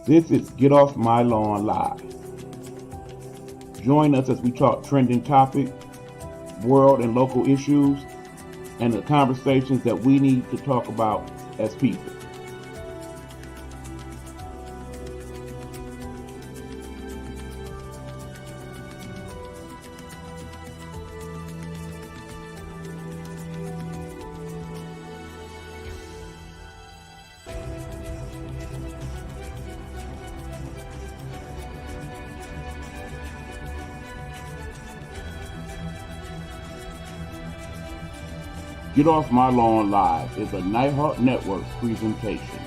This is Get Off My Lawn Live. Join us as we talk trending topics, world and local issues, and the conversations that we need to talk about as people. Get Off My Lawn Live is a Nighthawk Network presentation.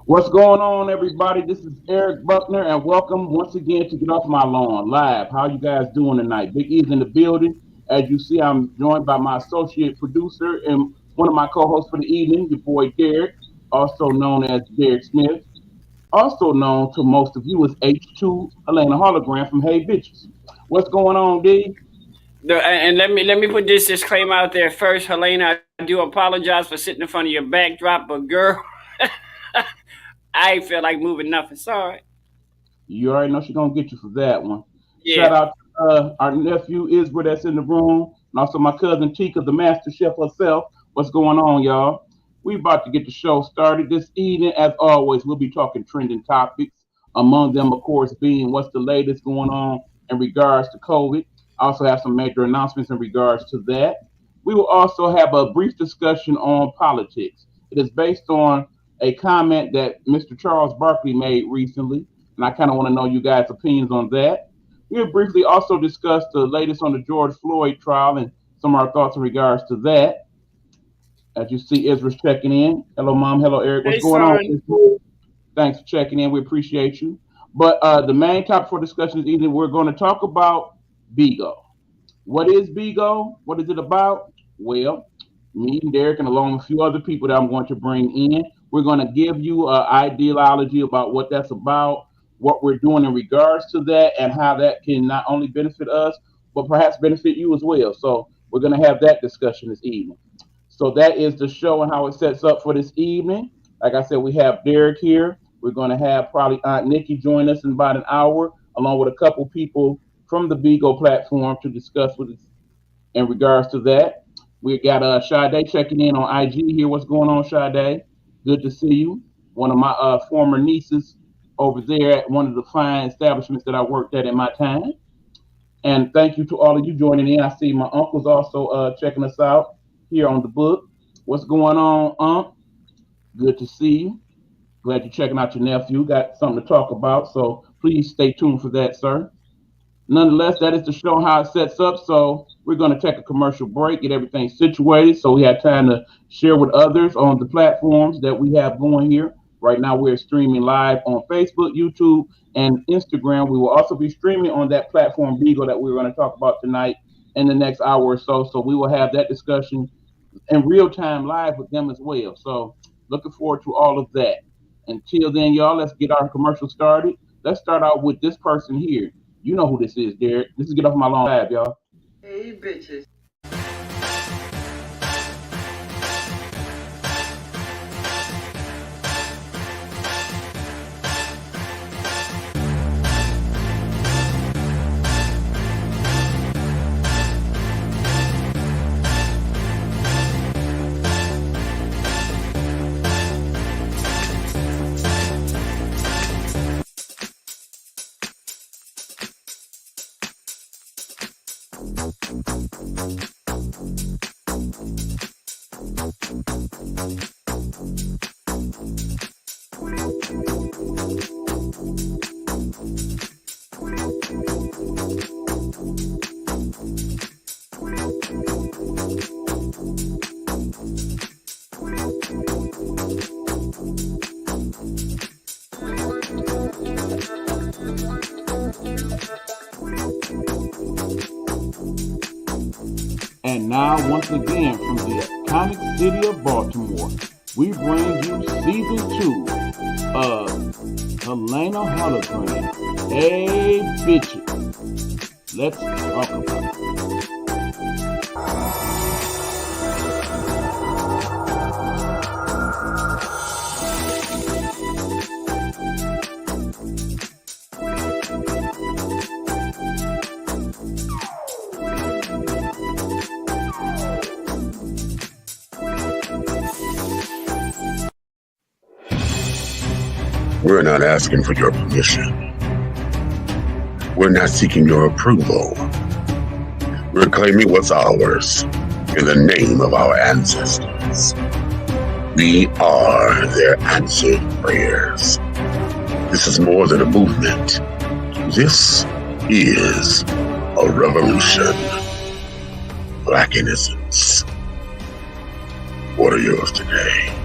What's going on, everybody? This is Eric Buckner, and welcome once again to Get Off My Lawn Live. How you guys doing tonight? Big E's in the building. As you see, I'm joined by my associate producer and one of my co-hosts for the evening, your boy Derek, also known as Derek Smith, also known to most of you as H2 Helena Hologram from Hey Bitches. What's going on, D? And let me put this disclaimer out there first, Helena. I do apologize for sitting in front of your backdrop, but girl, I ain't feel like moving nothing. Sorry. You already know she's gonna get you for that one. Yeah. Shout out to our nephew Israel that's in the room, and also my cousin Tika, the master chef herself. What's going on, y'all? We about to get the show started this evening. As always, we'll be talking trending topics. Among them, of course, being what's the latest going on in regards to COVID. I also have some major announcements in regards to that. We will also have a brief discussion on politics. It is based on a comment that Mr. Charles Barkley made recently, and I kind of want to know you guys' opinions on that. We'll briefly also discuss the latest on the George Floyd trial and some of our thoughts in regards to that. As you see, Israel's checking in. Hello, Mom. Hello, Eric. What's Hey, going on, son. Israel? Thanks for checking in. We appreciate you. But the main topic for discussion is either we're going to talk about Bigo. What is Bigo? What is it about? Well, me and Derek, and along with a few other people that I'm going to bring in, we're going to give you an ideology about what that's about, what we're doing in regards to that, and how that can not only benefit us, but perhaps benefit you as well. So we're going to have that discussion this evening. So that is the show and how it sets up for this evening. Like I said, we have Derek here. We're going to have probably Aunt Nikki join us in about an hour, along with a couple people from the Bigo platform to discuss with us in regards to that. We got Sade checking in on IG here. What's going on, Sade? Good to see you. One of my former nieces over there at one of the fine establishments that I worked at in my time. And thank you to all of you joining in. I see my uncle's also checking us out here on the book. What's going on, Unc? Good to see you. Glad you're checking out your nephew. Got something to talk about, so please stay tuned for that, sir. Nonetheless, that is to show how it sets up. So we're going to take a commercial break, get everything situated, so we have time to share with others on the platforms that we have going here. Right now, we're streaming live on Facebook, YouTube, and Instagram. We will also be streaming on that platform, Bigo, that we're going to talk about tonight in the next hour or so. So we will have that discussion in real time live with them as well. So looking forward to all of that. Until then, y'all, let's get our commercial started. Let's start out with this person here. You know who this is, Derek. This is Get Off My Lawn Live, y'all. Hey, bitches. And now, once again, from the iconic city of Baltimore, we bring you season 2 of Helena hologram. Hey, bitches. Let's talk about it. We're not asking for your permission. We're not seeking your approval. We're claiming what's ours in the name of our ancestors. We are their answered prayers. This is more than a movement. This is a revolution. Black innocence. What are yours today?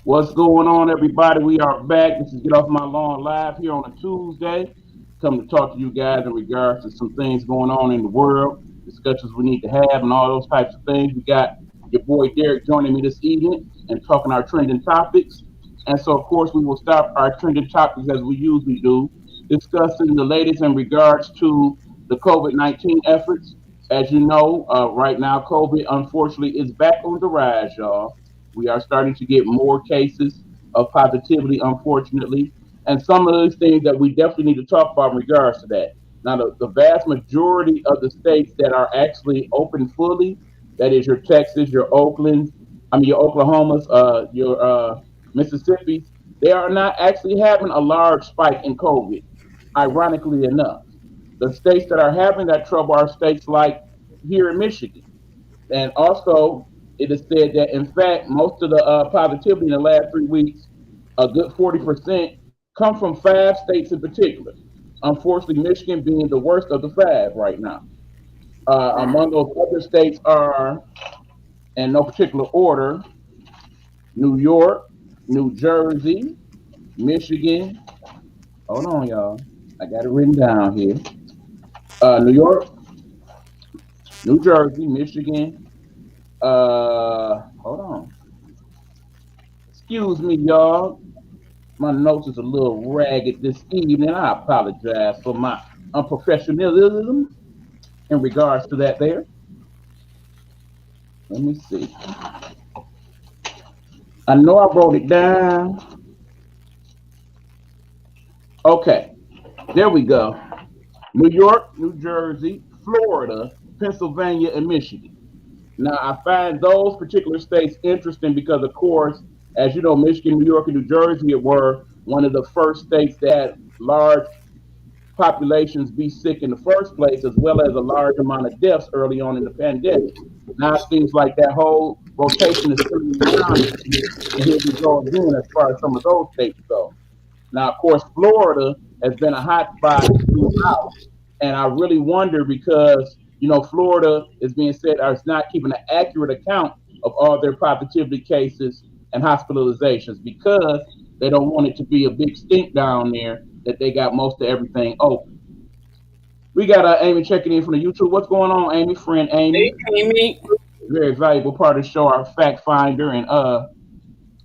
What's going on, everybody? We are back. This is Get Off My Lawn Live here on a Tuesday. Come to talk to you guys in regards to some things going on in the world, discussions we need to have, and all those types of things. We got your boy Derek joining me this evening and talking our trending topics. And so, of course, we will start our trending topics as we usually do, discussing the latest in regards to the COVID-19 efforts. As you know, right now, COVID unfortunately is back on the rise, y'all. We are starting to get more cases of positivity, unfortunately. And some of those things that we definitely need to talk about in regards to that. Now, the vast majority of the states that are actually open fully, that is your Texas, your Oakland, your Oklahomas, your Mississippi's, they are not actually having a large spike in COVID, ironically enough. The states that are having that trouble are states like here in Michigan. And also, it is said that in fact, most of the positivity in the last 3 weeks, a good 40%, come from five states in particular. Unfortunately, Michigan being the worst of the five right now. Among those other states are, in no particular order, New York, New Jersey, Michigan. Hold on, y'all. I got it written down here. New York, New Jersey, Michigan. Hold on. Excuse me, y'all. My notes is a little ragged this evening. I apologize for my unprofessionalism in regards to that there. Let me see. I know I wrote it down. Okay, there we go. New York, New Jersey, Florida, Pennsylvania, and Michigan. Now, I find those particular states interesting because, of course, as you know, Michigan, New York, and New Jersey were one of the first states that had large populations be sick in the first place, as well as a large amount of deaths early on in the pandemic. Now it seems like that whole rotation is turning around again, and here we go again as far as some of those states go. Now, of course, Florida has been a hot spot throughout, and I really wonder because Florida is being said is not keeping an accurate account of all their positivity cases and hospitalizations because they don't want it to be a big stink down there that they got most of everything open. We got Amy checking in from the YouTube. What's going on, Amy? Friend Hey, Amy, Amy. very valuable part of the show, our fact finder and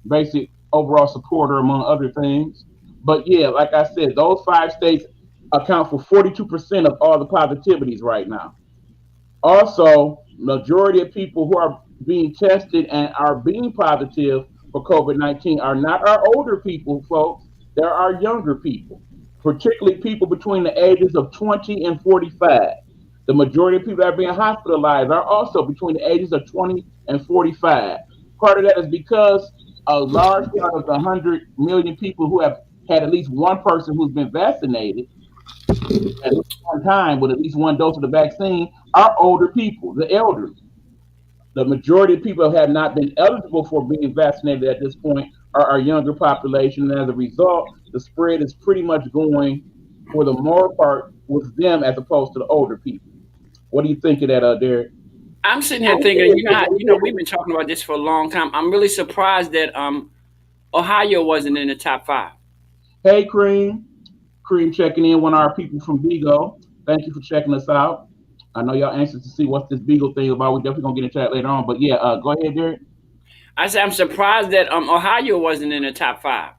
basic overall supporter among other things. But yeah, like I said, those five states account for 42% of all the positivities right now. Also, majority of people who are being tested and are being positive for COVID-19 are not our older people, folks. They're our younger people. particularly people between the ages of 20 and 45. The majority of people that are being hospitalized are also between the ages of 20 and 45. Part of that is because a large part of the 100 million people who have had at least one person who's been vaccinated at least one time with at least one dose of the vaccine are older people, the elderly. The majority of people who have not been eligible for being vaccinated at this point are our younger population. And as a result, the spread is pretty much going, for the more part, with them as opposed to the older people. What do you think of that, Derek? I'm sitting here thinking, we've been talking about this for a long time. I'm really surprised that Ohio wasn't in the top five. Hey, Cream. Cream checking in, one of our people from Bigo. Thank you for checking us out. I know y'all anxious to see what's this Beagle thing about. We definitely gonna get into that later on. But yeah, go ahead, Derek. I said I'm surprised that Ohio wasn't in the top five.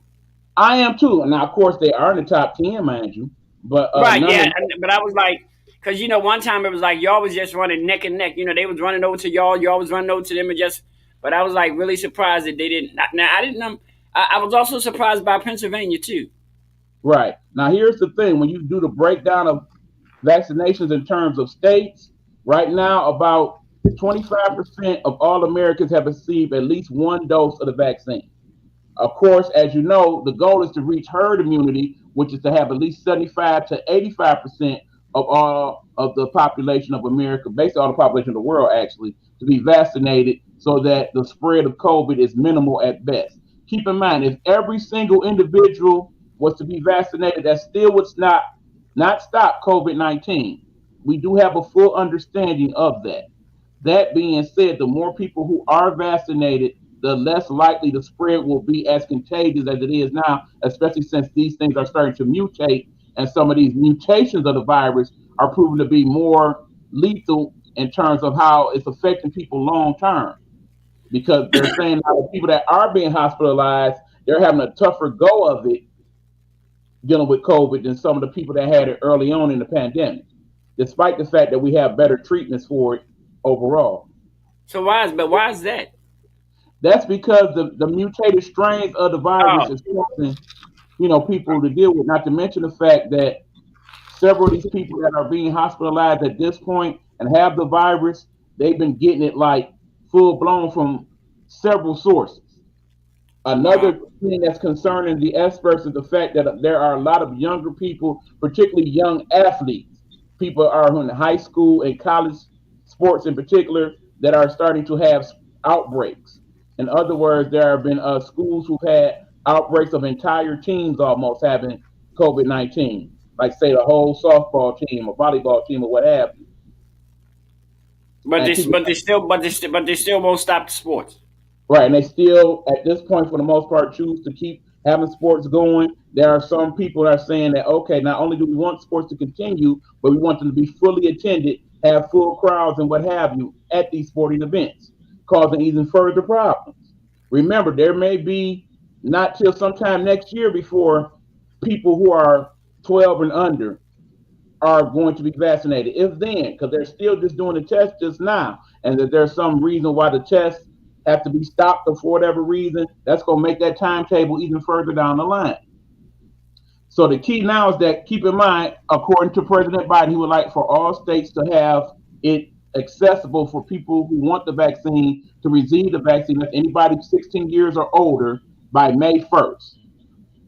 I am too. Now, of course, they are in the top 10, mind you. But Right, yeah, nonetheless, but I was like, because one time it was like y'all was just running neck and neck. They was running over to y'all was running over to them, and just. But I was like really surprised that they didn't. Now I didn't. I was also surprised by Pennsylvania too. right. Now, here's the thing: when you do the breakdown of vaccinations in terms of states, right now, about 25% of all Americans have received at least one dose of the vaccine. Of course, as you know, the goal is to reach herd immunity, which is to have at least 75 to 85% of all of the population of America, basically all the population of the world, actually, to be vaccinated so that the spread of COVID is minimal at best. Keep in mind, if every single individual was to be vaccinated, that still would not stop COVID-19. We do have a full understanding of that. That being said, the more people who are vaccinated, the less likely the spread will be as contagious as it is now, especially since these things are starting to mutate, and some of these mutations of the virus are proven to be more lethal in terms of how it's affecting people long term. Because they're saying now the people that are being hospitalized, they're having a tougher go of it dealing with COVID than some of the people that had it early on in the pandemic, despite the fact that we have better treatments for it overall. So why is that? That's because the mutated strains of the virus Oh, is causing, people to deal with. Not to mention the fact that several of these people that are being hospitalized at this point and have the virus, they've been getting it like full blown from several sources. wow. Another thing that's concerning the experts is the fact that there are a lot of younger people, particularly young athletes. People are in high school and college sports in particular that are starting to have outbreaks. In other words, there have been schools who've had outbreaks of entire teams almost having COVID-19, like say the whole softball team or volleyball team or what have you. But And this, keep but they still, but they still won't stop the sports. Right, and they still, at this point, for the most part, choose to keep having sports going. There are some people that are saying that, okay, not only do we want sports to continue, but we want them to be fully attended, have full crowds and what have you at these sporting events, causing even further problems. Remember, there may be not till sometime next year before people who are 12 and under are going to be vaccinated. If then, because they're still just doing the test just now, and that there's some reason why the tests have to be stopped or for whatever reason, that's going to make that timetable even further down the line. So the key now is that keep in mind, according to President Biden, he would like for all states to have it accessible for people who want the vaccine to receive the vaccine. That's anybody 16 years or older by May 1st.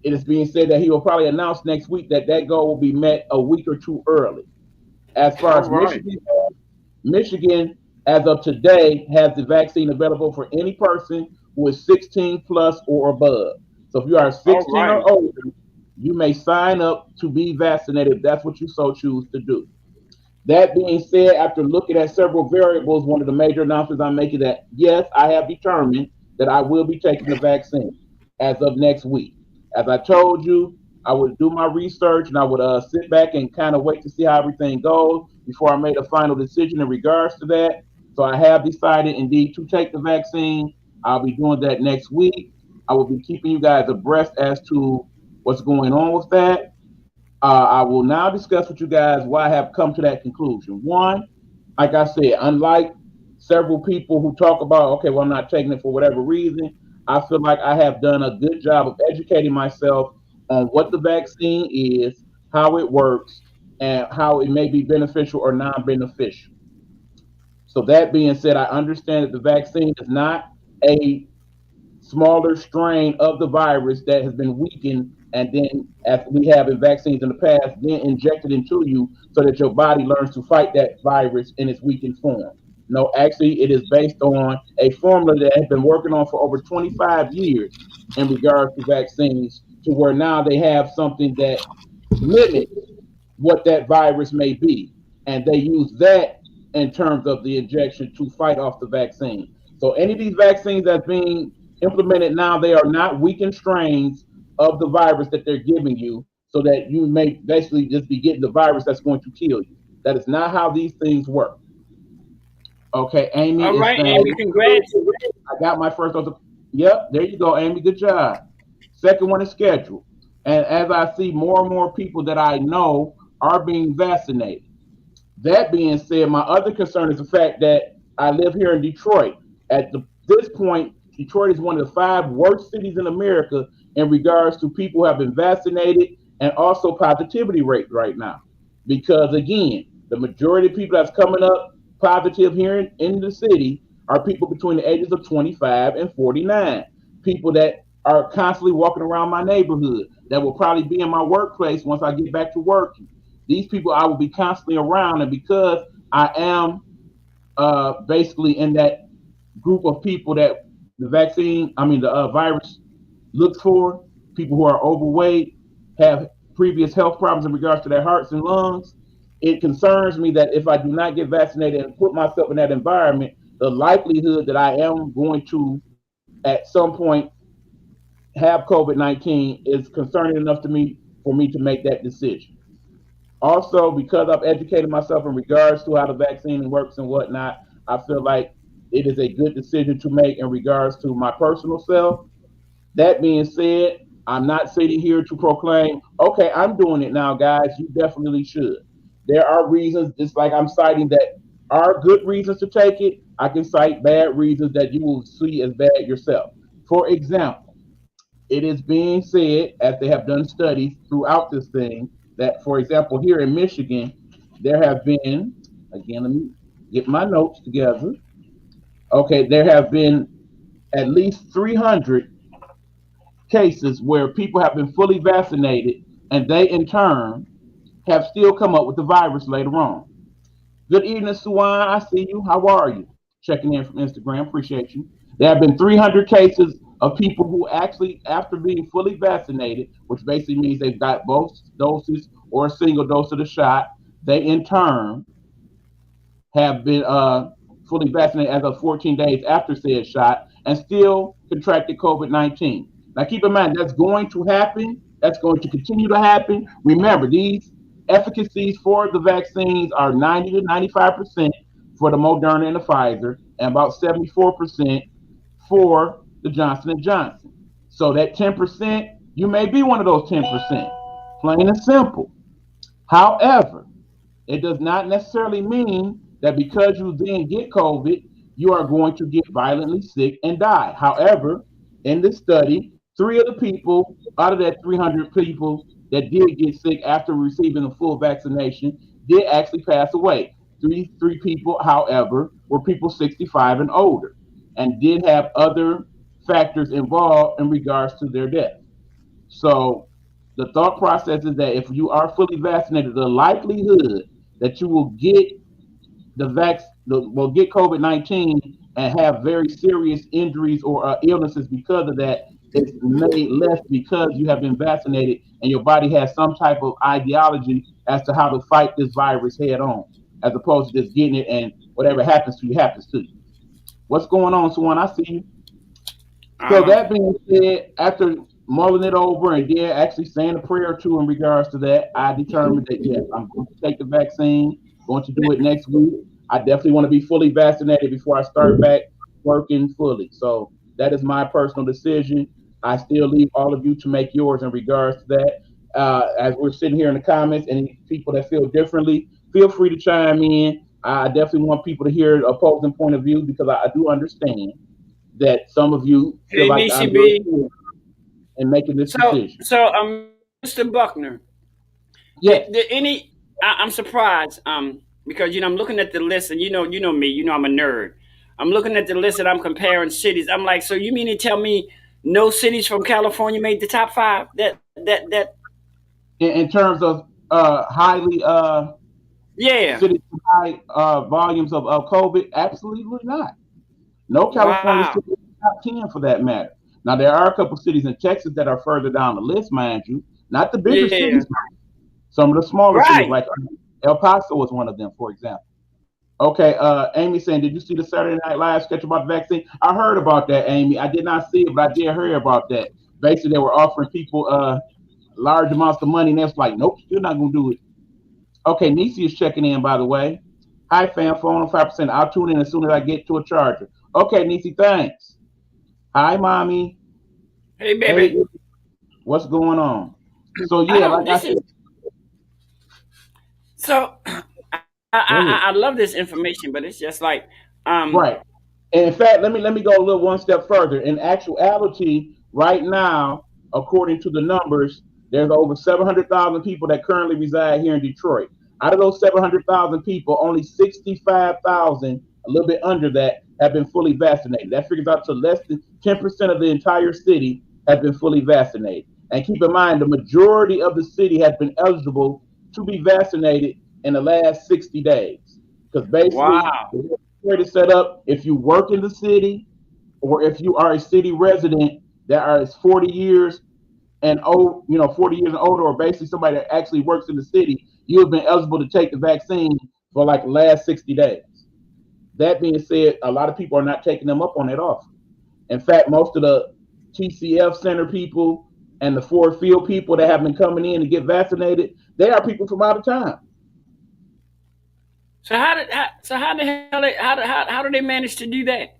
It is being said that he will probably announce next week that that goal will be met a week or two early. As far All as right. Michigan, as of today, has the vaccine available for any person who is 16 plus or above. So if you are All 16 right. or older, you may sign up to be vaccinated if that's what you so choose to do. That being said, after looking at several variables, one of the major announcements I'm making that yes, I have determined that I will be taking the vaccine as of next week. As I told you, I would do my research and I would sit back and kind of wait to see how everything goes before I made a final decision in regards to that. So I have decided indeed to take the vaccine. I'll be doing that next week. I will be keeping you guys abreast as to what's going on with that. I will now discuss with you guys why I have come to that conclusion. One, like I said, unlike several people who talk about, okay, well, I'm not taking it for whatever reason, I feel like I have done a good job of educating myself on what the vaccine is, how it works, and how it may be beneficial or non-beneficial. So that being said, I understand that the vaccine is not a smaller strain of the virus that has been weakened and then, as we have in vaccines in the past, then injected into you so that your body learns to fight that virus in its weakened form. No, actually, it is based on a formula that has been working on for over 25 years in regards to vaccines, to where now they have something that limits what that virus may be. And they use that in terms of the injection to fight off the vaccine. So any of these vaccines that's being implemented now, they are not weakened strains of the virus that they're giving you so that you may basically just be getting the virus that's going to kill you. That is not how these things work. Okay, Amy All is right, saying, Amy, congrats. I got my first dose. Yep, there you go, Amy. Good job. Second one is scheduled. And as I see more and more people that I know are being vaccinated. That being said, my other concern is the fact that I live here in Detroit. This point, Detroit is one of the five worst cities in America in regards to people who have been vaccinated and also positivity rate right now. Because again, the majority of people that's coming up positive here in the city are people between the ages of 25 and 49. People that are constantly walking around my neighborhood that will probably be in my workplace once I get back to working. These people I will be constantly around, and because I am basically in that group of people that the virus looks for, people who are overweight, have previous health problems in regards to their hearts and lungs. It concerns me that if I do not get vaccinated and put myself in that environment, the likelihood that I am going to, at some point, have COVID-19 is concerning enough to me for me to make that decision. Also, because I've educated myself in regards to how the vaccine works and whatnot, I feel like it is a good decision to make in regards to my personal self. That being said, I'm not sitting here to proclaim, okay, I'm doing it now, guys. You definitely should. There are reasons, just like I'm citing that are good reasons to take it. I can cite bad reasons that you will see as bad yourself. For example, it is being said, as they have done studies throughout this thing, that, for example, here in Michigan, there have been, again, let me get my notes together. Okay, there have been at least 300 cases where people have been fully vaccinated and they, in turn, have still come up with the virus later on. Good evening, Suwan. I see you. How are you? Checking in from Instagram. Appreciate you. There have been 300 cases of people who actually, after being fully vaccinated, which basically means they've got both doses or a single dose of the shot, they in turn have been fully vaccinated as of 14 days after said shot and still contracted COVID-19. Now, keep in mind, that's going to happen. That's going to continue to happen. Remember, these efficacies for the vaccines are 90 to 95% for the Moderna and the Pfizer, and about 74% for the Johnson and Johnson. So that 10%, you may be one of those 10%, plain and simple. However, it does not necessarily mean that because you then get COVID, you are going to get violently sick and die. However, in this study, three of the people out of that 300 people that did get sick after receiving a full vaccination did actually pass away. Three people, however, were people 65 and older and did have other factors involved in regards to their death. So the thought process is that if you are fully vaccinated, the likelihood that you will get will get COVID-19 and have very serious injuries or illnesses because of that is made less because you have been vaccinated and your body has some type of ideology as to how to fight this virus head on, as opposed to just getting it and whatever happens to you happens to you. What's going on, Swan? I see you. So Uh, that being said, after mulling it over and then actually saying a prayer or two in regards to that, I determined that yes, I'm going to take the vaccine. Going to do it next week. I definitely want to be fully vaccinated before I start back working fully. So that is my personal decision. I still leave all of you to make yours in regards to that. As we're sitting here in the comments, any people that feel differently, feel free to chime in. I definitely want people to hear opposing point of view because I do understand that some of you feel hey, like I'm very BCB. clear in making this So, decision. so, Mr. Buckner, Yes. Any? I'm surprised. Because I'm looking at the list, and you know me. I'm a nerd. I'm looking at the list, and I'm comparing cities. I'm like, so you mean to tell me no cities from California made the top five? That In terms of highly yeah. cities with high volumes of COVID, absolutely not. No California Wow. city is top 10 for that matter. Now, there are a couple cities in Texas that are further down the list, mind you. Not the bigger Yeah. cities, some of the smaller cities, Right. like El Paso was one of them, for example. Okay, Amy saying, did you see the Saturday Night Live sketch about the vaccine? I heard about that, Amy. I did not see it, but I did hear about that. Basically, they were offering people large amounts of money, and they was like, nope, you're not going to do it. Okay, Nisi is checking in, by the way. Hi, fam, phone on 5%. I'll tune in as soon as I get to a charger. Okay, Nisi, thanks. Hi, mommy. Hey, Hey, baby. what's going on? So, I yeah, don't. like I This said, is so. go ahead. I love this information, but it's just like um. Right. And in fact, let me go a little one step further. In actuality, right now, according to the numbers, there's over 700,000 people that currently reside here in Detroit. Out of those 700,000 people, only 65,000, a little bit under that, have been fully vaccinated. That figures out to less than 10% of the entire city has been fully vaccinated. And keep in mind, the majority of the city has been eligible to be vaccinated in the last 60 days. Because basically, Wow. way to set up if you work in the city or if you are a city resident that is 40 years and old, 40 years and older, or basically somebody that actually works in the city, you have been eligible to take the vaccine for like the last 60 days. That being said, a lot of people are not taking them up on that offer. In fact, most of the TCF center people and the Ford Field people that have been coming in to get vaccinated, they are people from out of town. So how the hell how do they manage to do that?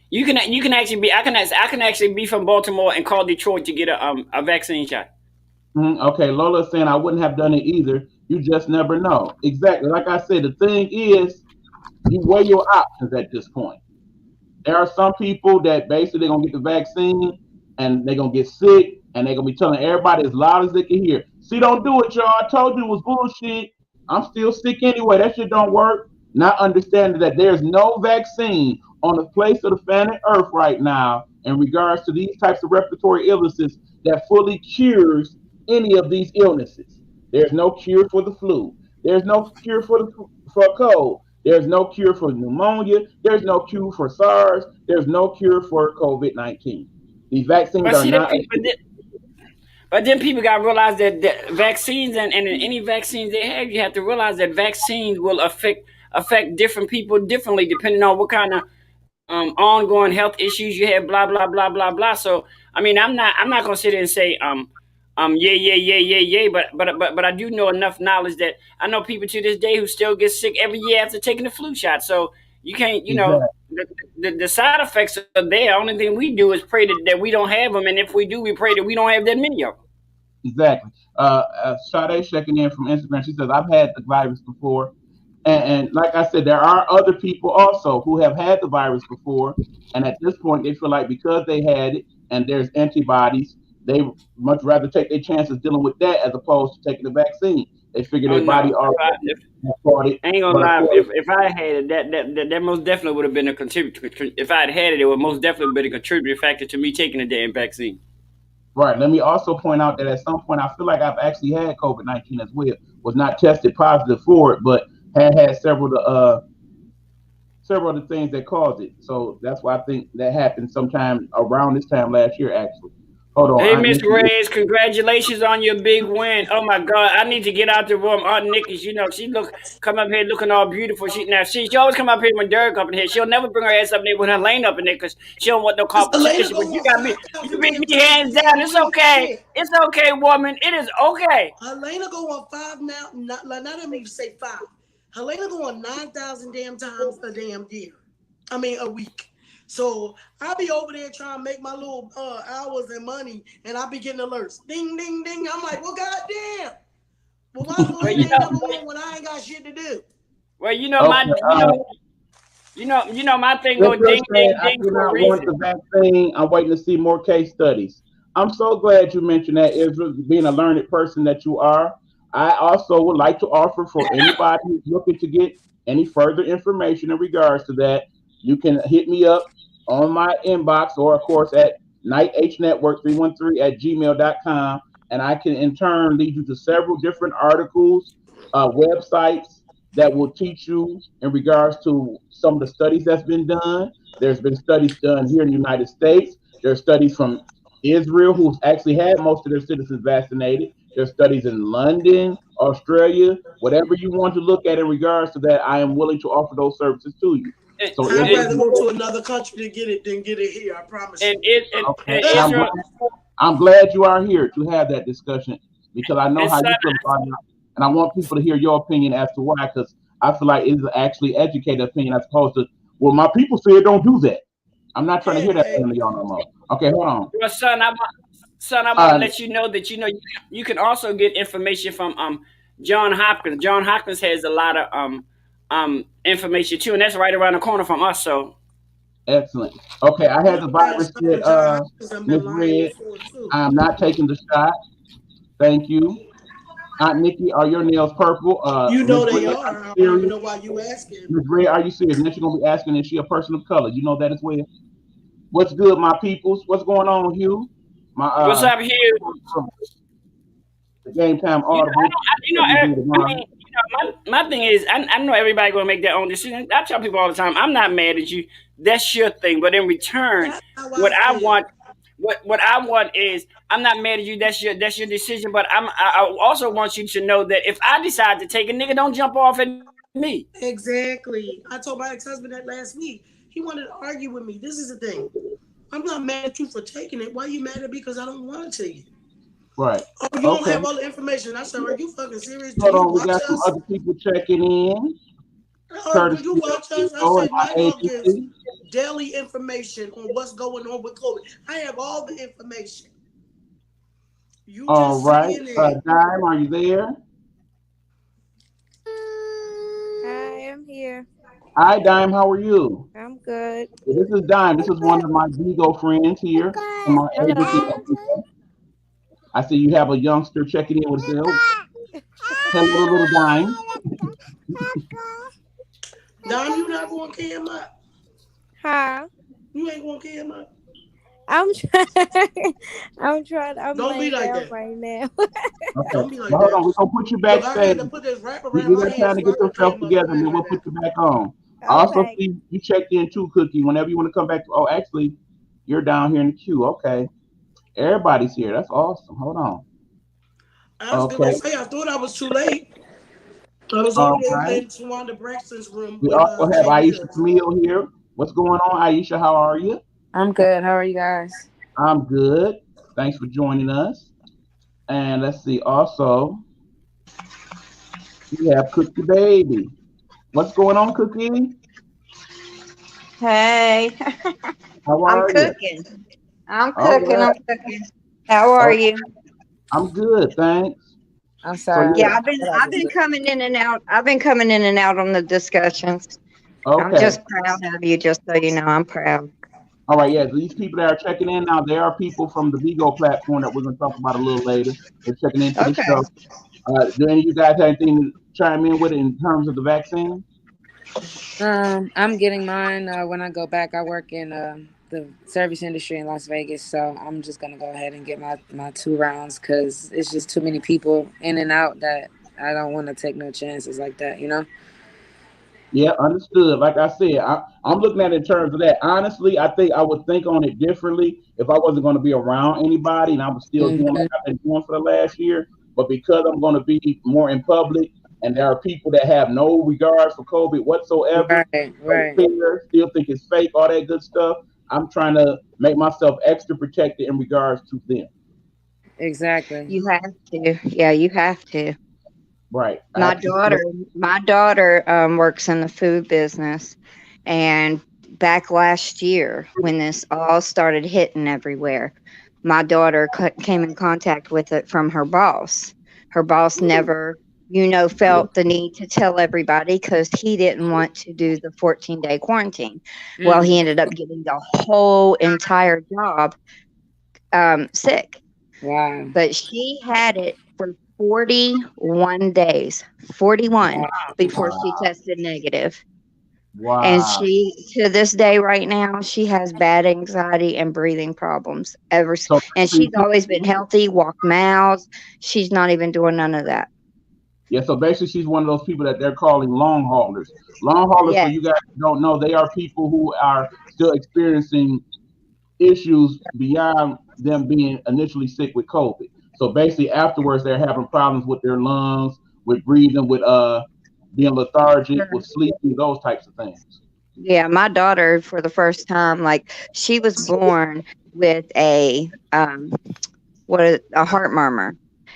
You can actually be I can actually be from Baltimore and call Detroit to get a vaccine shot. Okay, Lola's saying I wouldn't have done it either. You just never know. Exactly. Like I said, the thing is, you weigh your options at this point. There are some people that basically they're gonna get the vaccine and they're gonna get sick and they're gonna be telling everybody as loud as they can hear. See, don't do it, y'all. I told you it was bullshit. I'm still sick anyway. That shit don't work. Not understanding that there's no vaccine on the place of the planet Earth right now in regards to these types of respiratory illnesses that fully cures any of these illnesses. There's no cure for the flu. There's no cure for a cold. There's no cure for pneumonia. There's no cure for SARS. There's no cure for COVID-19. These vaccines But are see that not. people but then people got to realize that vaccines and any vaccines they have, you have to realize that vaccines will affect different people differently depending on what kind of ongoing health issues you have. Blah blah blah blah blah. So I mean, I'm not gonna sit there and say yeah yeah yeah yeah yeah. But I do know enough knowledge that I know people to this day who still get sick every year after taking the flu shot. So you can't Exactly. the side effects are there. Only thing we do is pray that we don't have them, and if we do, we pray that we don't have that many of them. Exactly. Sade checking in from Instagram. She says, I've had the virus before. And like I said, there are other people also who have had the virus before. And at this point, they feel like because they had it and there's antibodies, they much rather take their chances dealing with that as opposed to taking the vaccine. They figure Oh their body no! already fought it. I ain't gonna But of lie. course, If I had it, that most definitely would have been a contributor. If I had it, it would most definitely been a contributing factor to me taking the damn vaccine. right. Let me also point out that at some point, I feel like I've actually had COVID-19 as well. Was not tested positive for it, but had several of the things that caused it. So that's why I think that happened sometime around this time last year, actually. Hold on, Hey, Aunt Miss Nikki. Reyes, congratulations on your big win. Oh my God, I need to get out the room. Aunt Nikki, she come up here looking all beautiful. She always come up here when Derek up in here. She'll never bring her ass up there with her lane up in there because she don't want no Cause Elena competition. But gonna you want got me, you 5,000 beat damn me times. hands down. It's Real okay. shit. It's okay, woman. It is okay. Helena gonna want five now. Not even say five. Helena gonna want 9,000 damn times a damn year. I mean a week. So I'll be over there trying to make my little hours and money, and I'll be getting alerts. Ding, ding, ding. I'm like, well, goddamn. Well, why Well, Helena ain't never on when I ain't got shit to do? well, Okay, my thing if go you're ding saying ding I ding do for a not want reason. the vaccine, I'm waiting to see more case studies. I'm so glad you mentioned that, Israel, being a learned person that you are. I also would like to offer for anybody who's looking to get any further information in regards to that, you can hit me up on my inbox or, of course, at nighhtnetwork313 at gmail.com. And I can, in turn, lead you to several different articles, websites that will teach you in regards to some of the studies that's been done. There's been studies done here in the United States. There's studies from Israel, who's actually had most of their citizens vaccinated. There's studies in London, Australia, whatever you want to look at in regards to that, I am willing to offer those services to you. And, So I'd and, rather go to another country to get it than get it here. I promise and, you. it, and, okay, and and Israel I'm glad you are here to have that discussion because I know and how son, you feel about it, and I want people to hear your opinion as to why. Because I feel like it is actually educated opinion as opposed to, well, my people say don't do that. I'm not trying to hear Hey, that hey, from y'all no more. Okay, hold on. well, son, I want to Uh, let you know that you can also get information from John Hopkins. John Hopkins has a lot of information too, and that's right around the corner from us. So Excellent. Okay, I you had know the that virus stuff said, in John Hopkins have Miss been lying Red, before too. I'm not taking the shot. Thank you. Aunt Nikki, are your nails purple? You Miss know they Red, are are. you I don't even serious? know why you asking. Miss Red, are you serious? Next, you're gonna be asking, is she a person of color? You know that as well. What's good, my peoples? What's going on, Hugh? My what's up, Hugh? the game time I audible. don't, I mean, my thing is, I know everybody gonna make their own decision. I tell people all the time, I'm not mad at you. That's your thing. But in return, That's how what I I feel. want, what I want is, I'm not mad at you. That's your decision. But I also want you to know that if I decide to take a nigga, don't jump off at me. Exactly. I told my ex-husband that last week. He wanted to argue with me. This is the thing. I'm not mad at you for taking it. Why are you mad at me because I don't want to take it? Right. Oh, you don't Okay. have all the information. I said, are you fucking serious? Do Hold you on. We watch got some us? other people checking in. Do you Courtesy of watch us? I Bigo and said, my Nighthawk gives agency. daily information on what's going on with COVID. I have all the information. You All just right. saying it. Dime, are you there? Hi, I'm here. Hi, Dime. How are you? I'm good. This is Dime. This is one of my Bigo friends here from my agency. Hello. I see you have a youngster checking in with us. Hello, little Dime. Dom, you not going to cam up. Hi. You ain't going to cam up. I'm trying. I'm trying. I'm Don't be laying like down that. right now. Okay. Don't be like Now, hold that. on. We're going to put you Look, I had backstage. to put this wrap You, around you my got head time to so I get could yourself came up together, and clean then like we'll put that. you back on. I also Okay. see you checked in too, Cookie. Whenever you want to come back. Oh, actually, you're down here in the queue. Okay. Everybody's here. That's awesome. Hold on. I was going to Okay. say, I thought I was too late. I was over All there right. in Tawanda Braxton's room We with also have Jay Aisha Mills. Camille here. What's going on, Aisha? How are you? I'm good. How are you guys? I'm good. Thanks for joining us. And let's see. Also, we have Cookie Baby. What's going on, Cookie? Hey, How I'm are you? cooking. I'm All cooking. right. I'm cooking. How are Oh, you? I'm good. Thanks. I'm So sorry. Yeah, yeah. I've been coming in and out. I've been coming in and out on the discussions. I'm Okay. just proud of you, just so you know. I'm proud. All right. Yeah. These people that are checking in now, there are people from the Bigo platform that we're going to talk about a little later. They're checking into the Okay. show. Do any of you guys have anything to chime in with in terms of the vaccine? I'm getting mine when I go back. I work in the service industry in Las Vegas, so I'm just gonna go ahead and get my 2 rounds because it's just too many people in and out that I don't want to take no chances like that. You know? Yeah, understood. Like I said, I'm looking at it in terms of that. Honestly, I think I would think on it differently if I wasn't going to be around anybody and I was still doing like Hmm. I've been doing for the last year. But because I'm going to be more in public and there are people that have no regards for COVID whatsoever, Right. don't Right. care, still think it's fake, all that good stuff, I'm trying to make myself extra protected in regards to them. Exactly. You have to. Yeah, you have to. Right. I My have to stay. daughter, my daughter works in the food business, and back last year when this all started hitting everywhere, my daughter came in contact with it from her boss. Her boss never, felt the need to tell everybody because he didn't want to do the 14-day quarantine. Well, Hmm. he ended up getting the whole entire job sick. Wow. But she had it for 41 days, 41 Wow. before she Wow. tested negative. And Wow. she, to this day, right now, she has bad anxiety and breathing problems. So And basically, she's always been healthy, walked miles. She's not even doing none of that. yeah, so basically she's one of those people that they're calling long haulers. Long haulers, for Yeah, you guys who don't know, they are people who are still experiencing issues beyond them being initially sick with COVID. So basically afterwards they're having problems with their lungs, with breathing, with being lethargic, sure. with sleeping, those types of things. Yeah, my daughter, for the first time, like she was born with a heart murmur,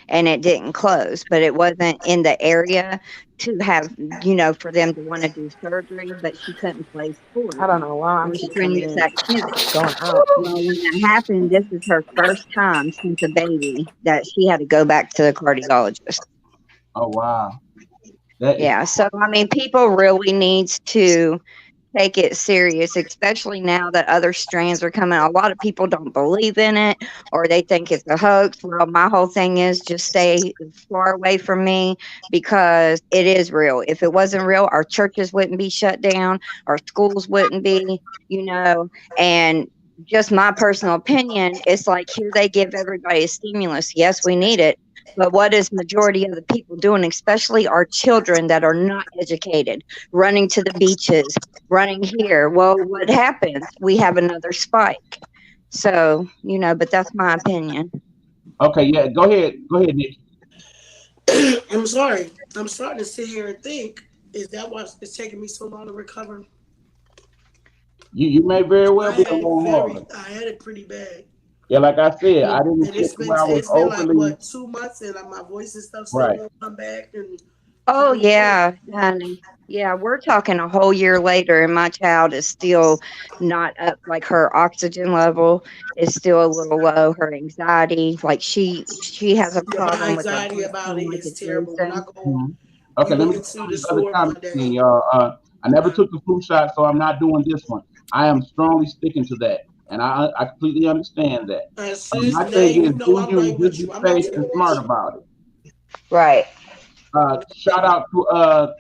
and it didn't close, but it wasn't in the area to have, for them to want to do surgery, but she couldn't play I sports don't know why I'm or keep coming strenuous in, activity. going out. Well, when that happened, this is her first time since a baby that she had to go back to the cardiologist. Oh wow. That is Yeah, so I mean, people really needs to take it serious, especially now that other strands are coming. A lot of people don't believe in it or they think it's a hoax. Well, my whole thing is just stay far away from me because it is real. If it wasn't real, our churches wouldn't be shut down, our schools wouldn't be, you know, and just my personal opinion, it's like here they give everybody a stimulus. Yes, we need it. But what is majority of the people doing, especially our children that are not educated, running to the beaches, running here? Well, what happens? We have another spike. So, but that's my opinion. okay. Yeah, go ahead, Nick. I'm sorry. I'm starting to sit here and think, is that why it's taking me so long to recover? You may very well be a long hauler. I had it pretty bad. Yeah, like I said, I Yeah. didn't And think where I was it's been like overly what 2 months and my voice and stuff still right. won't come back and Oh, everything else. yeah, honey. Yeah, we're talking a whole year later, and my child is still not up. Like her oxygen level is still a little low. Her anxiety, like she has a Yeah, my problem with her anxiety heart about it feeling like is it's terrible. When I racing. go, Mhm. Okay, let me get into on the these other store one comments again, day, y'all. I never uh, took the flu shot, so I'm not doing this one. I am strongly sticking to that, and I completely understand that. sis, My thing Nay, is, do I'm you right just with be you. I'm about safe to and get that smart shit. about it? Right. Shout out to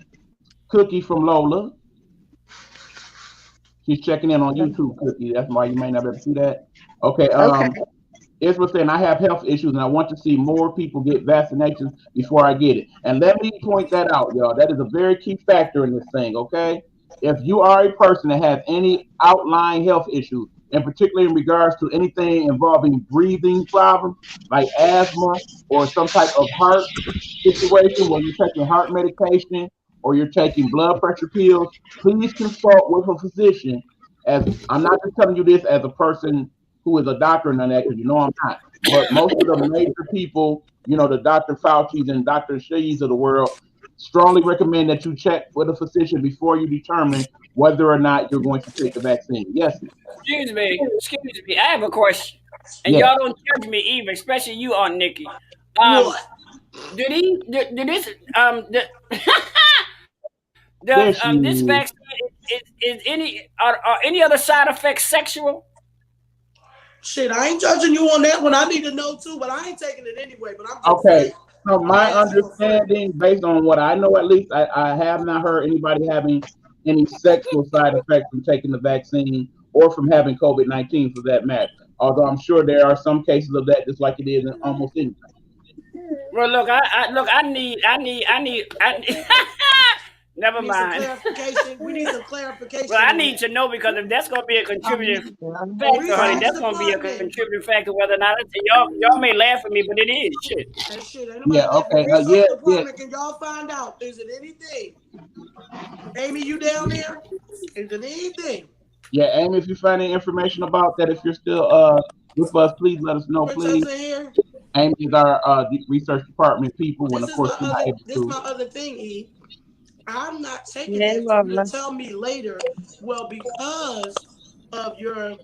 Cookie from Lola. She's checking in on YouTube, Cookie. That's why you may not be able to see that. Okay. Okay. Israel saying I have health issues and I want to see more people get vaccinations before I get it. And let me point that out, y'all. That is a very key factor in this thing, okay? If you are a person that has any outlying health issues, and particularly in regards to anything involving breathing problems like asthma or some type of heart situation where you're taking heart medication or you're taking blood pressure pills, please consult with a physician. As I'm not just telling you this as a person who is a doctor and none of that, because you know I'm not. But most of the major people, the Dr. Fauci's and Dr. Shees of the world, strongly recommend that you check with a physician before you determine whether or not you're going to take the vaccine. Yes, Excuse me. I have a question, and yes. y'all don't judge me either, especially you, Aunt Nikki. Um, What? did this does There this she vaccine is. is are any other side effects sexual? Shit, I ain't judging you on that one. I need to know too, but I ain't taking it anyway. But I'm just Okay. saying. So I'm my asking for friends. understanding, based on what I know at least, I have not heard anybody having any sexual side effects from taking the vaccine or from having COVID-19 for that matter. Although I'm sure there are some cases of that, just like it is in almost anything. Well, look, I need Never Need some mind. clarification. We need some Well, clarification I on need that. to know because if that's going to be a contributing factor, honey, Research that's going to be a department. contributing factor. Whether or not I say y'all may laugh at me, but it is shit. That shit, ain't Yeah. nobody laughing. Okay. Research Yeah. Yeah. department, can y'all find out? Is it anything? Amy, you down there? Is it anything? Yeah. Amy, if you find any information about that, if you're still with us, please let us know, What y'all please. say here? Amy is our research department people, and of course she's not able This is to. my other thing, E. I'm not taking Hey, that for you to Lola. tell me later. Well, because of your,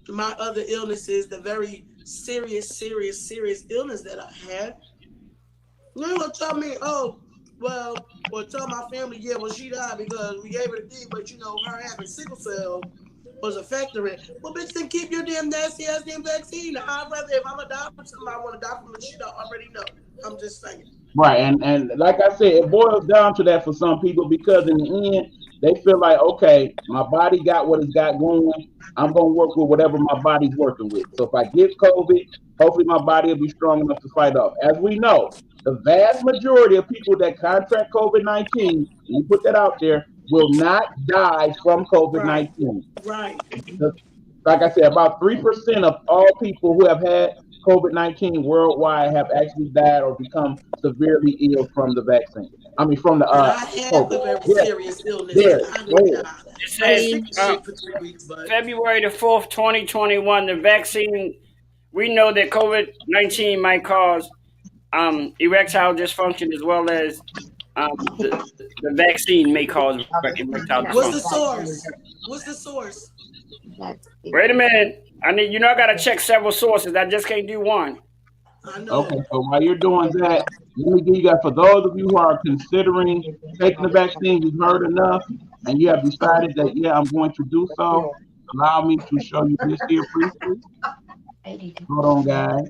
my other illnesses, the very serious illness that I had. You're gonna tell me, oh, well, or tell my family, yeah, well, she died because we gave her the thing, but her having sickle cell. was affecting it. Well, bitch, then keep your damn nasty ass damn vaccine. I'd rather, if I'm a die from something, I want to die from the shit I already know. I'm just saying. Right, and like I said, it boils down to that for some people because in the end they feel like, okay, my body got what it's got going. I'm gonna work with whatever my body's working with. So if I get COVID, hopefully my body will be strong enough to fight off. As we know, the vast majority of people that contract COVID-19, you put that out there, will not die from Right, COVID-19. right. Like I said, about 3% of all people who have had COVID-19 worldwide have actually died or become severely ill from the vaccine. I mean, from the And I have COVID. a very Yes, serious illness, and there. I Go didn't ahead. die. It I was says sick as shit for 3 weeks, but February the 4th, 2021, the vaccine, we know that COVID-19 might cause erectile dysfunction as well as the vaccine may cause erectile what's dysfunction. the source? What's the source? Wait a minute. I gotta check several sources. I just can't do one. I Okay, know. so while you're doing that, let me give you guys, for those of you who are considering taking the vaccine, you've heard enough, and you have decided that, yeah, I'm going to do so. Allow me to show you this here briefly. Hold on, guys.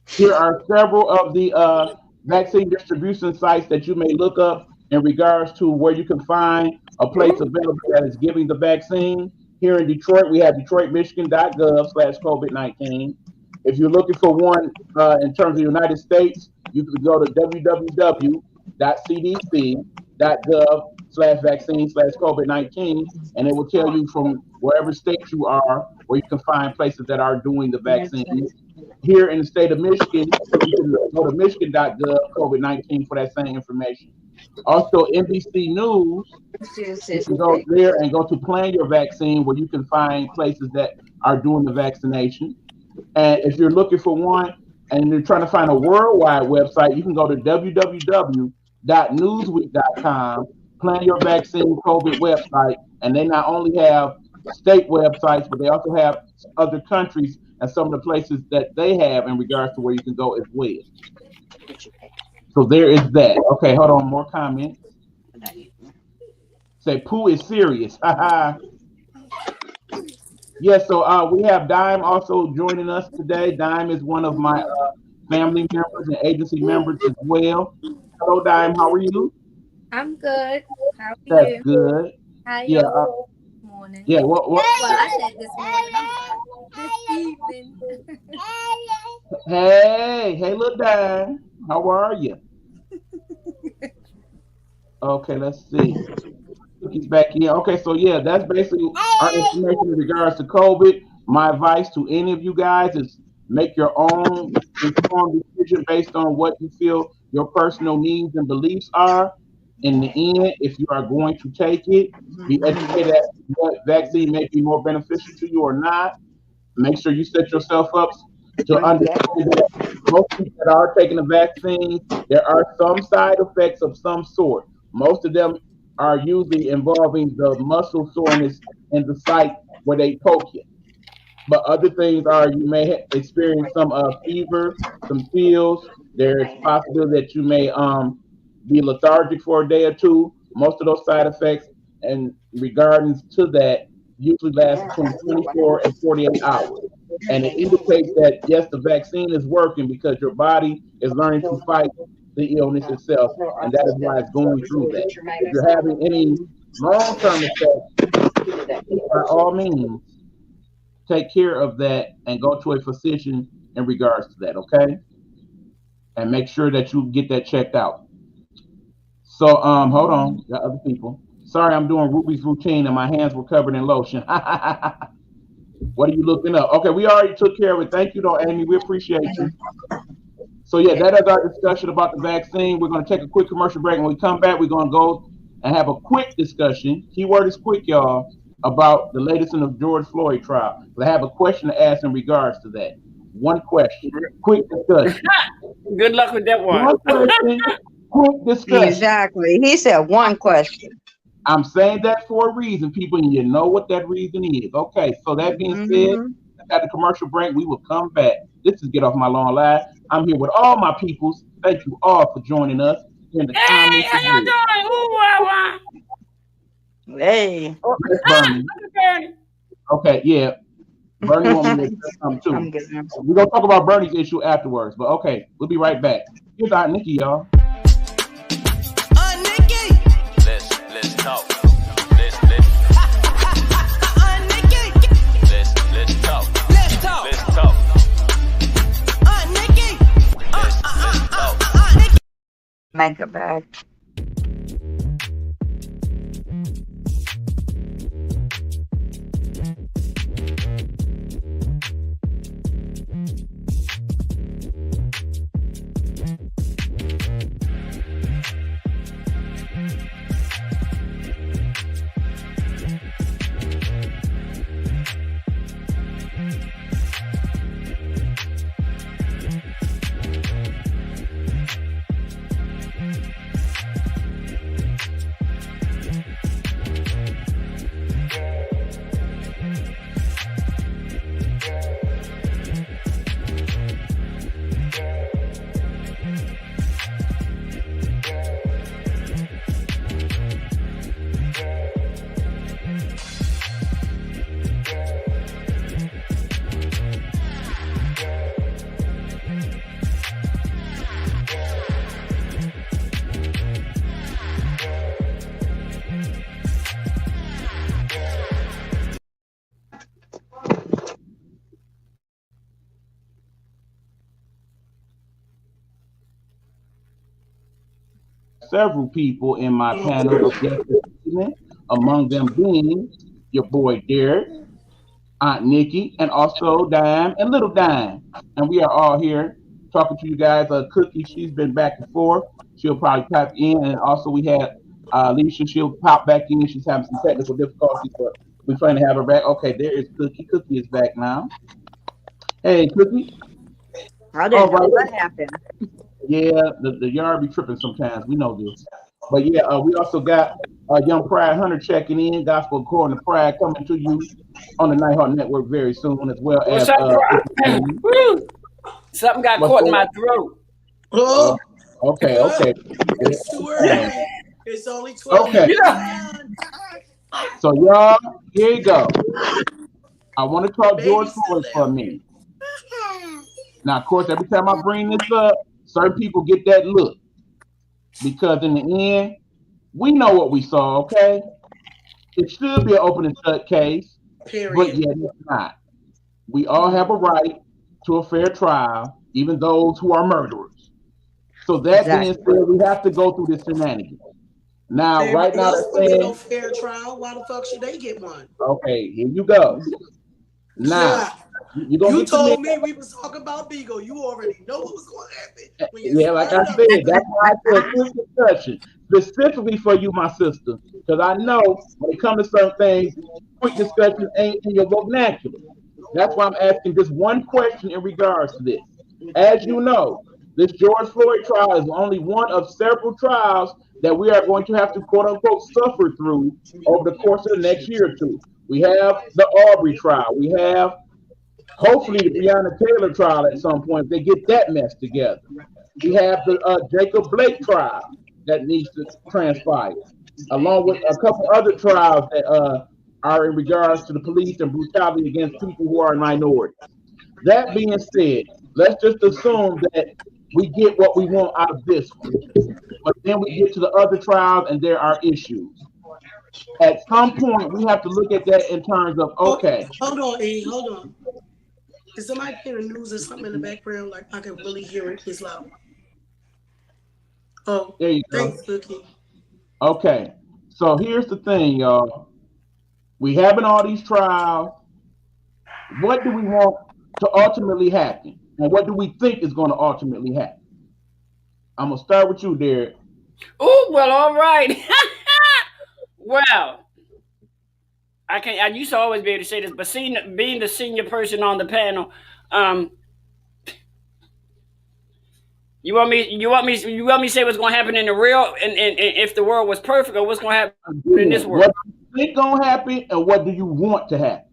Here are several of the vaccine distribution sites that you may look up in regards to where you can find a place available that is giving the vaccine. Here in Detroit, we have detroitmichigan.gov/COVID-19. If you're looking for one in terms of the United States, you can go to www.cdc.gov/vaccine/COVID-19, and it will tell you from wherever state you are where you can find places that are doing the vaccine. Here in the state of Michigan, you can go to michigan.gov COVID-19 for that same information. Also, NBC News, you can go there and go to plan your vaccine where you can find places that are doing the vaccination. And if you're looking for one and you're trying to find a worldwide website, you can go to www.newsweek.com, plan your vaccine COVID website, and they not only have state websites, but they also have other countries and some of the places that they have in regards to where you can go as well. So there is that. Okay, hold on, more comments. Say Pooh is serious. Yes, so we have Dime also joining us today. Dime is one of my family members and agency members as well. Hello, Dime. How are you? I'm good. How are That's you? good. How Yeah, you morning? yeah. Well, I said this morning. I'm sorry. This evening. Hey, little Dime. How are you? Okay, let's see. He's back in. Okay, so yeah, that's basically our information in regards to COVID. My advice to any of you guys is make your own informed decision based on what you feel your personal needs and beliefs are. In the end, if you are going to take it, be educated as to what vaccine may be more beneficial to you or not. Make sure you set yourself up to understand that most people that are taking the vaccine, there are some side effects of some sort. Most of them are usually involving the muscle soreness in the site where they poke you. But other things are you may experience some fever, some feels. There's possibility that you may be lethargic for a day or two. Most of those side effects and regarding to that usually last between 24 and 48 hours. And it indicates that yes, the vaccine is working because your body is learning to fight the illness itself, and that is why it's going through that. If you're having any long-term effects, by all means, take care of that and go to a physician in regards to that, okay? And make sure that you get that checked out. So, hold on, got other people. Sorry, I'm doing Ruby's routine and my hands were covered in lotion. What are you looking up? Okay, we already took care of it. Thank you, though, Amy. We appreciate you. So, yeah, that is our discussion about the vaccine. We're going to take a quick commercial break. When we come back, we're going to go and have a quick discussion. Keyword is quick, y'all, about the latest in the George Floyd trial. But I have a question to ask in regards to that. One question, quick discussion. Good luck with that one. One question, quick discussion. Exactly. He said one question. I'm saying that for a reason, people, and you know what that reason is. Okay, so that being said, Hmm. at the commercial break, we will come back. This is Get Off My Lawn Live. I'm here with all my peoples. Thank you all for joining us in the Hey, comments how as y'all well. doing? Ooh, wah, wah. Hey, Oh, Yes, Bernie. look at Bernie. Okay, yeah. Bernie want me to say something I'm too. getting them. We're gonna talk about Bernie's issue afterwards, but okay, we'll be right back. Here's Aunt Nikki, y'all. Nikki. Let's talk. Let's Nikki. Let's talk. Let's talk. Nikki. Let's talk. Make it back. Several people in my panel of guests this evening, among them being your boy Derek, Aunt Nikki, and also Dime and Little Dime. And we are all here talking to you guys. Cookie, she's been back and forth. She'll probably pop in. And also we had Alicia, she'll pop back in. She's having some technical difficulties, but we're trying to have her back. Okay, there is Cookie. Cookie is back now. Hey, Cookie. I All didn't know right. what happened. Yeah, the yard be tripping sometimes. We know this. But yeah, we also got Young Pride Hunter checking in. Gospel according to Pride coming to you on the Nighthawk Network very soon, as well What's as up, bro? Woo! Something got what's caught in going my throat. on? Oh, Okay. it's too early. It's only 12 Okay. You know, So y'all, here you go. I want to talk George Baby's still Floyd for a there. minute. Now, of course, every time I bring this up, certain people get that look because in the end, we know what we saw. Okay, it should be an open and shut case, but Period. yet it's not. We all have a right to a fair trial, even those who are murderers. So that being Exactly. said, we have to go through this shenanigans. Now, right Everybody now, else they're don't get no saying, fair trial. Why the fuck should they get one? okay, here you go. Now, Yeah. you're gonna You get to me. told me we was talking about Bigo. You already know what was going to happen when you Yeah, like I started up. said, that's why I said quick discussion, specifically for you, my sister, because I know when it comes to certain things, quick discussion ain't in your vernacular. That's why I'm asking just one question in regards to this. As you know, this George Floyd trial is only one of several trials that we are going to have to quote unquote suffer through over the course of the next year or two. We have the Aubrey trial. We have hopefully the Breonna Taylor trial at some point. If they get that mess together. We have the Jacob Blake trial that needs to transpire, along with a couple other trials that are in regards to the police and brutality against people who are minorities. That being said, let's just assume that we get what we want out of this one. But then we get to the other trials and there are issues. At some point, we have to look at that in terms of Oh, okay, hold on, E. Hold on. Is somebody playing the news or something in the background? Like I can really hear it. It's loud. Oh, there you go. thanks, Cookie. Okay, so here's the thing, y'all. We having all these trials. What do we want to ultimately happen? And what do we think is going to ultimately happen? I'm going to start with you, Derek. oh well, all right. Well, I can. I used to always be able to say this, but seeing being the senior person on the panel, um, you want me to say what's going to happen in the real, and if the world was perfect, or what's going to happen in this Again, what world? do you think going to happen and what do you want to happen?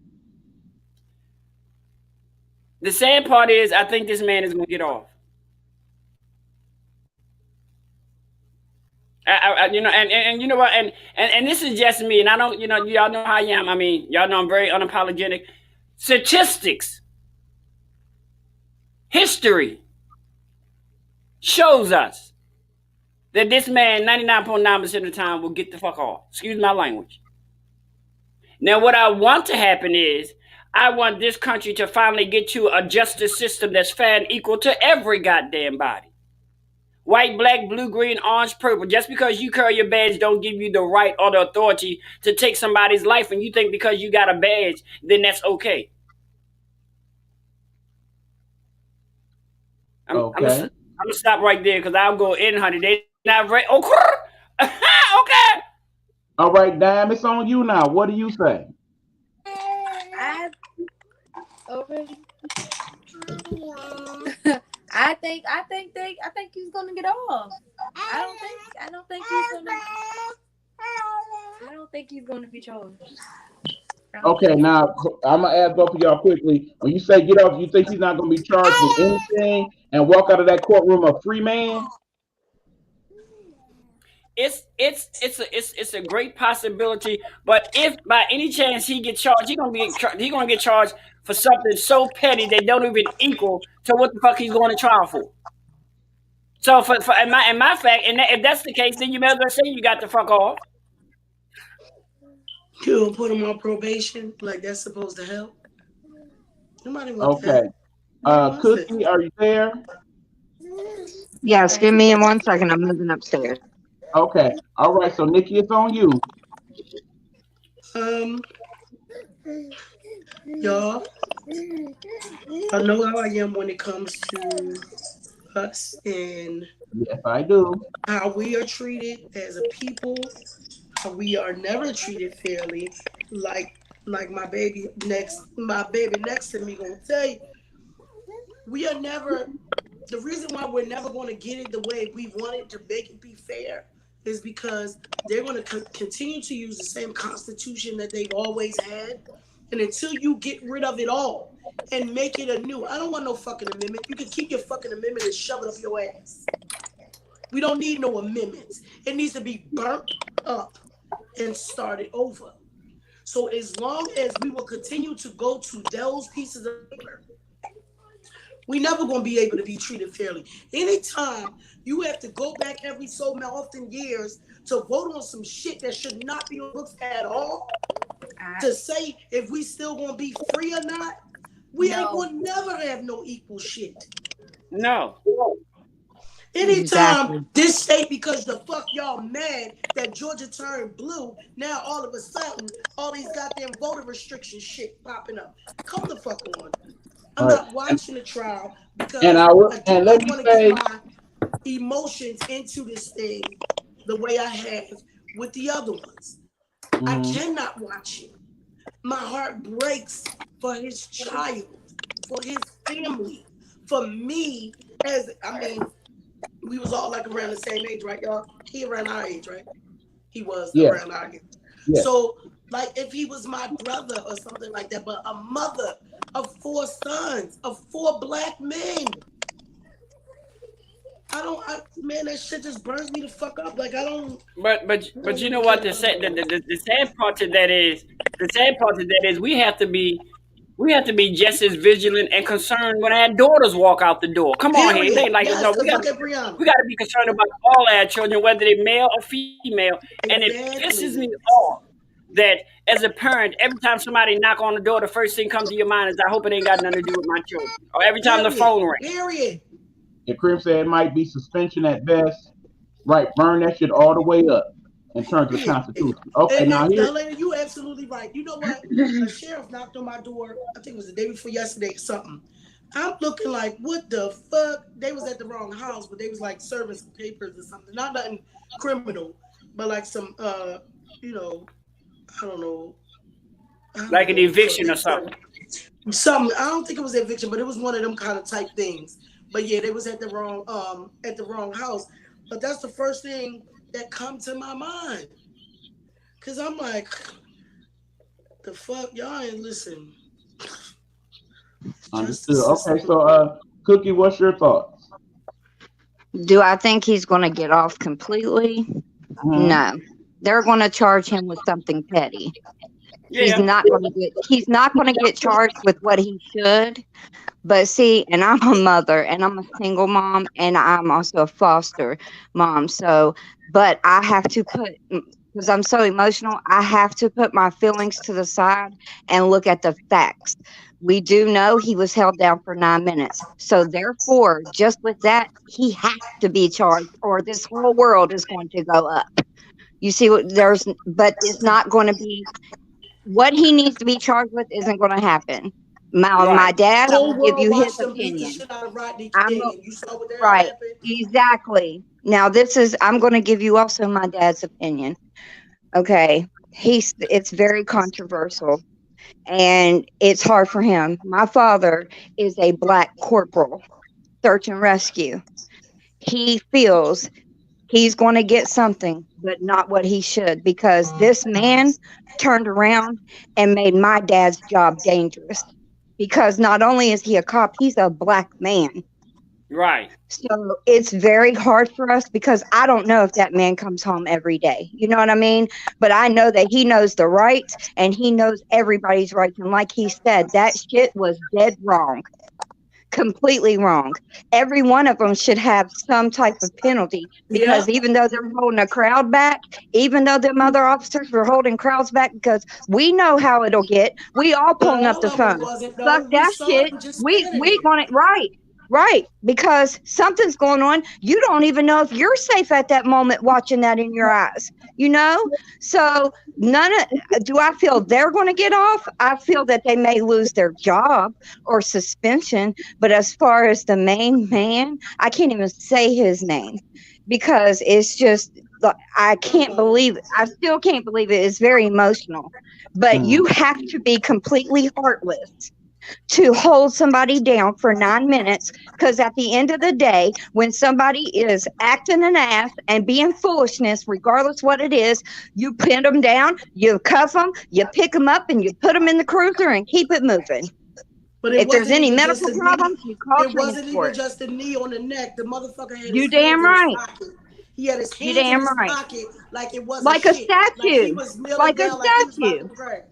The sad part is, I think this man is going to get off. and you know what, and this is just me, and I don't, y'all know how I am. I mean, y'all know I'm very unapologetic. Statistics, history shows us that this man, 99.9% of the time, will get the fuck off. Excuse my language. Now, what I want to happen is, I want this country to finally get to a justice system that's fair and equal to every goddamn body. White, black, blue, green, orange, purple. Just because you carry your badge don't give you the right or the authority to take somebody's life, and you think because you got a badge, then that's okay. I'm Okay. gonna stop right there because I'll go in, honey. They not right. Okay. Okay. All right, Dam, it's on you now. What do you say? I already. I think he's gonna get off. I don't think he's gonna. I don't think he's gonna be charged. I don't Okay, think so. now I'm gonna ask both of y'all quickly. When you say get off, you think he's not gonna be charged with anything and walk out of that courtroom a free man? It's a great possibility. But if by any chance he get charged, he gonna get charged for something so petty that don't even equal to what the fuck he's going to trial for. So for in my fact, and if that's the case, then you may as well say you got the fuck off. You put them on probation, like that's supposed to help. Nobody wants Okay. that. Nobody wants that. Cookie, are you there? Yes, give me 1 second. I'm moving upstairs. Okay. All right. So Nikki, it's on you. Um, y'all, I know how I am when it comes to us and Yes, I do. how we are treated as a people. How we are never treated fairly. Like like my baby next to me gonna say, we are never. The reason why we're never going to get it the way we want it to make it be fair is because they're going to continue to use the same constitution that they've always had. And until you get rid of it all and make it anew, I don't want no fucking amendment. You can keep your fucking amendment and shove it up your ass. We don't need no amendments. It needs to be burnt up and started over. So as long as we will continue to go to those pieces of paper, we never gonna be able to be treated fairly. Anytime you have to go back every so often years to vote on some shit that should not be on books at all, I, to say if we still gonna be free or not, we ain't no. gonna never have no equal shit. No. Anytime Exactly. this state, because the fuck y'all mad that Georgia turned blue, now all of a sudden all these goddamn voter restriction shit popping up. Come the fuck on. I'm All right. not watching the trial And because I will, I do and let not me want to get say, my emotions into this thing the way I have with the other ones. I mhm, cannot watch it. My heart breaks for his child, for his family, for me. As I mean, we was all like around the same age, right, y'all? He around our age, right? He was yes, around our age. yes. So, like, if he was my brother or something like that, but a mother of 4 sons, of 4 black men, man, that shit just burns me the fuck up. Like, I But don't you know really what, care about none of that. the sad part to that is, we have to be just as vigilant and concerned when our daughters walk out the door. Come on here, it Period. ain't like Yes, no. because look at Brianna. We got to be concerned about all our children, whether they're male or female. And it pisses me Exactly. off that as a parent, every time somebody knock on the door, the first thing comes to your mind is, I hope it ain't got nothing to do with my children. Or every time the Period. phone rings. Period. And Krim said it might be suspension at best. Right, burn that shit all the way up in terms of the Period. Constitution. Okay, And now now, here, lady, you absolutely right. You know what? A sheriff knocked on my door. I think it was the day before yesterday or something. I'm looking like, what the fuck? They was at the wrong house, but they was like serving some papers or something. Not nothing criminal, but like some, you know, I don't know. I don't Like know an what the fuck eviction they or something. something. I don't think it was eviction, but it was one of them kind of type things. But yeah, they was at the wrong house. But that's the first thing that come to my mind. Cause I'm like, the fuck, y'all ain't listen. understood. Justice Okay, system. so Cookie, what's your thoughts? Do I think he's going to get off completely? Mhm. No, they're going to charge him with something petty. He's Yeah. not going to get. He's not going to get charged with what he should. But see, and I'm a mother, and I'm a single mom, and I'm also a foster mom. So, but I have to put, because I'm so emotional, I have to put my feelings to the side and look at the facts. We do know he was held down for 9 minutes. So, therefore, just with that, he has to be charged, or this whole world is going to go up. You see, but it's not going to be what he needs to be charged with, isn't going to happen. My Right. dad, I'm Whole gonna give world you his watched them beat the opinion. shit out of Rodney I'm King, go- and you saw what the hell right, happened. exactly. Now I'm going to give you also my dad's opinion. Okay, it's very controversial, and it's hard for him. My father is a black corporal, search and rescue. He feels he's going to get something, but not what he should, because this man turned around and made my dad's job dangerous. Because not only is he a cop, he's a black man. Right. So it's very hard for us because I don't know if that man comes home every day. You know what I mean? But I know that he knows the rights and he knows everybody's rights. And like he said, that shit was dead wrong, completely wrong. Every one of them should have some type of penalty, because Yep. even though they're holding a crowd back, even though them other officers were holding crowds back, because we know how it'll get. We all But pulling up all the of them phone. wasn't Fuck though. We that saw shit. them just standing We there. want it right. Right, because something's going on. You don't even know if you're safe at that moment watching that in your eyes, you know? So, do I feel they're going to get off? I feel that they may lose their job or suspension. But as far as the main man, I can't even say his name because it's just, I can't believe it. I still can't believe it. It's very emotional. But you have to be completely heartless to hold somebody down for 9 minutes, because at the end of the day, when somebody is acting an ass and being foolishness, regardless what it is, you pin them down, you cuff them, you pick them up, and you put them in the cruiser and keep it moving. But it If there's wasn't any even just medical a knee. problems, you call It wasn't even transport. just a knee on the neck. The motherfucker had You his hands damn in his right. pocket. He had his You hands in damn his right. pocket like it wasn't Like a shit. Like he statue. was kneeling Like a down, like he was about statue. to pray.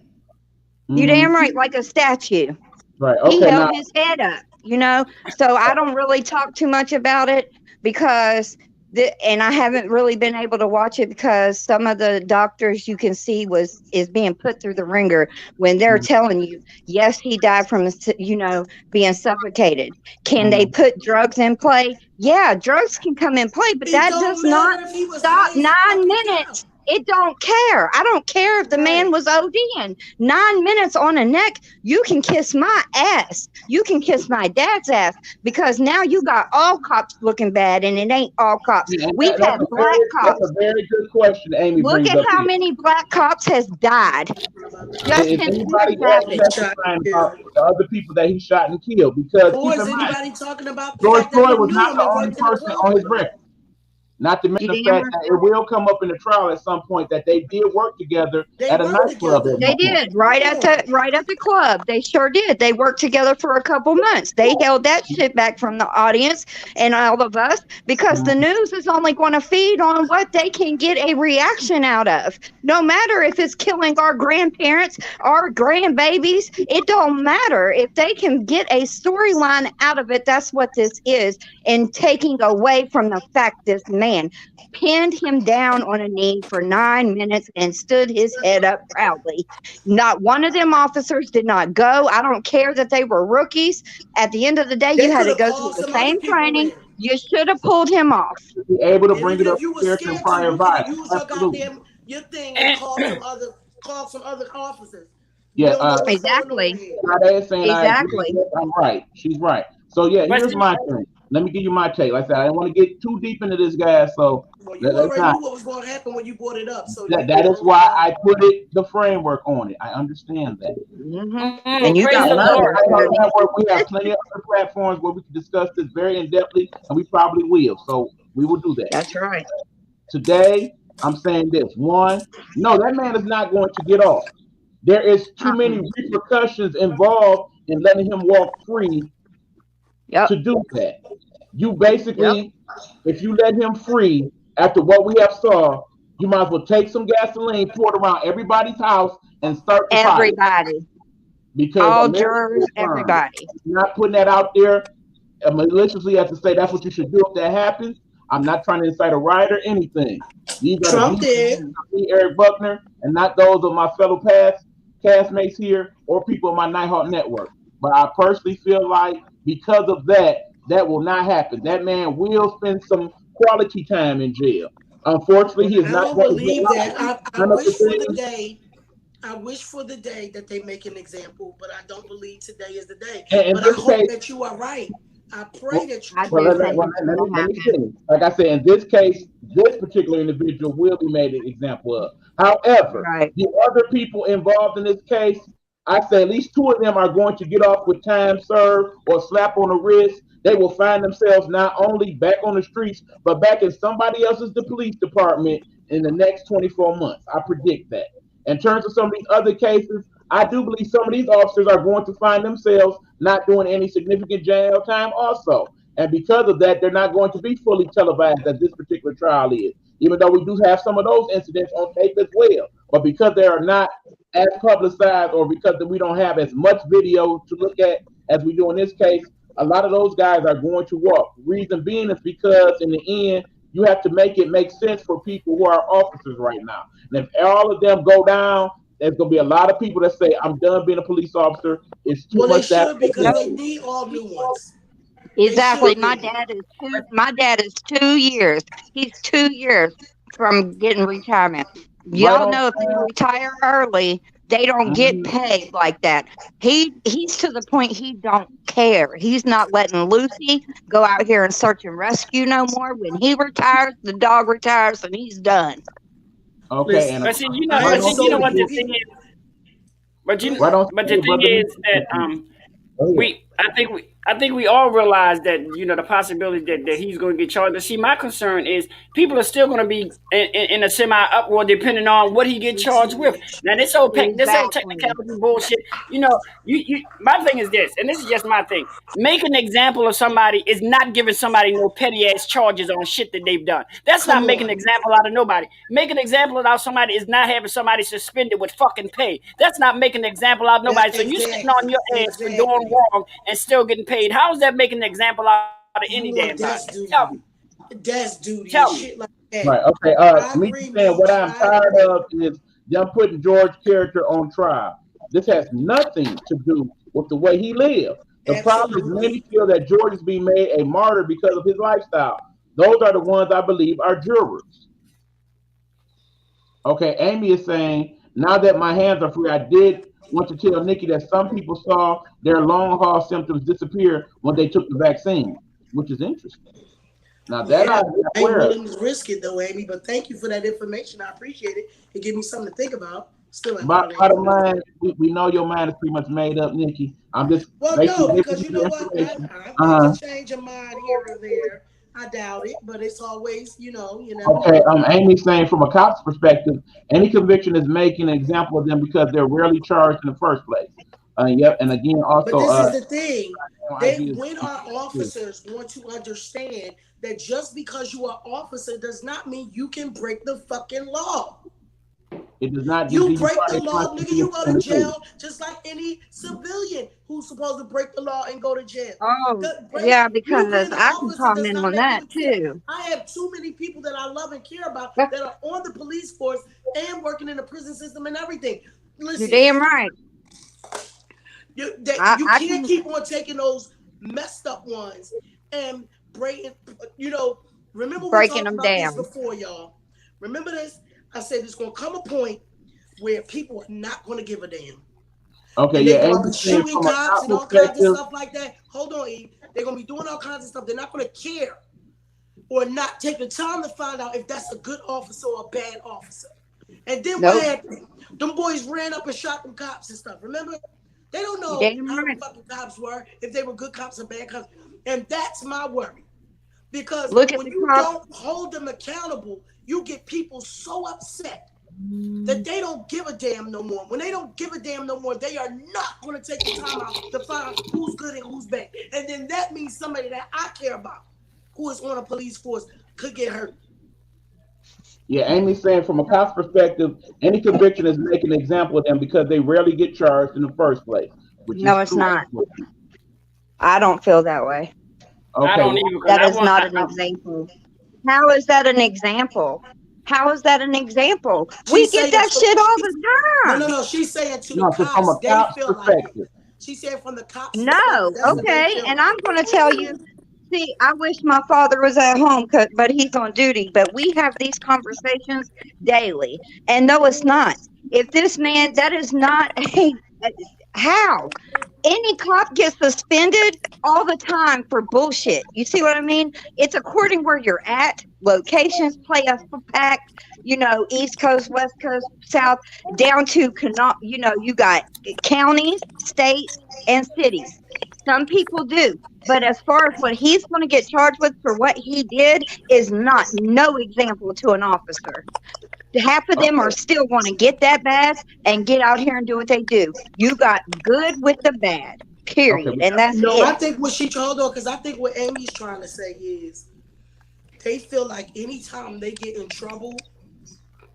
You damn right, like a statue. Right. He Okay. held Now. his head up, you know. So I don't really talk too much about it because and I haven't really been able to watch it because some of the doctors you can see is being put through the ringer when they're telling you, yes, he died from being suffocated. Can they put drugs in play? Yeah, drugs can come in play, but It that don't does not matter if he was stop high as 9 minutes. fucking It don't care. I don't care if the man Right. was ODing. 9 minutes on a neck, you can kiss my ass. You can kiss my dad's ass, because now you got all cops looking bad, and it ain't all cops. And We've had black that's a cops. very good question Amy Look brings at up how here. many black cops has died just Is since this anybody has else happened. Shot testifying him. about the other people that he shot and killed? Because Or keep is in mind, anybody talking about the George fact that he Floyd was knew not him the and only worked in the person on his program? record. Not to mention You the damn fact right. that it will come up in the trial at some point that they did work together They at a worked nightclub together. at They one point. did right Come at on. the club. They sure did. They worked together for a couple months. They held that shit back from the audience and all of us, because the news is only going to feed on what they can get a reaction out of. No matter if it's killing our grandparents, our grandbabies, it don't matter. If they can get a storyline out of it, that's what this is. And taking away from the fact this man pinned him down on a knee for 9 minutes and stood his head up proudly. Not one of them officers did not go. I don't care that they were rookies. At the end of the day, They you had could to have go through called the some other same people training. in. You should have pulled him off. To be able to And bring it even up if you were here to scared to, prior you could have violence. used your Absolutely. goddamn your thing and And called some other officers. You Yeah, don't know what's going on Exactly. here. Friday is saying I agree. Exactly. Yes, I'm right. She's right. So yeah, but here's see, my thing. Let me give you my take. Like I said, I didn't want to get too deep into this, guys. So Well, you let's already not. knew what was going to happen when you brought it up, so you That can is go why on. I put it the framework on it. I understand that. And you praise got the And love on Lord. the underneath. network, we have plenty of other platforms where we can discuss this very in depthly, and we probably will. So we will do that. That's right. Today, I'm saying this. One, no, that man is not going to get off. There is too Uh-uh. many repercussions involved in letting him walk free Yep. to do that. You Yep. basically, if you let him free after what we have saw, You might as well take some gasoline, pour it around everybody's house, and start the fire. Everybody, Because all America jurors, is firm. everybody. Not putting that out there maliciously as to say that's what you should do if that happens. I'm not trying to incite a riot or anything. These are the Trump views did. of me, Eric Buckner, and not those of my fellow past castmates here or people on my Nighthawk network. But I personally feel like because of that, that will not happen. That man will spend some quality time in jail. Unfortunately, he is I not don't going to get believe that. life. I None of the wish for the things. day. I wish for the day that they make an example, but I don't believe today is the day. And in But I this hope case, that you are right. I pray well, that you I well, do are let, right. think well, it's let going me to let me happen. finish. Like I said, in this case, this particular individual will be made an example of. However, Right. the other people involved in this case, I say at least two of them are going to get off with time served or slap on the wrist. They will find themselves not only back on the streets, but back in somebody else's the police department in the next 24 months. I predict that. In terms of some of these other cases, I do believe some of these officers are going to find themselves not doing any significant jail time also. And because of that, they're not going to be fully televised as this particular trial is, even though we do have some of those incidents on tape as well. But because they are not as publicized or because we don't have as much video to look at as we do in this case, a lot of those guys are going to walk. Reason being is because in the end, you have to make it make sense for people who are officers right now. And if all of them go down, there's going to be a lot of people that say, I'm done being a police officer. It's too Well, they much to have should to go because Yep. they through. need all new ones. They Exactly. should My be. dad is two. My dad is 2 years. He's 2 years from getting retirement. Right Y'all on know if they time. retire early, they don't get Mhm. paid like that. He's to the point he don't care. He's not letting Lucy go out here and search and rescue no more. When he retires, the dog retires and he's done. Okay, and Listen, But see, I right have on so what many the schedule. thing people. is. But Go you, Right ahead. on but the schedule, thing brother. is that Go ahead. I think we all realize that the possibility that he's going to get charged. But see, my concern is people are still going to be in a semi uproar depending on what he get Me charged too, with. H. Now this whole Exactly. technicality bullshit. My thing is this, and this is just my thing. Make an example of somebody is not giving somebody no petty ass charges on shit that they've done. That's Come not making on. an example out of nobody. Make an example out of somebody is not having somebody suspended with fucking pay. That's not making an example out of That nobody. So you sitting on exactly. your ass for doing Exactly. wrong and still getting paid. How is that making an example out of any damn You on body? desk Tell me. duty. Desk duty Tell and me. shit like that. Right. Okay. I Me agree, saying what Meech. I'm I tired agree. of is them putting George's character on trial. This has nothing to do with the way he lived. The problem is many Absolutely. feel that George is being made a martyr because of his lifestyle. Those are the ones I believe are jurors. Okay. Amy is saying, now that my hands are free, I did want to tell Nikki that some people saw their long haul symptoms disappear when they took the vaccine, which is interesting. Now that Yeah. I'm I ain't aware of. willing to risk it though, Amy. But thank you for that information. I appreciate it. It gave me something to think about. Still ain't part of the Bottom answer. line, we know your mind is pretty much made up, Nikki. I'm just Well, basically no, giving because you you the know what? information. I Uh might huh. can change a mind here or there. I doubt it, but it's always, you never Okay. know. Amy's saying from a cop's perspective, any conviction is making an example of them because they're rarely charged in the first place. Yep. And again, But also, this is the thing. IG is When our officers want to understand that just because you are officer does not mean you can break the fucking law. it does not You give you break the carte blanche law, to nigga, do you what go you're to going to do. jail just like any civilian who's supposed to break the law and go to jail. Oh, The break yeah, you because being an I can officer does comment not on make that you care. too. I have too many people that I love and care about that are on the police force and working in the prison system and everything. You're Listen, damn right. you I can't can keep on taking those messed up ones and breaking. You know, remember we breaking talked them about this down. before, y'all. Remember this? I said there's gonna come a point where people are not gonna give a damn, Okay. and Yeah. they're gonna be Amy's saying shooting from a cops cop and all kinds of perspective, stuff like that. Hold on, Eve. They're gonna be doing all kinds of stuff. They're not gonna care or not take the time to find out if that's a good officer or a bad officer. And then what Nope. happened? Them boys ran up and shot them cops and stuff. Remember? They don't You're know damn how the right. fucking cops were, if they were good cops or bad cops. And that's my worry. Because Look at when the you cops. don't hold them accountable, you get people so upset that they don't give a damn no more. When they don't give a damn no more, they are not going to take the time out to find who's good and who's bad. And then that means somebody that I care about who is on a police force could get hurt. Yeah, Amy's saying from a cop's perspective, any conviction is making an example of them because they rarely get charged in the first place, which No, is it's true. not. I don't feel that way. I Okay, don't well, even because That I is want. not an example. How is that an example? How is that an example? We She's get saying that from shit all she's, the no, no, time. no. She's saying to the no, so from cops, a they cop's feel like it. perspective. She said from the cops' perspective, No, that's what they okay. feel And like. I'm going to tell you, see, I wish my father was at home, but he's on duty. But we have these conversations daily. And no, it's not. If this man, that is not a, how? Any cop gets suspended all the time for bullshit. You see what I mean? It's according where you're at. Locations play a pack, East Coast, West Coast, South, down to, you got counties, states, and cities. Some people do. But as far as what he's going to get charged with for what he did is not no example to an officer. Half of them are Okay, still going to get that badge and get out here and do what they do. You got good with the bad, okay, period. And that's No, I it. think what she told her, because I think what Amy's trying to say is they feel like anytime they get in trouble,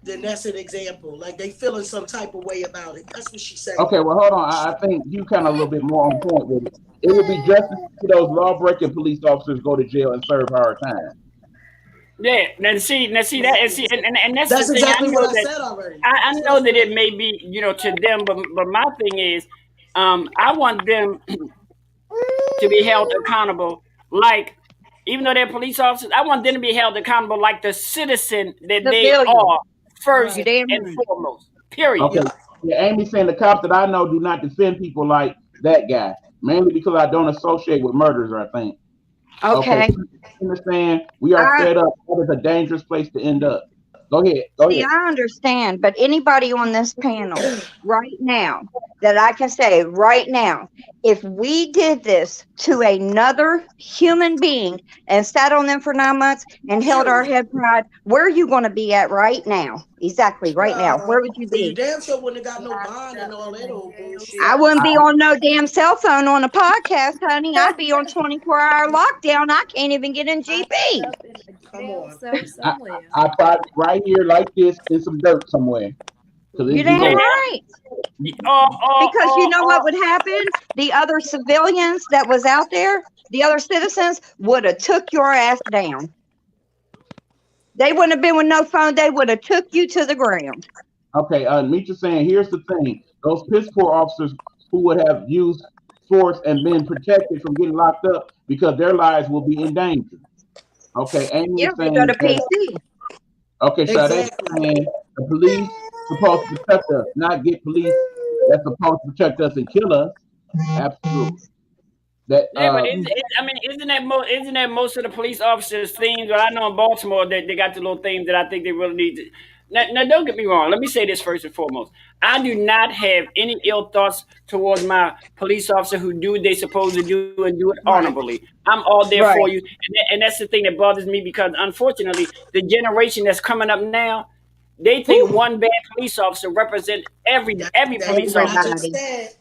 then that's an example. Like they feeling some type of way about it. That's what she's saying. okay. Well, hold on. I think you kind of a little bit more on point with it. It would be just to see those law-breaking police officers go to jail and serve hard time. Yeah, now see that, and that's the That's thing. I exactly what know I that said already. I That's what I know that it said. may be to them, but my thing is, I want them to be held accountable, like even though they're police officers, I want them to be held accountable like the citizen that they Civilian. are first You Right. damn and right. foremost. Period. Okay. Yep. Yeah, Amy's saying the cops that I know do not defend people like that guy, mainly because I don't associate with murders. I think. Okay, Okay. understand. We are I fed up. That is a dangerous place to end up. Go ahead. Go See, ahead. I understand, but anybody on this panel right now that I can say right now, if we did this to another human being and sat on them for 9 months and held our Period. head pride, where are you going to be at right now? Exactly, right now. Where would you Well, you be? damn sure wouldn't have got no Locked bond and up all in that a old jail bullshit. I cell. wouldn't be on no damn cell phone on a podcast, honey. I'd be on 24-hour lockdown. I can't even get in Locked GP. up in a Come jail on. cell I, somewhere. I probably right here like this in some dirt somewhere because You it'd be damn horrible. right. Or, or, Because you or, know what or would happen? The other civilians that was out there, the other citizens would have took your ass down. They wouldn't have been with no phone. They would have took you to the ground. Okay, Meecha saying here's the thing: those piss poor officers who would have used force and been protected from getting locked up because their lives will be in danger. Okay, Amy Yeah, is they go saying to that. PC. Okay, Sade is Exactly. saying the police supposed to protect us, not get police that's supposed to protect us and kill us. Absolutely. That yeah, but I mean, isn't that most of the police officers' themes? Well, I know in Baltimore that they got the little themes that I think they really need to. Now, don't get me wrong. Let me say this first and foremost. I do not have any ill thoughts towards my police officer who do what they supposed to do and do it Right, honorably. I'm all there for right. you, and that's the thing that bothers me because unfortunately, the generation that's coming up now, they think Whew, one bad police officer represent every That police is what I officer, just everybody. said.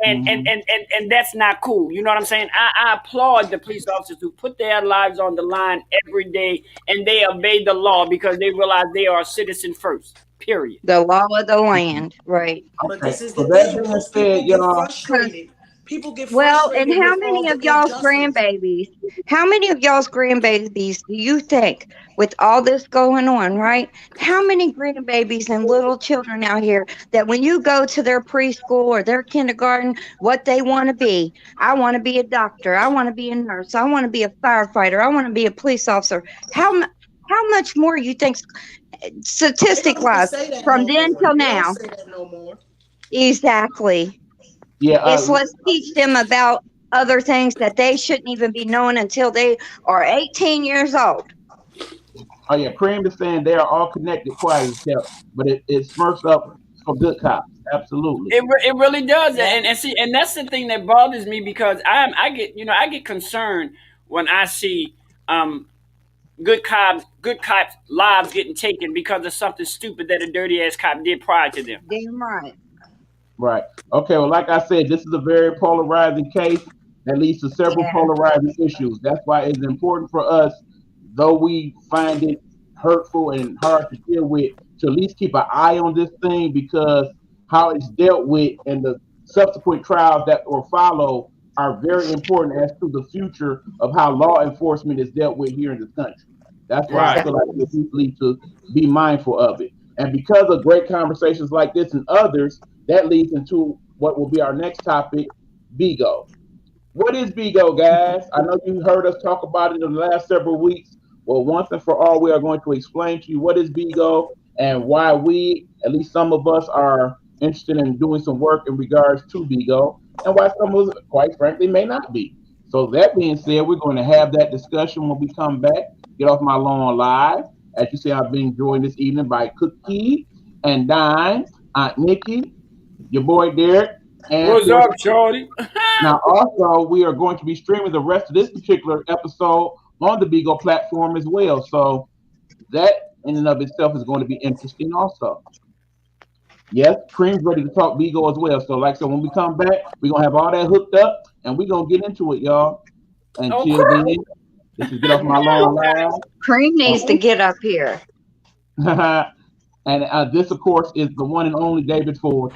mhm. and that's not cool. You know what I'm saying? I applaud the police officers who put their lives on the line every day and they obey the law because they realize they are a citizen first. Period. The law of the land. Right. But Okay. this is So the that thing. being Most said, people get y'all. Because frustrated. People get Well, and frustrated how with all many the of y'all's injustice. grandbabies, how many of y'all's grandbabies do you think, with all this going on, right? How many grandbabies and little children out here that when you go to their preschool or their kindergarten, what they want to be? I want to be a doctor. I want to be a nurse. I want to be a firefighter. I want to be a police officer. How much more you think, They statistic don't even wise, say that from no then more. till They don't now? say that no more. Exactly. Yeah. It's let's teach them about other things that they shouldn't even be knowing until they are 18 years old. Oh yeah. Cream is saying they are all connected, quiet as kept, but it smurfs up for good cops. Absolutely. It really does, Yep. and see, and that's the thing that bothers me because I get concerned when I see good cops lives getting taken because of something stupid that a dirty ass cop did prior to them. Damn right. Right. Okay. Well, like I said, this is a very polarizing case that leads to several Yeah. polarizing issues. That's why it's important for us, though we find it hurtful and hard to deal with, to at least keep an eye on this thing, because how it's dealt with and the subsequent trials that will follow are very important as to the future of how law enforcement is dealt with here in this country. That's why I Right. feel like we need to be mindful of it. And because of great conversations like this and others, that leads into what will be our next topic, Bigo. What is Bigo, guys? I know you heard us talk about it in the last several weeks. Well, once and for all, we are going to explain to you what is Bigo and why we, at least some of us, are interested in doing some work in regards to Bigo, and why some of us, quite frankly, may not be. So that being said, we're going to have that discussion when we come back. Get off my lawn live. As you see, I've been joined this evening by Cookie and Dime, Aunt Nikki, your boy Derek, and What's of course up, Shorty? now, also, we are going to be streaming the rest of this particular episode on the Bigo platform as well. So that in and of itself is going to be interesting also. Yes, Cream's ready to talk Bigo as well. So, like I said, when we come back, we're going to have all that hooked up and we're going to get into it, y'all. Okay. Until then, this is Get Off My Lawn Cream needs to Live. get up here. And this, of course, is the one and only David Ford.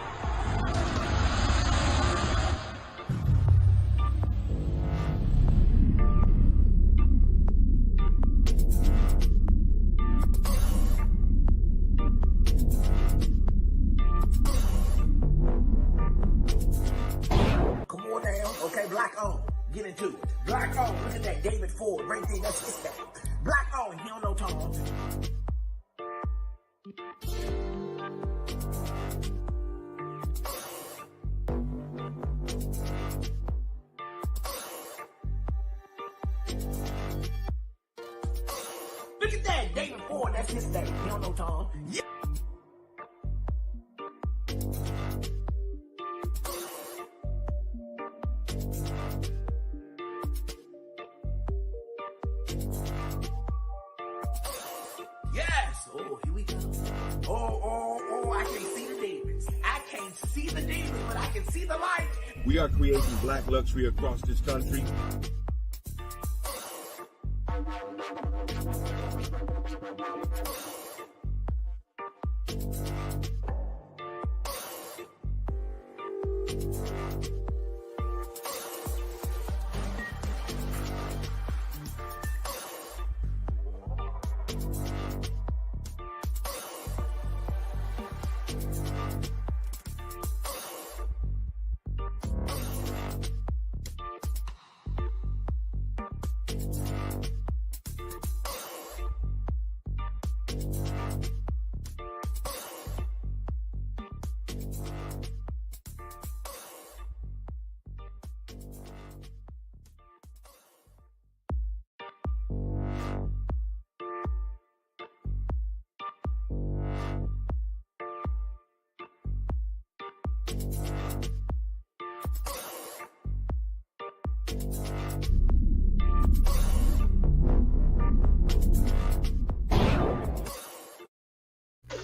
Come on now. Okay, black on. Get into it. Black on. Look at that David Ford right there. That's his thing. Black on. He don't know Tom. Look at that David Ford. That's his thing. He don't know Tom. Yeah. Yes. Oh, here we go. Oh, I can't see the demons. I can't see the demons, but I can see the light. We are creating black luxury across this country.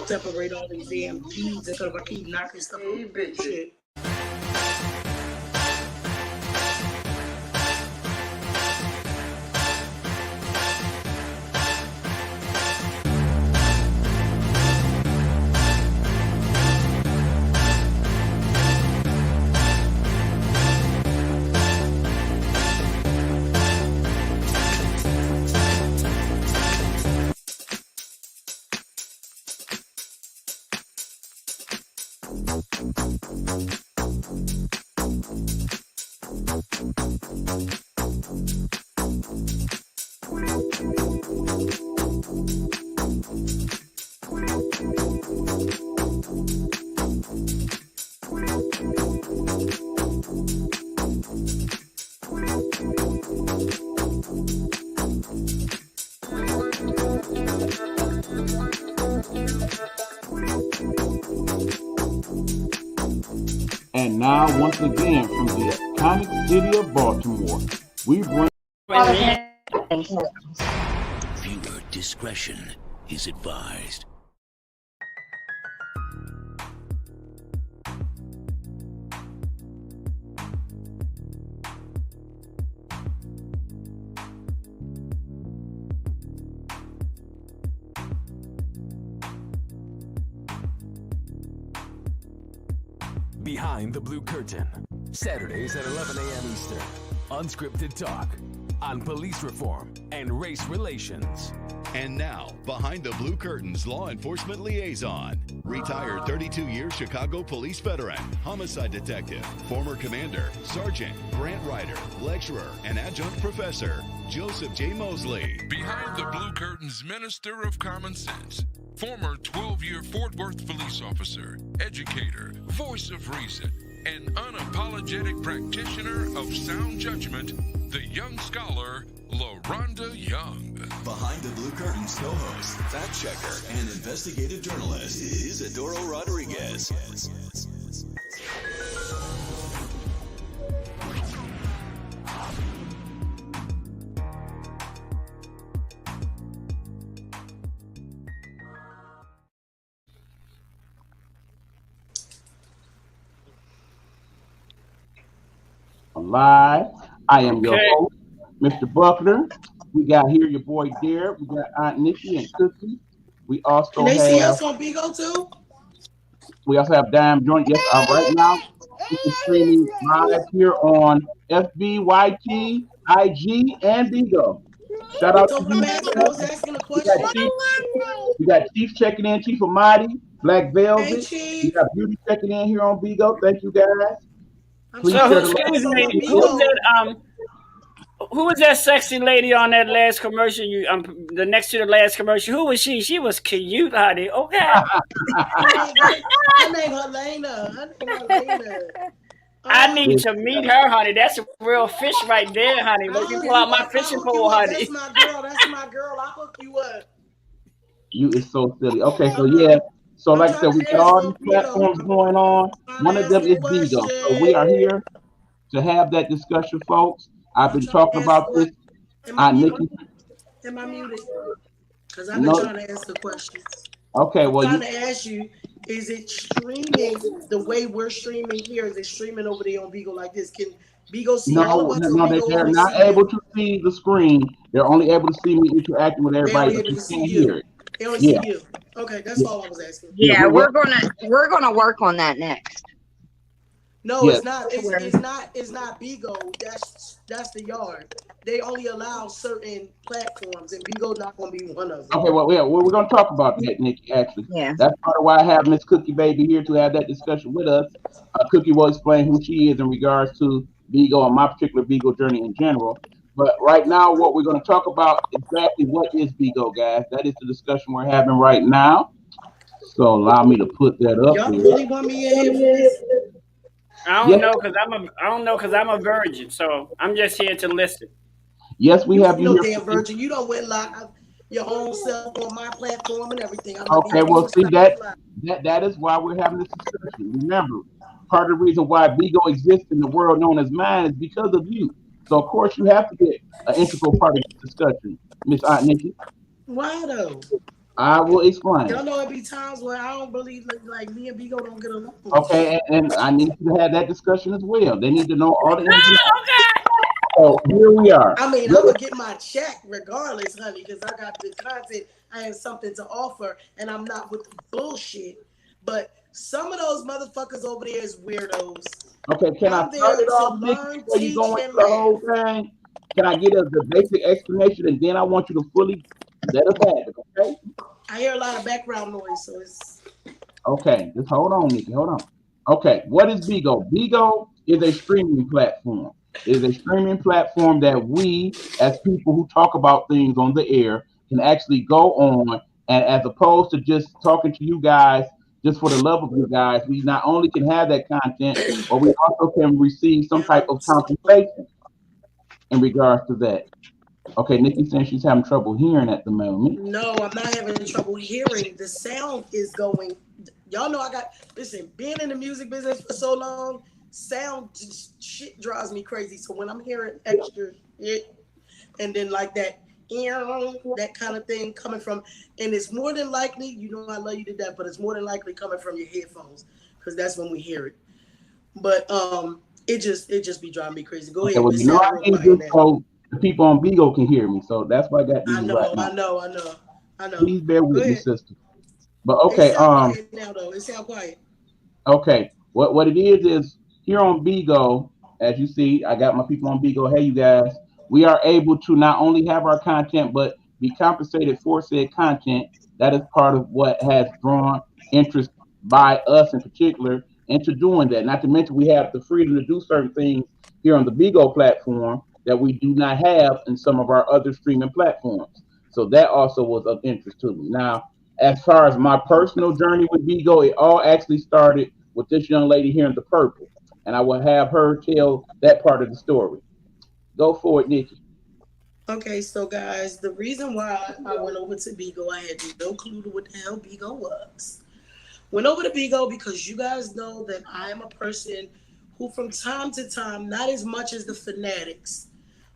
Separate all these damn keys instead of I keep knocking stuff on shit. And now, once again, from the iconic city of Baltimore, we bring. Viewer discretion is advised. Behind the Blue Curtain. Saturdays at 11 a.m. Eastern. Unscripted talk on police reform and race relations. And now, Behind the Blue Curtain's law enforcement liaison, retired 32-year Chicago police veteran, homicide detective, former commander, sergeant, grant writer, lecturer, and adjunct professor, Joseph J. Mosley. Behind the Blue Curtain's minister of common sense, former 12-year Fort Worth police officer, educator, voice of reason, and unapologetic practitioner of sound judgment, the young scholar, LaRonda Young. Behind the Blue Curtain's co-host, fact checker, and investigative journalist, Isidoro Rodriguez. Live. I am your host, Mr. Buckner. We got here your boy Derek. We got Aunt Nikki and Cookie. We also Can they see us on Bigo too? We also have Dime Joint. Yes, right now this is streaming live here on FBYT, IG, and Bigo. Shout out to you. I was asking a question. We got Chief checking in, Chief Amadi, Black Velvet. Hey, we got Beauty checking in here on Bigo. Thank you guys. Please excuse me, who was that sexy lady on that last commercial? The next to the last commercial. Who was she? She was cute, honey. Okay. Her name Helena. I need to meet her, honey. That's a real fish right there, honey. Let me pull out my fishing pole, honey. That's my girl. That's my girl. I'll hook you up. You is so silly. Okay, so yeah. So like I said, we got all these platforms going on. One of them is Bigo. So we are here to have that discussion, folks. I've been talking about this. Nikki. Am I muted? Because I've been trying to ask the questions. Okay, well, I'm trying to ask you, is it streaming the way we're streaming here? Is it streaming over there on Bigo like this? Can Bigo see all of us? No, they're not able to see the screen. They're only able to see me interacting with everybody, but you can't hear it. They only see you. Okay, that's all I was asking. Yeah, we're gonna work on that next. No, it's not. It's not Bigo. That's the yard. They only allow certain platforms, and Bigo not going to be one of them. Okay, well, we're going to talk about that, Nikki. Actually, yeah, that's part of why I have Miss Cookie Baby here to have that discussion with us. Cookie will explain who she is in regards to Bigo and my particular Bigo journey in general. But right now, what we're going to talk about exactly what is Bigo, guys. That is the discussion we're having right now. So allow me to put that up. Y'all really want me in here? I don't know because I'm a virgin, so I'm just here to listen. Yes, we have you. No damn virgin. You don't went live your own self on my platform and everything. Okay, well, see that is why we're having this discussion. Remember, part of the reason why Bigo exists in the world known as mine is because of you. So of course you have to get an integral part of this discussion, Miss Aunt Nikki. Why though? I will explain. Y'all know it be times where I don't believe like me and Bigo don't get along. Okay, and I need you to have that discussion as well. They need to know all the information. So here we are. I mean, I would get my check regardless, honey, because I got the content. I have something to offer, and I'm not with the bullshit. But some of those motherfuckers over there is weirdos. Okay, can I start it off before you go into the whole thing? Can I get the basic explanation, and then I want you to fully let us have it, okay? I hear a lot of background noise, so it's... Okay, just hold on, Nikki, hold on. Okay, what is Bigo? Bigo is a streaming platform. It is a streaming platform that we, as people who talk about things on the air, can actually go on, and as opposed to just talking to you guys just for the love of you guys, we not only can have that content, but we also can receive some type of compensation in regards to that. Okay, Nikki saying she's having trouble hearing at the moment. No, I'm not having trouble hearing. The sound is going. Y'all know listen, being in the music business for so long, sound shit drives me crazy. So when I'm hearing extra shit and then like that kind of thing coming from, and it's more than likely, you know I love you to death, but it's more than likely coming from your headphones because that's when we hear it. But it just be driving me crazy. Go ahead. Well, you know I need this so the people on Bigo can hear me, so that's why I got these right now. I know. Please bear with me, sister. But okay, it sound quiet now though. It sound quiet. Okay, What it is here on Bigo, as you see, I got my people on Bigo. Hey, you guys, we are able to not only have our content, but be compensated for said content. That is part of what has drawn interest by us in particular into doing that. Not to mention, we have the freedom to do certain things here on the Bigo platform that we do not have in some of our other streaming platforms. So that also was of interest to me. Now, as far as my personal journey with Bigo, it all actually started with this young lady here in the purple, and I will have her tell that part of the story. Go for it, Nikki. Okay, so guys, the reason why I went over to Bigo, I had no clue to what the hell Bigo was. Went over to Bigo because you guys know that I am a person who, from time to time, not as much as the fanatics,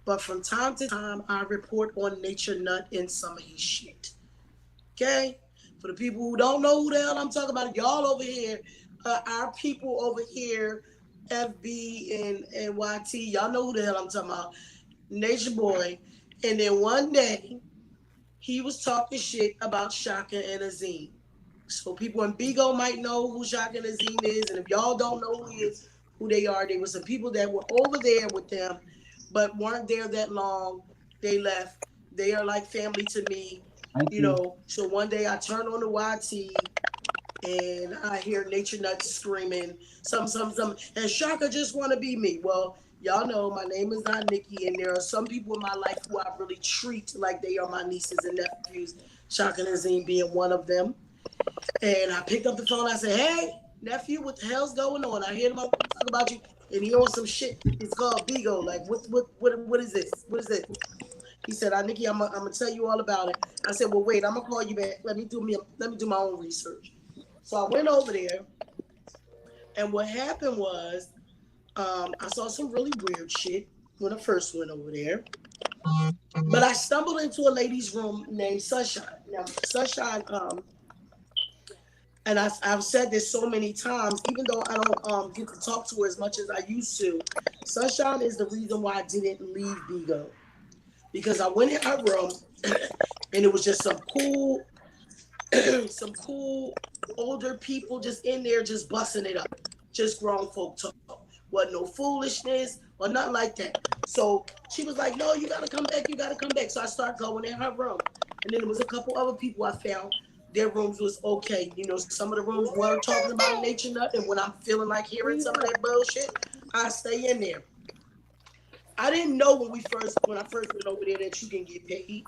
but from time to time, I report on Nature Nut and some of his shit. Okay? For the people who don't know who the hell I'm talking about, y'all over here, our people over here, FB and YT, y'all know who the hell I'm talking about. Nature Boy. And then one day, he was talking shit about Shaka and Azim. So people in Bigo might know who Shaka and Azim is, and if y'all don't know who they are, there were some people that were over there with them, but weren't there that long. They left. They are like family to me, Thank you you. know. So one day I turn on the YT and I hear Nature Nuts screaming, some, and Shaka just want to be me. Well, y'all know my name is not Nikki, and there are some people in my life who I really treat like they are my nieces and nephews. Shaka and Azim being one of them. And I picked up the phone. I said, "Hey, nephew, what the hell's going on? I hear them talk about you, and he on some shit. It's called Bigo. Like, what is this? What is it?" He said, Nikki, I'm gonna tell you all about it." I said, "Well, wait, I'm gonna call you back. Let me do my own research." So I went over there, and what happened was, I saw some really weird shit when I first went over there. But I stumbled into a lady's room named Sunshine. Now, Sunshine, and I've said this so many times, even though I don't get to talk to her as much as I used to. Sunshine is the reason why I didn't leave Bigo, because I went in her room and it was just some cool, some cool older people just in there, just busting it up, just grown folk talk. Wasn't no foolishness or nothing like that. So she was like, "No, you gotta come back. You gotta come back." So I started going in her room, and then there was a couple other people I found. Their rooms was okay. You know, some of the rooms were talking about Nature Nut, and when I'm feeling like hearing some of that bullshit, I stay in there. I didn't know when I first went over there that you can get paid.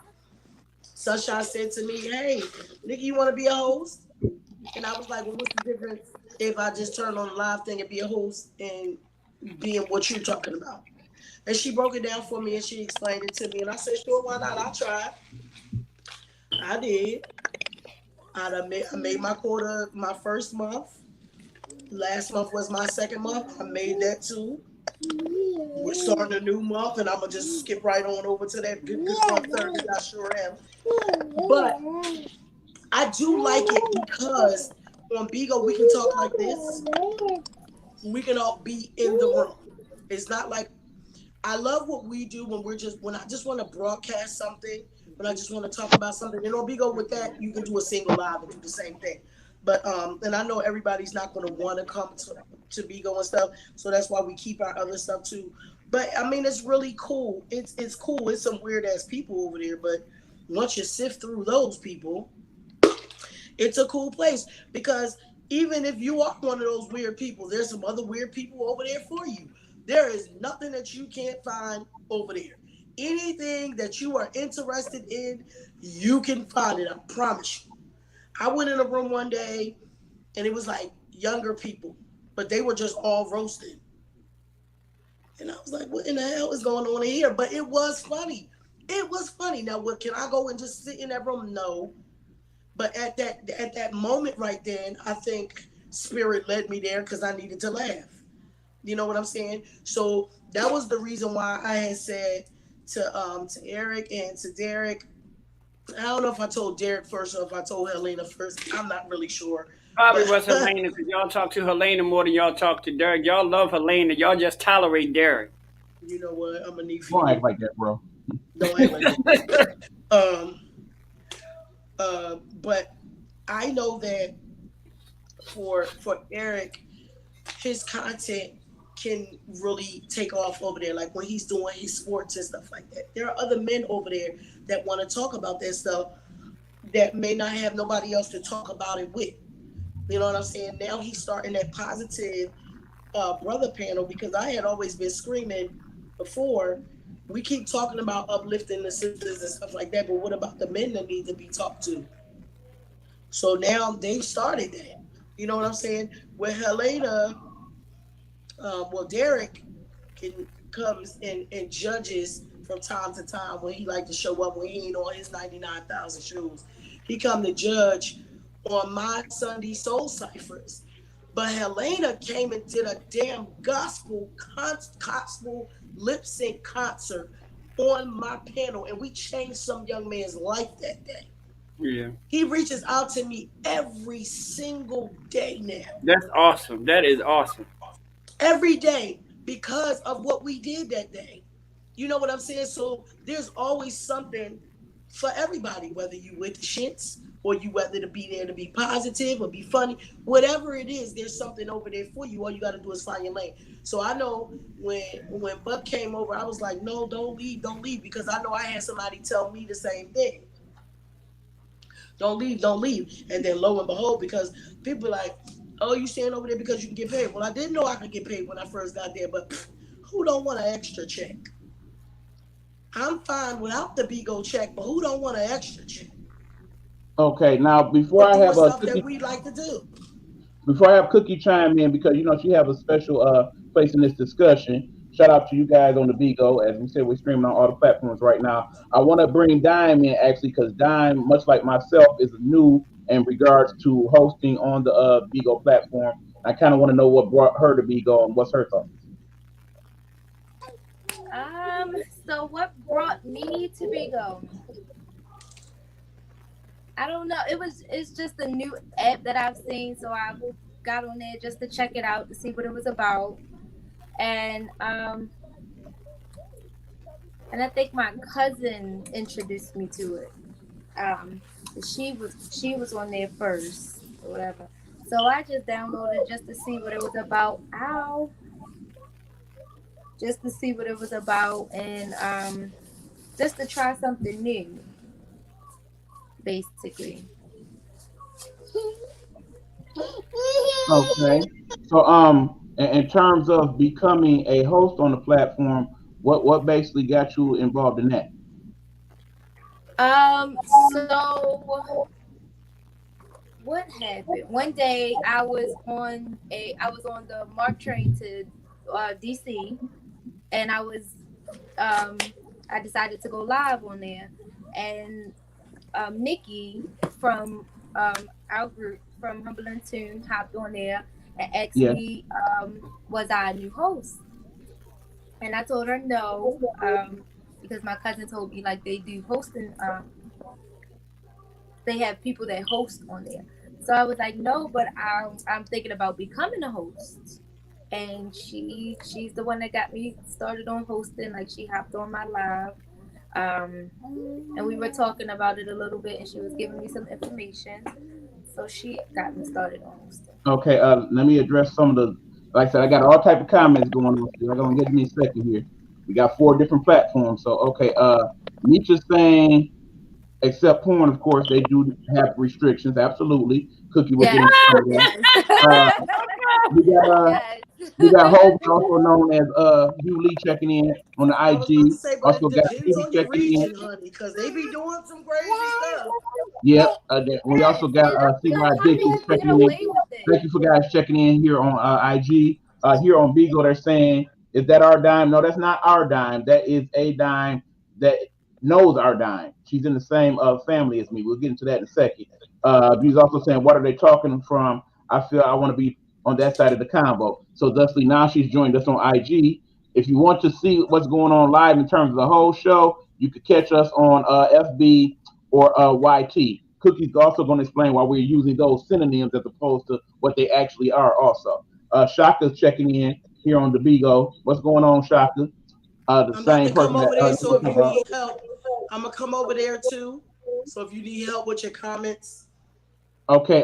Sunshine said to me, "Hey, Nikki, you want to be a host?" And I was like, "Well, what's the difference if I just turn on the live thing and be a host and being what you're talking about?" And she broke it down for me and she explained it to me. And I said, "Sure, why not? I tried." I did. I made my quota my first month. Last month was my second month. I made that too. We're starting a new month, and I'm gonna just skip right on over to that good month 30. I sure am. But I do like it because on Bigo we can talk like this. We can all be in the room. It's not like I love what we do when I just want to broadcast something, when I just want to talk about something. And on Bigo with that, you can do a single live and do the same thing. But and I know everybody's not going to want to come to Bigo and stuff, so that's why we keep our other stuff too. But I mean, it's really cool. It's cool. It's some weird ass people over there, but once you sift through those people, it's a cool place because even if you are one of those weird people, there's some other weird people over there for you. There is nothing that you can't find over there. Anything that you are interested in, you can find it. I promise you. I went in a room one day and it was like younger people, but they were just all roasted. And I was like, what in the hell is going on here? But it was funny. It was funny. Now, what can I go and just sit in that room? No. But at that moment right then, I think spirit led me there because I needed to laugh. You know what I'm saying? So that was the reason why I had said to Eric and to Derek. I don't know if I told Derek first or if I told Helena first. I'm not really sure. Probably But was Helena because y'all talk to Helena more than y'all talk to Derek. Y'all love Helena. Y'all just tolerate Derek. you know what? I'm gonna need for Don't you act to like that, bro. don't act like that. Um but I know that for Eric, his content can really take off over there. Like when he's doing his sports and stuff like that. There are other men over there that want to talk about that stuff that may not have nobody else to talk about it with. You know what I'm saying? Now he's starting that positive brother panel because I had always been screaming before. We keep talking about uplifting the sisters and stuff like that, but what about the men that need to be talked to? So now they've started that. You know what I'm saying? With Helena, Derek comes and judges from time to time when he like to show up when he ain't on his 99,000 shoes. He come to judge on my Sunday Soul Ciphers. But Helena came and did a damn gospel lip sync concert on my panel, and we changed some young man's life that day. Yeah. He reaches out to me every single day now. That's awesome. That is awesome. Every day because of what we did that day. You know what I'm saying? So there's always something for everybody, whether you with the shits or you whether to be there to be positive or be funny, whatever it is, there's something over there for you. All you got to do is find your lane. So I know when Buck came over, I was like, no, don't leave, because I know I had somebody tell me the same thing. Don't leave. And then lo and behold, because people are like, oh, you staying over there because you can get paid. Well, I didn't know I could get paid when I first got there, but who don't want an extra check? I'm fine without the Bigo check, but who don't want an extra check? Okay, now before For I doing have a stuff cookie, that we like to do. before I have Cookie chime in, because she have a special place in this discussion. Shout out to you guys on the Bigo. As we said, we're streaming on all the platforms right now. I want to bring Dime in actually because Dime, much like myself, is new in regards to hosting on the Bigo platform. I kind of want to know what brought her to Bigo and what's her thoughts. Um, so what brought me to Bigo? I don't know. It's just a new app that I've seen, so I got on there just to check it out to see what it was about. And I think my cousin introduced me to it. Um she was on there first or whatever. So I just downloaded just to see what it was about. Ow. Just to see what it was about and just to try something new, basically. Okay. So in terms of becoming a host on the platform, what basically got you involved in that? So what happened? One day I was on the MARC train to DC, and um I decided to go live on there, and Nikki from our group from Humble and Tune hopped on there and asked Yeah. me was I a new host, and I told her no, because my cousin told me like they do hosting, they have people that host on there. So I was like, no, but I'm thinking about becoming a host. And she's the one that got me started on hosting. Like she hopped on my live, um, and we were talking about it a little bit, and she was giving me some information. So she got me started on hosting. Okay. Let me address some of the. Like I said, I got all type of comments going on. So I'm gonna get me a second here. We got 4 different platforms. So okay. Nietzsche's saying except porn, of course, they do have restrictions. Absolutely. Cookie will get Yes. into some of that. Yes. Uh, we got Yes. Hope, also known as Hugh Lee, checking in on the I was about to IG. say, but Also it got depends Stevie on your checking in. region, honey, because they be doing some crazy stuff. Yep. We Yes. also got And I'm CY like, how Dickies people get checking in. away with it? Thank you for guys checking in here on IG. Here on Bigo, they're saying, is that our dime? No, that's not our dime. That is a dime that knows our dime. She's in the same family as me. We'll get into that in a second. He's also saying, what are they talking from? I feel I want to be on that side of the combo. So thusly, now she's joined us on IG. If you want to see what's going on live in terms of the whole show, you could catch us on FB or YT. Cookie's also going to explain why we're using those synonyms as opposed to what they actually are also. Shaka's checking in here on the Bigo. What's going on, Shaka? The I'm about same to come person that over there, so if you uh, need help, I'm gonna come over there too. So if you need help with your comments, okay,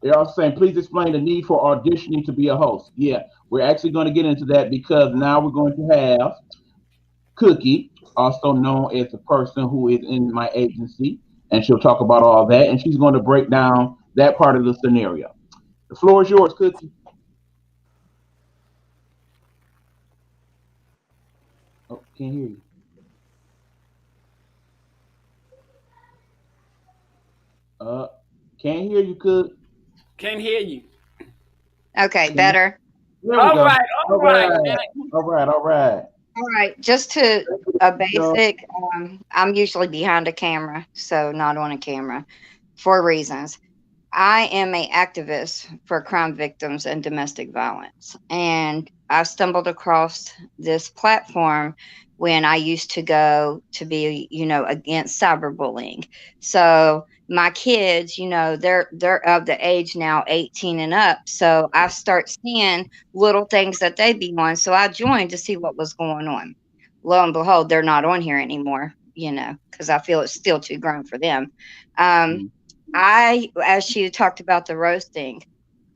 They're also saying, please explain the need for auditioning to be a host. Yeah, we're actually going to get into that because now we're going to have Cookie, also known as the person who is in my agency, and she'll talk about all that, and she's going to break down that part of the scenario. The floor is yours, Cookie. Oh, can't hear you. Uh, can't hear you, Cook. Can't hear you. Okay, Can you? better. There we All go. right, All all right. right. All right. All right. All right, just to a So, basic, I'm usually behind a camera, so not on a camera for reasons. I am a activist for crime victims and domestic violence, and I stumbled across this platform when I used to go to be, against cyberbullying. So my kids, they're of the age now 18 and up. So I start seeing little things that they be on. So I joined to see what was going on. Lo and behold, they're not on here anymore, because I feel it's still too grown for them. Um, mm, as she talked about the roasting,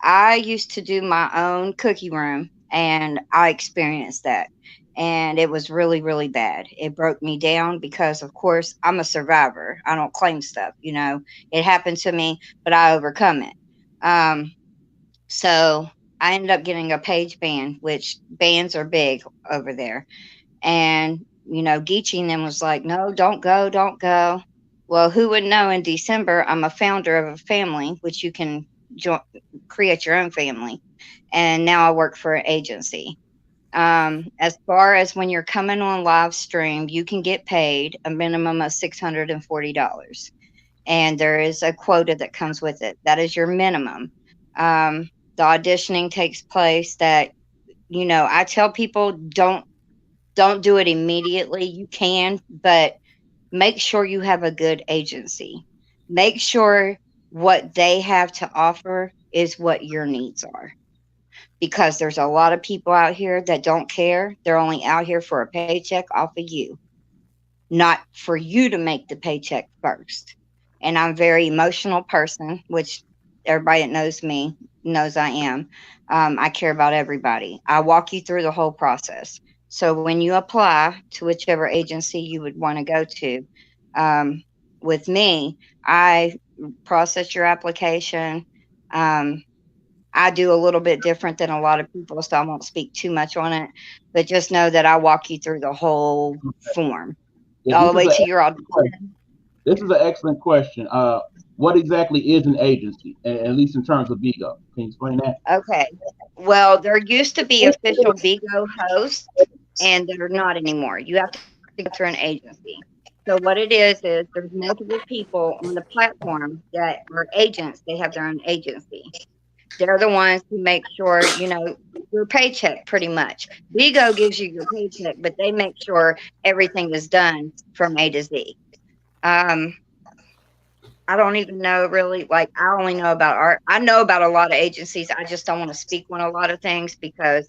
I used to do my own cookie room and I experienced that. And it was really, really bad. It broke me down because, of course, I'm a survivor. I don't claim stuff, It happened to me, but I overcome it. Um, so I ended up getting a page ban, which bans are big over there. And, Geechee and them was like, no, don't go, don't go. Well, who would know in December, I'm a founder of a family, which you can create your own family. And now I work for an agency. As far as when you're coming on live stream, you can get paid a minimum of $640. And there is a quota that comes with it. That is your minimum. The auditioning takes place that, I tell people don't do it immediately. You can, but make sure you have a good agency. Make sure what they have to offer is what your needs are. Because there's a lot of people out here that don't care. They're only out here for a paycheck off of you, not for you to make the paycheck first. And I'm a very emotional person, which everybody that knows me knows I am. I care about everybody. I walk you through the whole process. So when you apply to whichever agency you would want to go to, um, with me, I process your application. Um, I do a little bit different than a lot of people, so I won't speak too much on it. But just know that I walk you through the whole form yeah, all the way to your audition. this is an excellent question. What exactly is an agency, at least in terms of Vigo? Can you explain that? Okay. Well, there used to be official Bigo hosts, and they're not anymore. You have to go through an agency. So what it is there's multiple people on the platform that are agents. They have their own agency. They're the ones who make sure, your paycheck pretty much. Bigo gives you your paycheck, but they make sure everything is done from A to Z. Um, I don't even know really, like, I only know about art. I know about a lot of agencies. I just don't want to speak on a lot of things because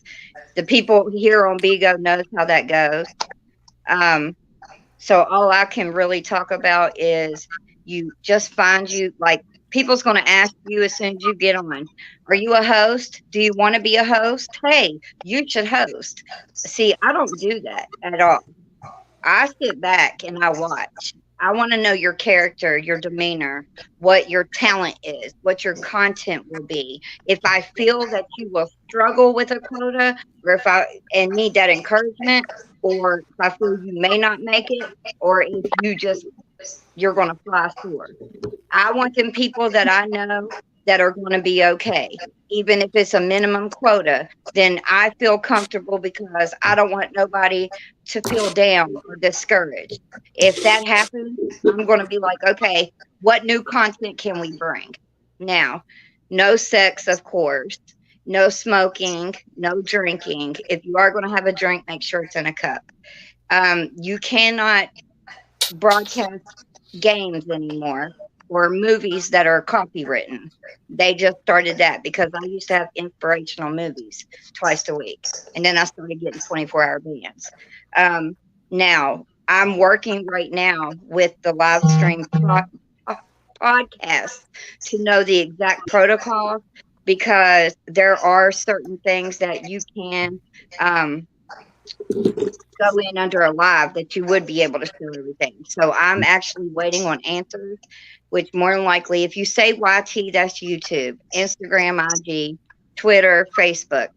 the people here on Bigo knows how that goes. Um, so all I can really talk about is you just find you like people's going to ask you as soon as you get on, are you a host? Do you want to be a host? Hey, you should host. See, I don't do that at all. I sit back and I watch. I want to know your character, your demeanor, what your talent is, what your content will be. If I feel that you will struggle with a quota, or if I and need that encouragement, or if I feel you may not make it, or if you're going to fly short. I want them people that I know that are going to be okay. Even if it's a minimum quota, then I feel comfortable because I don't want nobody to feel down or discouraged. If that happens, I'm going to be like, okay, what new content can we bring? Now, no sex, of course, no smoking, no drinking. If you are going to have a drink, make sure it's in a cup. You cannot broadcast games anymore or movies that are copywritten. They just started that because I used to have inspirational movies twice a week. And then I started getting 24-hour bans. Now, I'm working right now with the live stream podcast to know the exact protocols because there are certain things that you can um, go in under a live that you would be able to show everything. So I'm actually waiting on answers, which more than likely, if you say YT, that's YouTube, Instagram, IG, Twitter, Facebook.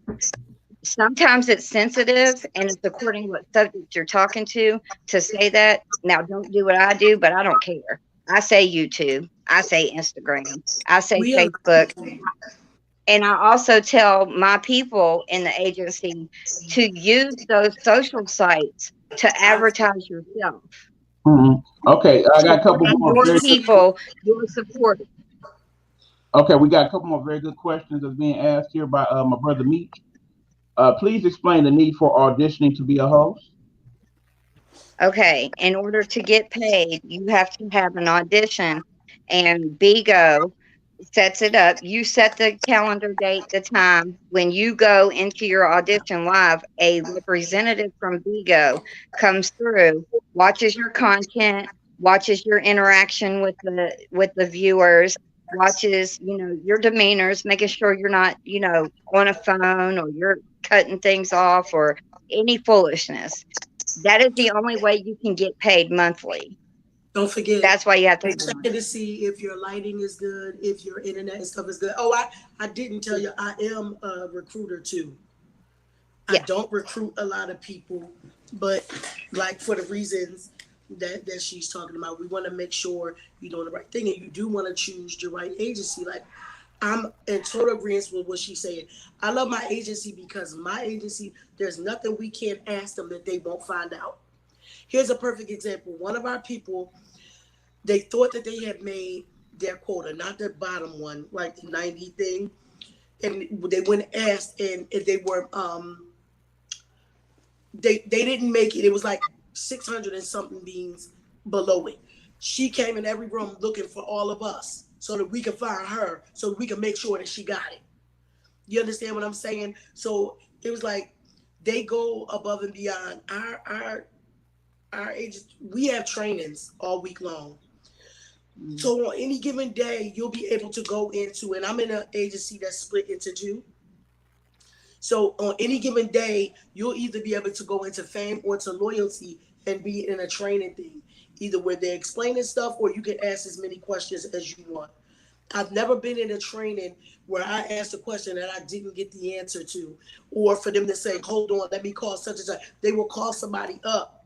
Sometimes it's sensitive and it's according to what subject you're talking to say that. Now, don't do what I do, but I don't care. I say YouTube, I say Instagram, I say We Facebook, agree. and I also tell my people in the agency to use those social sites to advertise yourself. Mhm. Okay, I got a couple And more your very good. people, your support. Okay, we got a couple more very good questions that's being asked here by my brother Meech. Please explain the need for auditioning to be a host. Okay, in order to get paid, you have to have an audition, and Bigo sets it up. You set the calendar date, the time. When you go into your audition live, a representative from Bigo comes through, watches your content, watches your interaction with the viewers, watches, your demeanors, making sure you're not, on a phone or you're cutting things off or any foolishness. That is the only way you can get paid monthly. Don't forget, That's why you have to they have one. checking to see if your lighting is good, if your internet and stuff is good. Oh, I didn't tell you, I am a recruiter too. I Yeah. don't recruit a lot of people, but like for the reasons that she's talking about, we want to make sure you're doing the right thing, and you do want to choose the right agency. Like I'm in total agreement with what she's saying. I love my agency because my agency, there's nothing we can't ask them that they won't find out. Here's a perfect example. One of our people, they thought that they had made their quota, not the bottom one, like the 90 thing. And they went and asked, and if they were, they didn't make it. It was like 600 and something beings below it. She came in every room looking for all of us so that we could find her, so that we could make sure that she got it. You understand what I'm saying? So it was like they go above and beyond. Our agents, we have trainings all week long. So on any given day, you'll be able to go into, and I'm in an agency that's split into two. So on any given day, you'll either be able to go into fame or to loyalty and be in a training thing, either where they're explaining stuff or you can ask as many questions as you want. I've never been in a training where I asked a question that I didn't get the answer to, or for them to say, hold on, let me call such and such. They will call somebody up,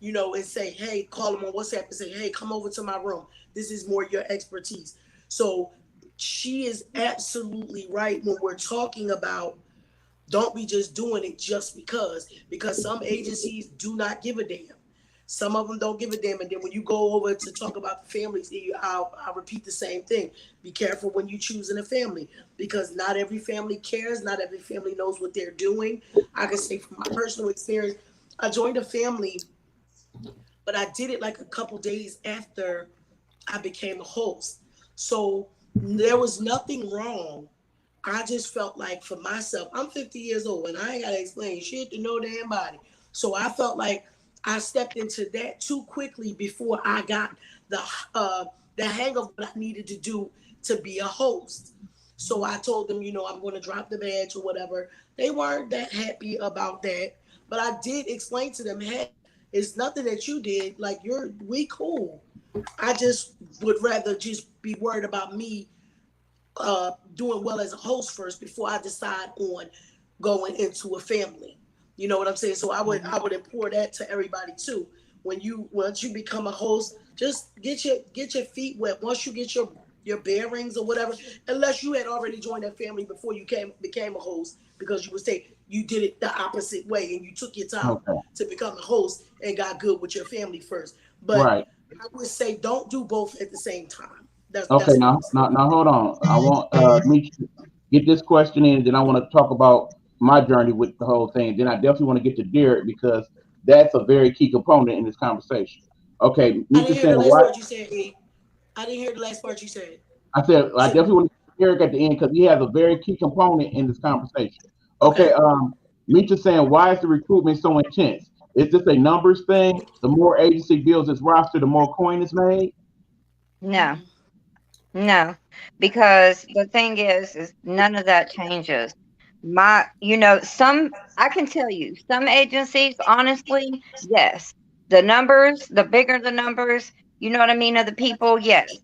and say, hey, call them on WhatsApp and say, hey, come over to my room. This is more your expertise. So she is absolutely right when we're talking about don't be just doing it just because some agencies do not give a damn. Some of them don't give a damn. And then when you go over to talk about the families, I'll repeat the same thing. Be careful when you choosing a family because not every family cares. Not every family knows what they're doing. I can say from my personal experience, I joined a family, but I did it like a couple days after I became a host. So there was nothing wrong. I just felt like for myself, I'm 50 years old and I ain't gotta explain shit to no damn body. So I felt like I stepped into that too quickly before I got the hang of what I needed to do to be a host. So I told them, I'm going to drop the badge or whatever. They weren't that happy about that, but I did explain to them, hey, it's nothing that you did. Like we cool. I just would rather just be worried about me doing well as a host first before I decide on going into a family. You know what I'm saying? So I would implore that to everybody too. Once you become a host, just get your feet wet. Once you get your bearings or whatever, unless you had already joined that family before you became a host, because you would say you did it the opposite way and you took your time Okay. to become a host and got good with your family first. But Right. I would say don't do both at the same time. Okay. That's what I Now, would say. now, now, hold on. I want me to get this question in, then I want to talk about my journey with the whole thing. Then I definitely want to get to Derek because that's a very key component in this conversation. Okay, I Misha didn't hear the saying last why part you said, E. I didn't hear the last part you said. I said I So, definitely want to get to Derek at the end because he has a very key component in this conversation. Okay, okay. Misha saying why is the recruitment so intense? Is this a numbers thing? The more agency builds its roster, the more coin is made. No. No, because the thing is none of that changes. Some I can tell you, some agencies, honestly, yes, the numbers, the bigger the numbers, you know what I mean, of the people, yes.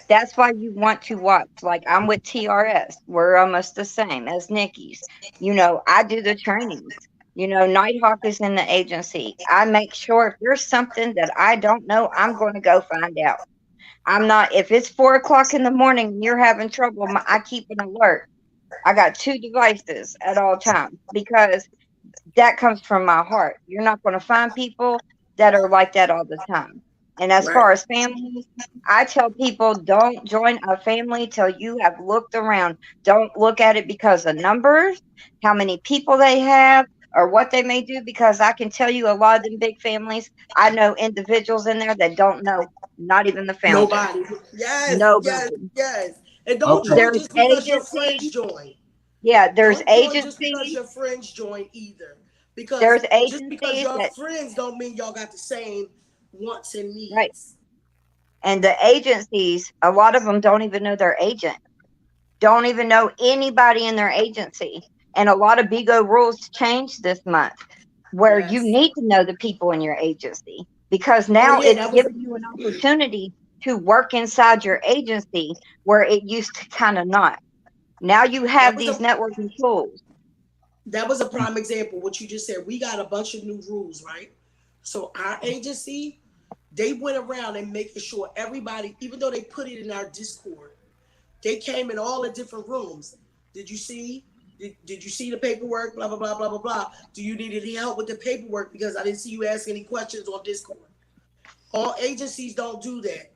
That's why you want to watch. Like I'm with TRS. We're almost the same as Nikki's. I do the trainings. Nighthawk is in the agency. I make sure if there's something that I don't know, I'm going to go find out. I'm not, if it's 4 o'clock in the morning and you're having trouble, I keep an alert. I got two devices at all times because that comes from my heart. You're not going to find people that are like that all the time. And as Right. far as families, I tell people don't join a family till you have looked around. Don't look at it because of numbers, how many people they have, or what they may do. Because I can tell you a lot of them big families, I know individuals in there that don't know, not even the founder. Nobody. Yes, yes, Nobody. yes. And don't Okay. join There's just because your friends agencies. join. Yeah, there's Don't join just because agencies. your friends join either. Because There's just because agencies y'all that, friends don't mean y'all got the same wants and right. needs. And the agencies, a lot of them don't even know their agent, don't even know anybody in their agency. And a lot of Bigo rules changed this month where you Yes. need to know the people in your agency because Oh now yeah, it's that was giving you an opportunity to work inside your agency where it used to kind of not. Now you that have was these a networking tools. prime example. What you just said. We got a bunch of new rules, right? So our agency, they went around and making sure everybody, even though they put it in our Discord, they came in all the different rooms. Did you see? Did you see the paperwork? Blah blah blah blah blah blah. Do you need any help with the paperwork? Because I didn't see you ask any questions on Discord. All agencies don't do that.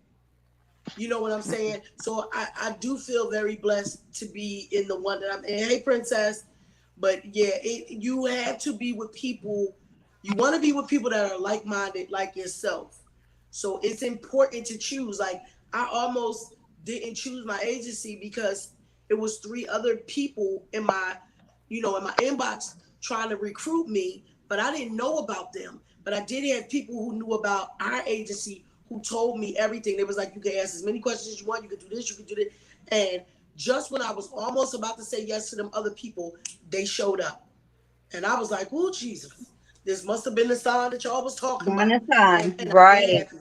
You know what I'm saying? So I do feel very blessed to be in the one that I'm in. Hey, Princess. But yeah, you have to be with people. You want to be with people that are like minded, like yourself. So it's important to choose. Like, I almost didn't choose my agency because it was three other people in my, in my inbox trying to recruit me, but I didn't know about them. But I did have people who knew about our agency who told me everything. They was like, you can ask as many questions as you want. You can do this. You can do that. And just when I was almost about to say yes to them other people, they showed up. And I was like, oh, Jesus. This must have been the sign that y'all was talking One about. at a time. And I was Right. happy.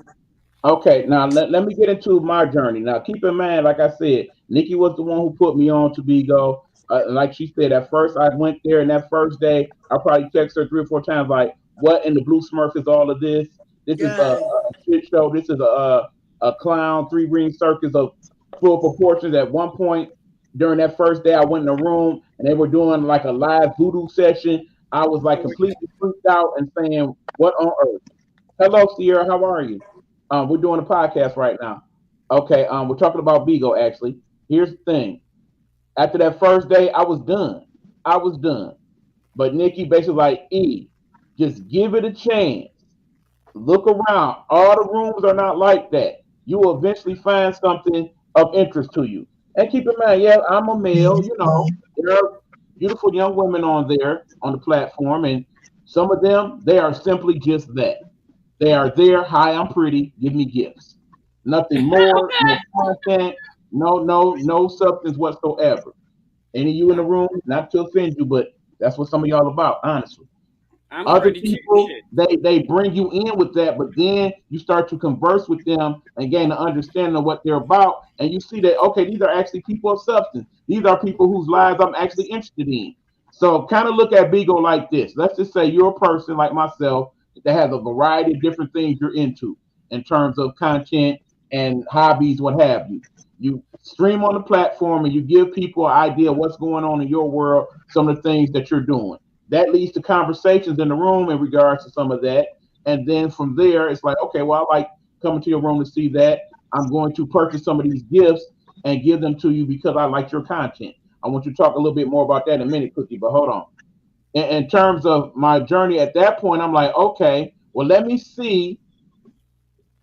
Okay, now let me get into my journey. Now, keep in mind, like I said, Nikki was the one who put me on to Bigo. Like she said, at first I went there, and that first day, I probably text her 3 or 4 times, like, "What in the blue Smurf is all of this? This is a Yes. shit show. This is a clown three ring circus of full proportions." At one point during that first day, I went in a room, and they were doing like a live voodoo session. I was like completely freaked out and saying, "What on earth?" Hello, Sierra. How are you? We're doing a podcast right now. Okay. We're talking about Bigo. Actually, here's the thing. After that first day, I was done. I was done. But Nikki basically like, just give it a chance. Look around. All the rooms are not like that. You will eventually find something of interest to you. And keep in mind, yeah, I'm a male. There are beautiful young women on there on the platform, and some of them they are simply just that. They are there. Hi, I'm pretty. Give me gifts. Nothing more. No content. No substance whatsoever. Any of you in the room, not to offend you, but that's what some of y'all about, honestly. I'm Other pretty too. people, Shit. they bring you in with that, but then you start to converse with them and gain an understanding of what they're about, and you see that okay, these are actually people of substance. These are people whose lives I'm actually interested in. So kind of look at Bigo like this. Let's just say you're a person like myself that has a variety of different things you're into in terms of content and hobbies, what have you. You stream on the platform and you give people an idea of what's going on in your world, some of the things that you're doing that leads to conversations in the room in regards to some of that. And then from there, it's like, okay, well, I like coming to your room to see that. I'm going to purchase some of these gifts and give them to you because I like your content. I want you to talk a little bit more about that in a minute, Cookie, but hold on. In terms of my journey at that point, I'm like, okay, well, let me see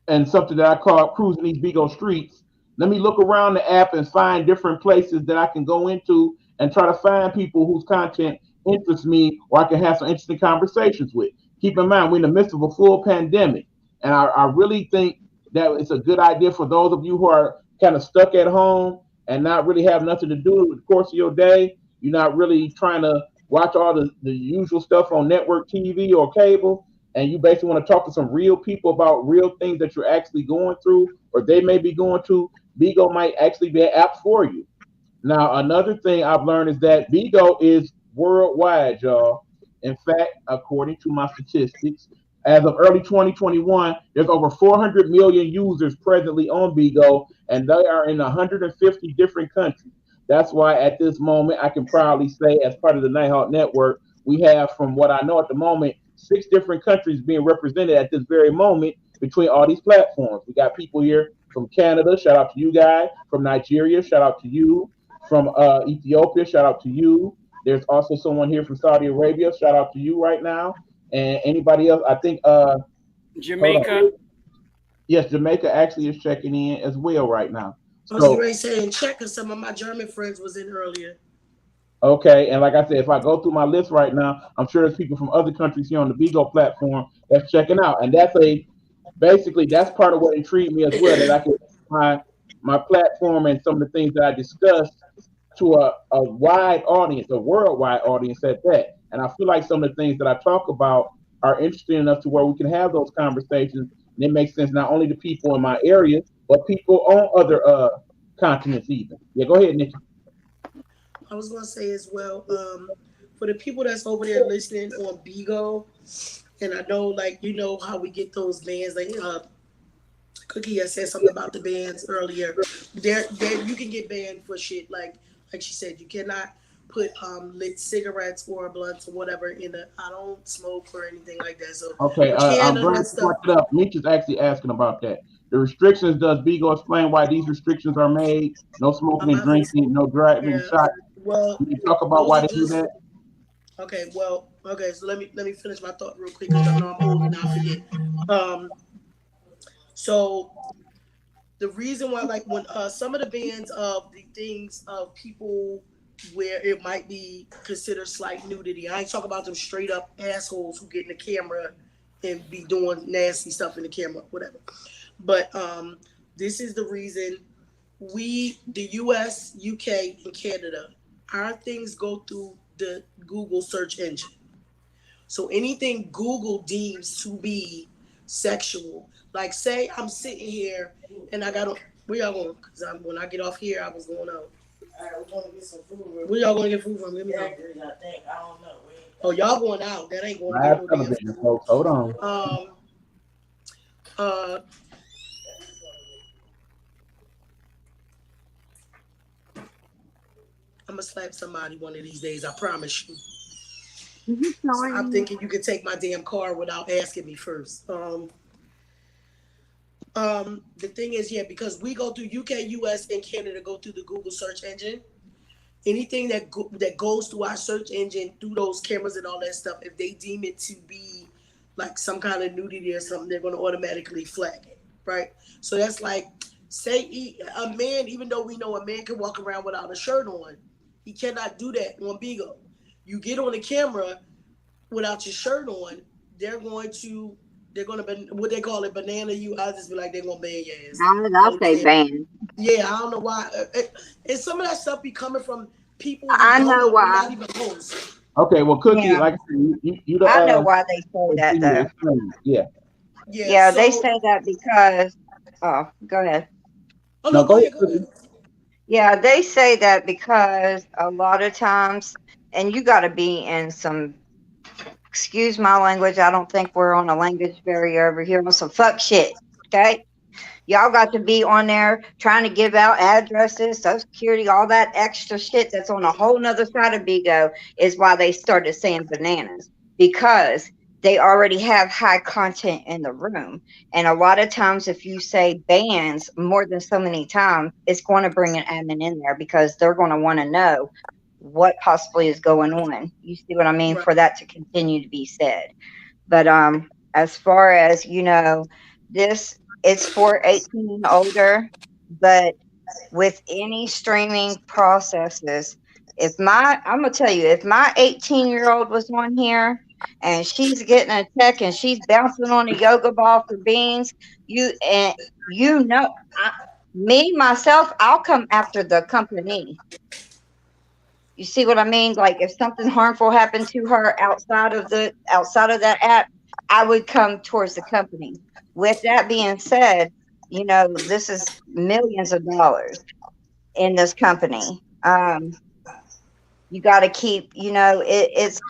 and something that I call cruising these Bigo streets. Let me look around the app and find different places that I can go into and try to find people whose content interests me or I can have some interesting conversations with. Keep in mind, we're in the midst of a full pandemic. And I really think that it's a good idea for those of you who are kind of stuck at home and not really have nothing to do with the course of your day. You're not really trying to watch all the usual stuff on network TV or cable, and you basically want to talk to some real people about real things that you're actually going through or they may be going through. Bigo might actually be an app for you. Now, another thing I've learned is that Bigo is worldwide, y'all. In fact, according to my statistics, as of early 2021, there's over 400 million users presently on Bigo, and they are in 150 different countries. That's why at this moment, I can proudly say, as part of the Nighthawk Network, we have, from what I know at the moment, 6 different countries being represented at this very moment between all these platforms. We got people here from Canada, shout out to you guys, from Nigeria, shout out to you, from Ethiopia. Shout out to you. There's also someone here from Saudi Arabia. Shout out to you right now. And anybody else? I think. Hold Jamaica. on. Yes, Jamaica actually is checking in as well right now. I was So going to say in check because some of my German friends was in earlier. okay, and like I said, if I go through my list right now, I'm sure there's people from other countries here on the Bigo platform that's checking out, and that's a basically that's part of what intrigued me as well. That I can my platform and some of the things that I discussed to a wide audience, a worldwide audience at that. And I feel like some of the things that I talk about are interesting enough to where we can have those conversations, and it makes sense not only to people in my area, but people on other continents even. Yeah, go ahead, Nikki. I was going to say as well, for the people that's over there listening on Bigo, and I know, like, you know how we get those bands, like, Cookie had said something about the bands earlier. There, you can get banned for shit like she said. You cannot put lit cigarettes or blunts or whatever in the. I don't smoke or anything like that. So Okay, you can I'm none of glad that you stuff. brought it up. Mitch is actually asking about that. The restrictions, does Bigo explain why these restrictions are made? No smoking I'm and obviously drinking, no driving yeah. shots. Well, Can you talk about those why are they do just that? okay. Well, okay. So let me finish my thought real quick because I know I'm old and I forget. Um, so the reason why, like, when some of the bands of the things of people where it might be considered slight nudity, I ain't talking about them straight up assholes who get in the camera and be doing nasty stuff in the camera, whatever. But this is the reason we, the US, UK, and Canada, our things go through the Google search engine. So anything Google deems to be sexual, like say I'm sitting here and I got to, where y'all going? Because when I get off here, I was going out. We're going to get some food. Where y'all going to get food from? Let me know. I think. I don't know. Oh, y'all going out. That ain't going to get Live no damn television, food. folks. Hold on. Uh, I'm going to slap somebody one of these days. I promise you. I'm thinking you could take my damn car without asking me first. The thing is, yeah, because we go through UK, US, and Canada go through the Google search engine. Anything that goes through our search engine through those cameras and all that stuff, if they deem it to be like some kind of nudity or something, they're going to automatically flag it, right? So that's like, say a man, even though we know a man can walk around without a shirt on, he cannot do that on Bigo. You get on the camera without your shirt on, they're going to what they call it, banana you. I'll just be like, they're gonna ban your ass. I'll say ban. Yeah, I don't know why. And some of that stuff be coming from people who I don't know know, why. not even post. Okay, well, Cookie, Yeah, like I said, you the I know why they say that though. explain. Yeah. Yeah, Yeah, they so say that because. Oh, go ahead. oh No, no, go ahead, go Cookie. ahead. Yeah, they say that because a lot of times, and you got to be in some, excuse my language, I don't think we're on a language barrier over here on some fuck shit. Okay? Y'all got to be on there trying to give out addresses, social security, all that extra shit that's on a whole nother side of Bigo is why they started saying bananas because they already have high content in the room. And a lot of times, if you say bans more than so many times, it's going to bring an admin in there because they're going to want to know what possibly is going on. You see what I mean? Right, For that to continue to be said. But as far as this it's for 18 and older, but with any streaming processes, if my I'm gonna tell you, if my 18-year-old was on here and she's getting a check and she's bouncing on a yoga ball for beans, you and you know I, Me myself, I'll come after the company. You see what I mean? Like if something harmful happened to her outside of that app, I would come towards the company. With that being said, this is millions of dollars in this company. You got to keep, it's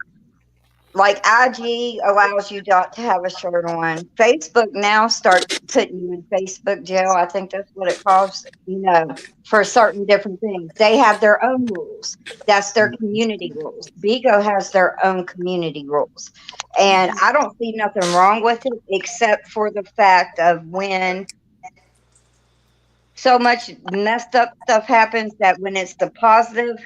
like IG allows you to have a shirt on. Facebook now starts putting you in Facebook jail. I think that's what it calls, for certain different things. They have their own rules. That's their community rules. Bigo has their own community rules. And I don't see nothing wrong with it except for the fact of when so much messed up stuff happens that when it's the positive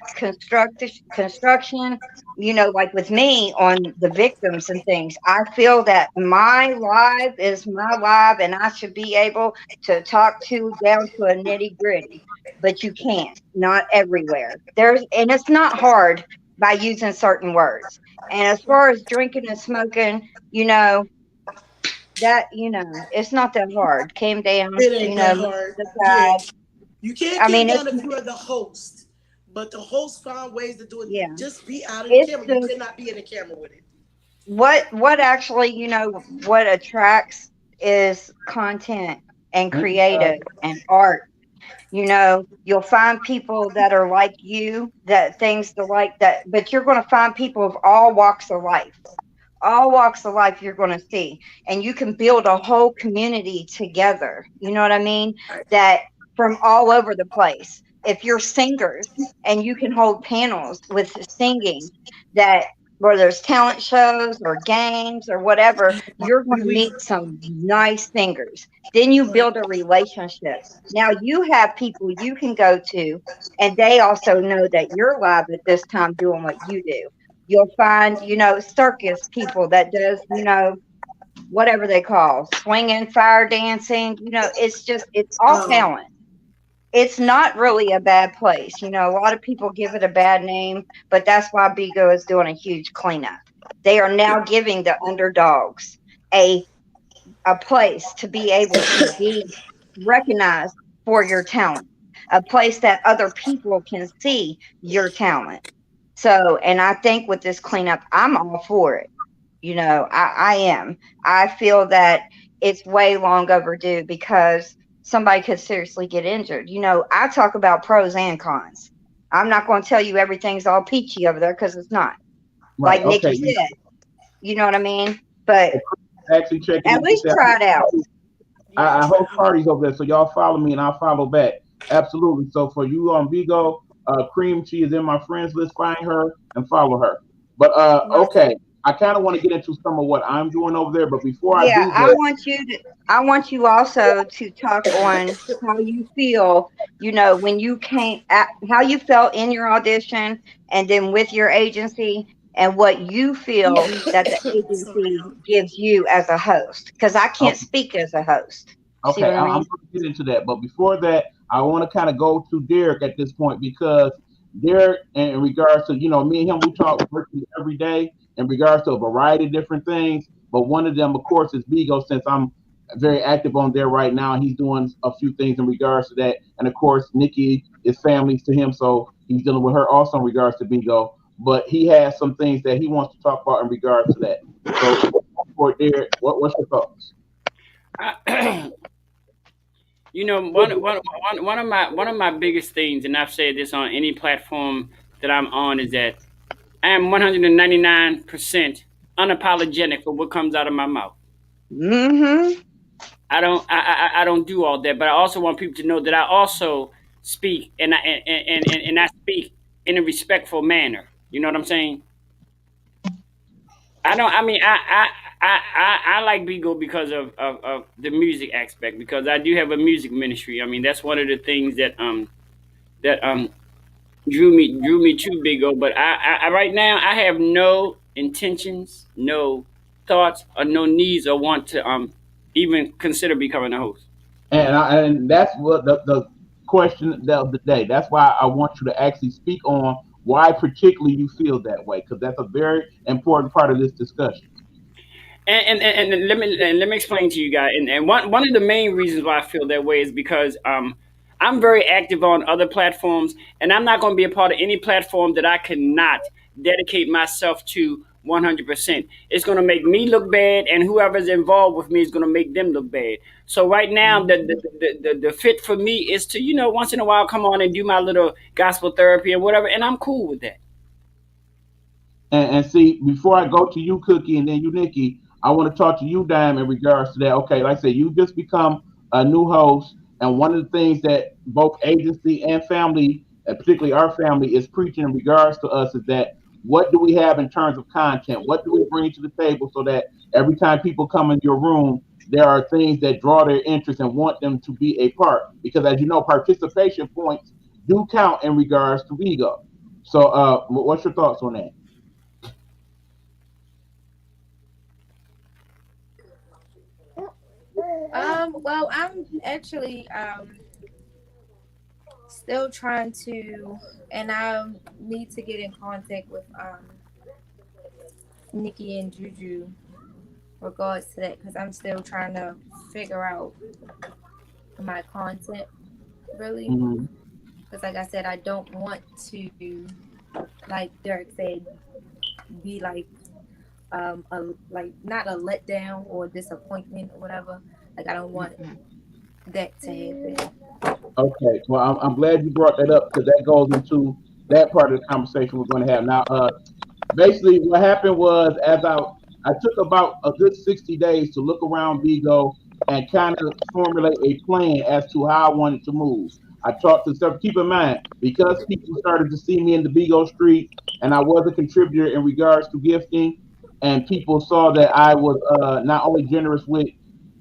construction, like with me on the victims and things, I feel that my live is my live and I should be able to talk to down to a nitty gritty, but you can't, not everywhere. And it's not hard by using certain words. And as far as drinking and smoking, it's not that hard. Came down, It ain't that moved hard. to the Yeah. side. You can't I get mean, down if you are the host. But the host found ways to do it. yeah, Just be out of the it's camera. You just cannot be in the camera with it. what actually, what attracts is content and creative and art. You'll find people that are like you, that things to like that, but you're going to find people of all walks of life. All walks of life you're going to see, and you can build a whole community together, you know what I mean, that from all over the place. If you're singers and you can hold panels with singing, that where there's talent shows or games or whatever, you're going to meet some nice singers. Then you build a relationship. Now you have people you can go to, and they also know that you're live at this time doing what you do. You'll find, circus people that does, whatever they call swinging, fire dancing. It's all Um, talent. It's not really a bad place. A lot of people give it a bad name, but that's why Bigo is doing a huge cleanup. They are now giving the underdogs a a place to be able to be recognized for your talent, a place that other people can see your talent. So, and I think with this cleanup, I'm all for it. I am. I feel that it's way long overdue because somebody could seriously get injured. I talk about pros and cons. I'm not going to tell you everything's all peachy over there because it's not. Right. Like Okay. Nikki said, you know what I mean? But Actually checking at in. She least said, try it out. I host parties over there, so y'all follow me and I'll follow back. Absolutely. So for you on Vigo, Cream, she is in my friends list. Find her and follow her. But okay, I kind of want to get into some of what I'm doing over there, but before I Yeah, do that, I want you also to talk on how you feel, when you came at how you felt in your audition and then with your agency and what you feel that the Sorry, agency y'all. gives you as a host. Because I can't okay, speak as a host. See okay, what I I'm mean? going to get into that. But before that, I want to kind of go to Derek at this point because Derek, in regards to, me and him, we talk virtually every day in regards to a variety of different things. But one of them, of course, is Bigo, since I'm very active on there right now. He's doing a few things in regards to that. And of course, Nikki is family to him, so he's dealing with her also in regards to Bigo. But he has some things that he wants to talk about in regards to that. So, for Derek, what's your thoughts? One of my biggest things, and I've said this on any platform that I'm on, is that I am 199% unapologetic for what comes out of my mouth. Mm-hmm. I don't do all that, but I also want people to know that I also speak and I speak in a respectful manner. You know what I'm saying? I don't. I mean, I like Bigo because of the music aspect, because I do have a music ministry. I mean, that's one of the things that drew me to Bigo. But I right now I have no intentions, no thoughts, or no needs or want to even consider becoming a host. And that's what the question of the day. That's why I want you to actually speak on why particularly you feel that way, because that's a very important part of this discussion. And let me explain to you guys. And one of the main reasons why I feel that way is because I'm very active on other platforms, and I'm not going to be a part of any platform that I cannot dedicate myself to 100%. It's going to make me look bad, and whoever's involved with me is going to make them look bad. So right now, the fit for me is to, once in a while come on and do my little gospel therapy and whatever, and I'm cool with that. And see, before I go to you, Cookie, and then you, Nikki, I want to talk to you, Dime, in regards to that. Okay, like I said, you just become a new host, and one of the things that both agency and family, and particularly our family, is preaching in regards to us is that what do we have in terms of content? What do we bring to the table so that every time people come in your room, there are things that draw their interest and want them to be a part? Because as you know, participation points do count in regards to ego. So, what's your thoughts on that? Well, I'm actually still trying to, and I need to get in contact with Nikki and Juju regards to that because I'm still trying to figure out my content really. Mhm. Because, like I said, I don't want to, like Derek said, be like not a letdown or disappointment or whatever. Like I don't want that to happen. Okay, well, I'm glad you brought that up because that goes into that part of the conversation we're going to have now. Basically, what happened was I took about a good 60 days to look around Bigo and kind of formulate a plan as to how I wanted to move. I talked to several. Keep in mind, because people started to see me in the Bigo streets, and I was a contributor in regards to gifting, and people saw that I was not only generous with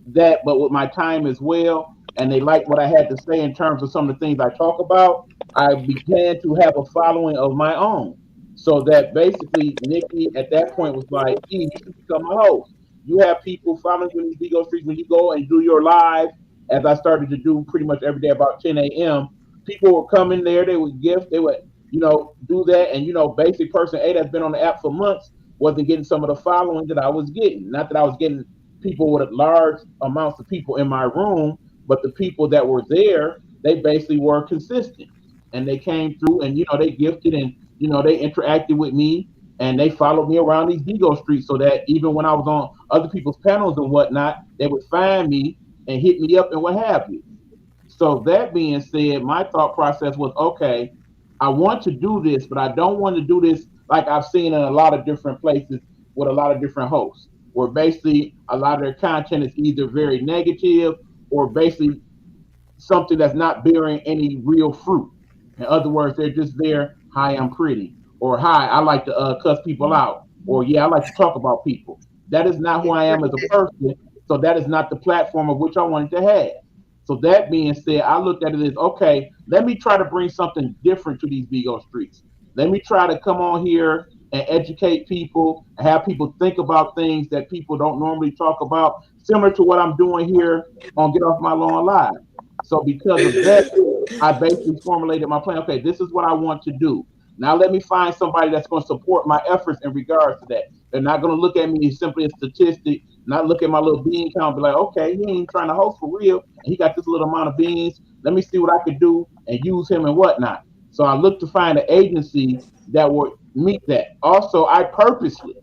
that, but with my time as well. And they liked what I had to say in terms of some of the things I talk about. I began to have a following of my own. So that basically Nikki at that point was like, "E, you should become a host. You have people following you in these Bigo streets when you go and do your live, as I started to do pretty much every day about 10 a.m. People would come in there, they would gift, they would, do that. And, basic person A that's been on the app for months wasn't getting some of the following that I was getting. Not that I was getting people with large amounts of people in my room, but the people that were there, they basically were consistent. And they came through and, they gifted and, they interacted with me and they followed me around these Bigo streets so that even when I was on other people's panels and whatnot, they would find me and hit me up and what have you. So that being said, my thought process was okay, I want to do this, but I don't want to do this like I've seen in a lot of different places with a lot of different hosts, where basically a lot of their content is either very negative or basically something that's not bearing any real fruit. In other words, they're just there, hi, I'm pretty, or hi, I like to cuss people out, or yeah, I like to talk about people. That is not who I am as a person. So that is not the platform of which I wanted to have. So that being said, I looked at it as okay, let me try to bring something different to these Bigo streets. Let me try to come on here and educate people and have people think about things that people don't normally talk about, similar to what I'm doing here on Get Off My Lawn Live. So because of that, I basically formulated my plan. Okay, this is what I want to do. Now let me find somebody that's going to support my efforts in regards to that. They're not going to look at me as simply a statistic, not look at my little bean count, be like, okay, he ain't trying to host for real, and he got this little amount of beans. Let me see what I could do and use him and whatnot. So I looked to find an agency that would meet that. Also, I purposely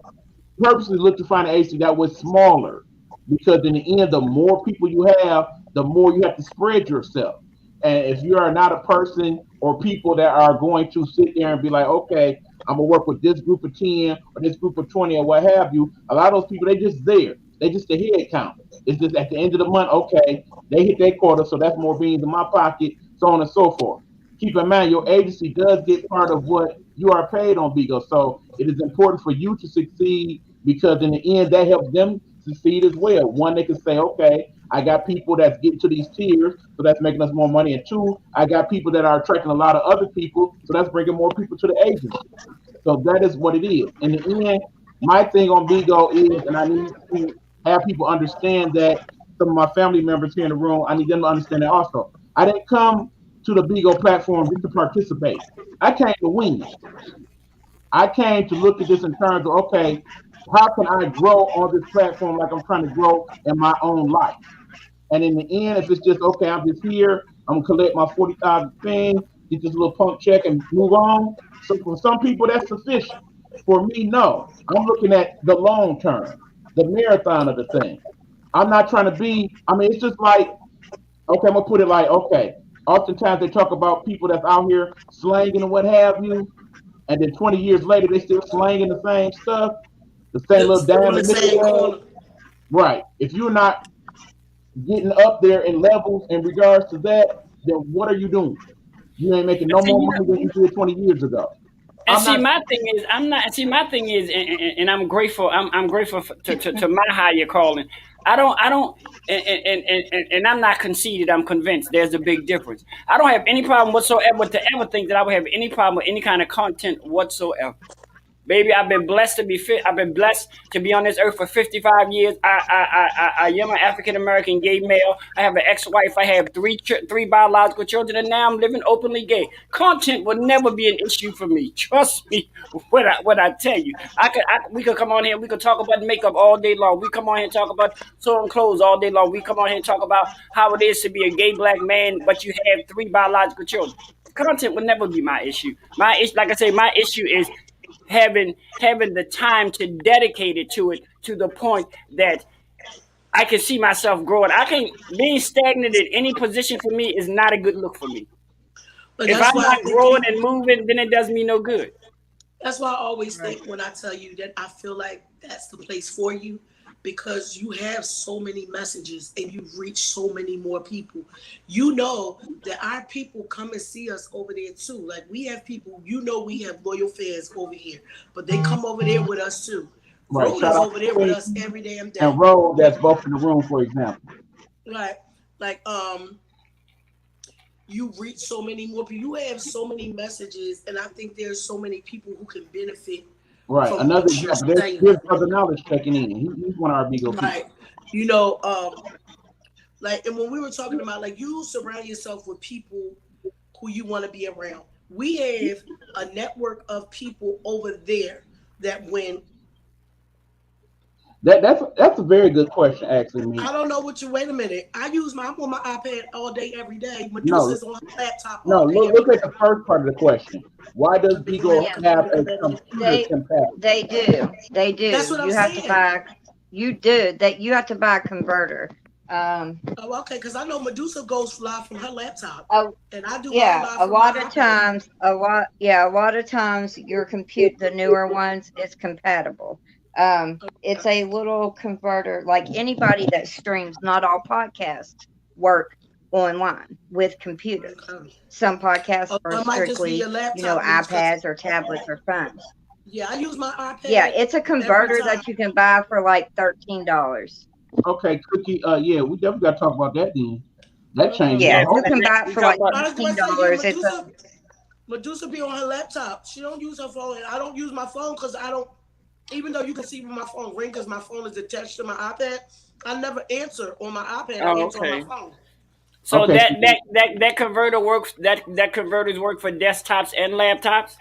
look to find an agency that was smaller because in the end, the more people you have, the more you have to spread yourself. And if you are not a person or people that are going to sit there and be like, okay, I'm gonna work with this group of 10 or this group of 20 or what have you, a lot of those people they just there. They just the head count. It's just at the end of the month, okay, they hit their quota, so that's more beans in my pocket, so on and so forth. Keep in mind your agency does get part of what you are paid on Bigo. So it is important for you to succeed because in the end that helps them succeed as well. One, they can say, okay, I got people that's getting to these tiers, so that's making us more money. And two, I got people that are attracting a lot of other people, so that's bringing more people to the agency. So that is what it is. In the end, my thing on Bigo is, and I need to have people understand that some of my family members here in the room, I need them to understand that also. I didn't come to the Bigo platform just to participate. I came to win. I came to look at this in terms of okay, how can I grow on this platform like I'm trying to grow in my own life? And in the end, if it's just okay, I'm just here, I'm gonna collect my 40,000 spin, get this little punk check, and move on. So for some people, that's sufficient. For me, no. I'm looking at the long term, the marathon of the thing. I'm not trying to be. I mean, it's just like, okay, I'm gonna put it like, okay. Oftentimes they talk about people that's out here slanging and what have you, and then 20 years later they still slanging the same stuff, the same little Still in the diamond nickel same bag. corner. Right. If you're not getting up there in levels in regards to that, then what are you doing? You ain't making And no see, more money than you did 20 years ago. and I'm see, not. my thing is, I'm not. See, my thing is, and I'm grateful. I'm grateful to my higher calling. I don't, and I'm not conceited. I'm convinced. There's a big difference. I don't have any problem whatsoever to ever think that I would have any problem with any kind of content whatsoever. Baby, I've been blessed to be fit. I've been blessed to be on this earth for 55 years. I am an African American gay male. I have an ex-wife. I have three biological children, and now I'm living openly gay. Content will never be an issue for me. Trust me when I tell you. We could come on here. We could talk about makeup all day long. We come on here and talk about sewing clothes all day long. We come on here and talk about how it is to be a gay black man, but you have three biological children. Content will never be my issue. My issue, like I say, my issue is having the time to dedicate it to it to the point that I can see myself growing. I can being stagnant in any position for me is not a good look for me. But If that's I'm why I not think growing and moving, then it does me no good. that's why I always Right. think when I tell you that I feel like that's the place for you because you have so many messages and you reach so many more people. You know that our people come and see us over there too. Like we have people, we have loyal fans over here, but they come over there with us too. Right. Shout Rollers out over to there with us Queen every damn day. and Roll that's both in the room, for example. Like, like, you reach so many more people. You have so many messages, and I think there's so many people who can benefit Right. from Another what you're example. There's saying. Brother Knowledge checking in. He's one of our Bigo people. Like, you know, like, and when we were talking about like you surround yourself with people who you want to be around. We have a network of people over there that when That's a very good question, actually, I me. don't know what you wait a minute. I'm on my iPad all day, every day. No, Medusa's on her laptop no. all day, Look, every look at day. the first part of the question. Why does Bigo Yeah, have a computer they compatible? they do. They That's do. what I'm You have to saying. buy you have to buy a converter. Oh, okay, because I know Medusa goes live from her laptop, Oh, and I do mine yeah, live from my iPad. a lot of times your compute the newer ones is compatible. It's a little converter like anybody that streams, not all podcasts work online with computers. Okay. Some podcasts Oh, are it might just be strictly, your laptop needs because iPads or tablets or phones. yeah, I use my Yeah, iPad it's a every converter time. that you can buy for like $13. Okay, Cookie. Yeah, we definitely got to talk about that then. That Okay. changes a Yeah, Yeah, you whole. can buy it we for talk like about. I was $15. gonna say, yeah, It's a Medusa be on her laptop. She don't use her phone. And I don't use my phone because I don't. Even though you can see when my phone ring because my phone is attached to my iPad, I never answer on my iPad. I Oh, answer on my okay. phone. So Okay, that converter works. That converters work for desktops and laptops.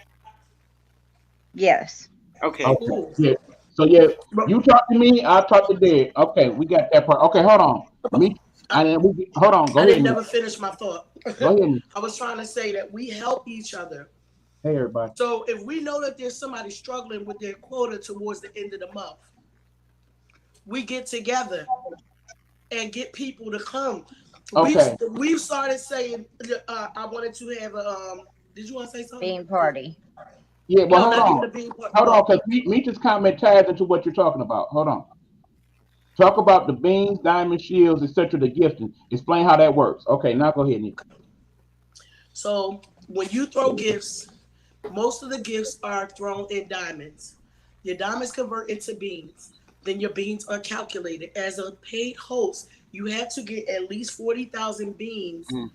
yes. Okay. okay, Ooh. yeah. So yeah, But you talk to me, I talk to Dad. Okay, we got that part. Okay, hold on. Me, I, and then hold on. Go I ahead, didn't me. never finish my thought. Go ahead, me. I was trying to say that we help each other. Hey, everybody. So if we know that there's somebody struggling with their quota towards the end of the month, we get together and get people to come. We've Okay. we've started saying I wanted to have a did you want to say something? Bean party. Yeah, well, No, hold not even on. a bean part. Hold on, Well, because Meech's comment ties into what you're talking about. Hold on. Talk about the beans, diamond shields, etc. The gifting. Explain how that works. Okay, now go ahead, Nick. so when you throw gifts, most of the gifts are thrown in diamonds. Your diamonds convert into beans. Then your beans are calculated. As a paid host, you have to get at least 40,000 beans Mm.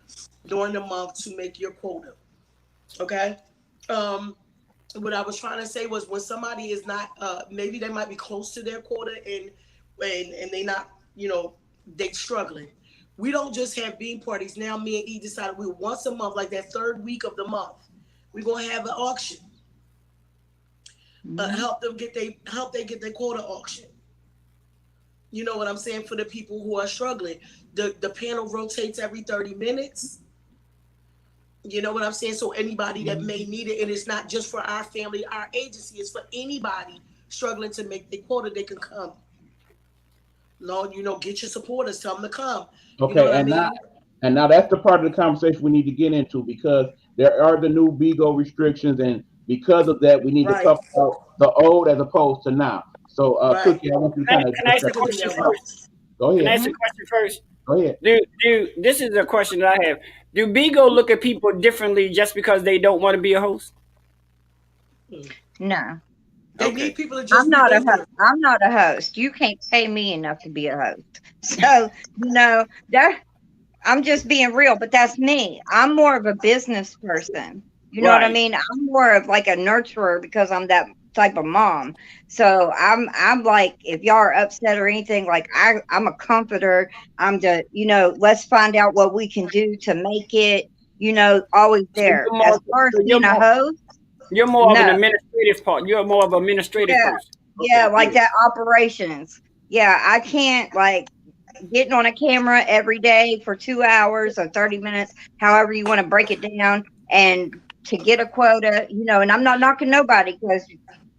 during the month to make your quota. Okay? Um, what I was trying to say was when somebody is not maybe they might be close to their quota and they not, they struggling. We don't just have bean parties. Now me and E decided we once a month, like that third week of the month, we're gonna have an auction. Mhm. Help they get their quota auction. You know what I'm saying? For the people who are struggling. The panel rotates every 30 minutes. You know what I'm saying? So anybody that may need it, and it's not just for our family, our agency, it's for anybody struggling to make their quota, they can come. Lord, get your supporters, tell them to come. You know Okay, what I mean? and now that's the part of the conversation we need to get into because there are the new Bigo restrictions, and because of that, we need to Right, talk about the old as opposed to now. So, right. Cookie, I want you to Can I, kind of can I address ask a that. question That works. first? Go Can I ahead. ask a question first? Go ahead. This is a question that I have. Do Bigo look at people differently just because they don't want to be a host? No, They need Okay. people to I'm just be not a there. host. I'm not a host. You can't pay me enough to be a host. So, that I'm just being real, but that's me. I'm more of a business person. You know what I Right. mean? I'm more of like a nurturer because I'm that type of mom. So I'm like, if y'all are upset or anything, like I'm a comforter. I'm the, let's find out what we can do to make it, always So there. As far as being a host, you're more of an no. administrative part. You're more of an administrative Yeah. person. Yeah, Okay, like good. that operations. Yeah, I can't like getting on a camera every day for 2 hours or 30 minutes, however you want to break it down, and to get a quota, and I'm not knocking nobody because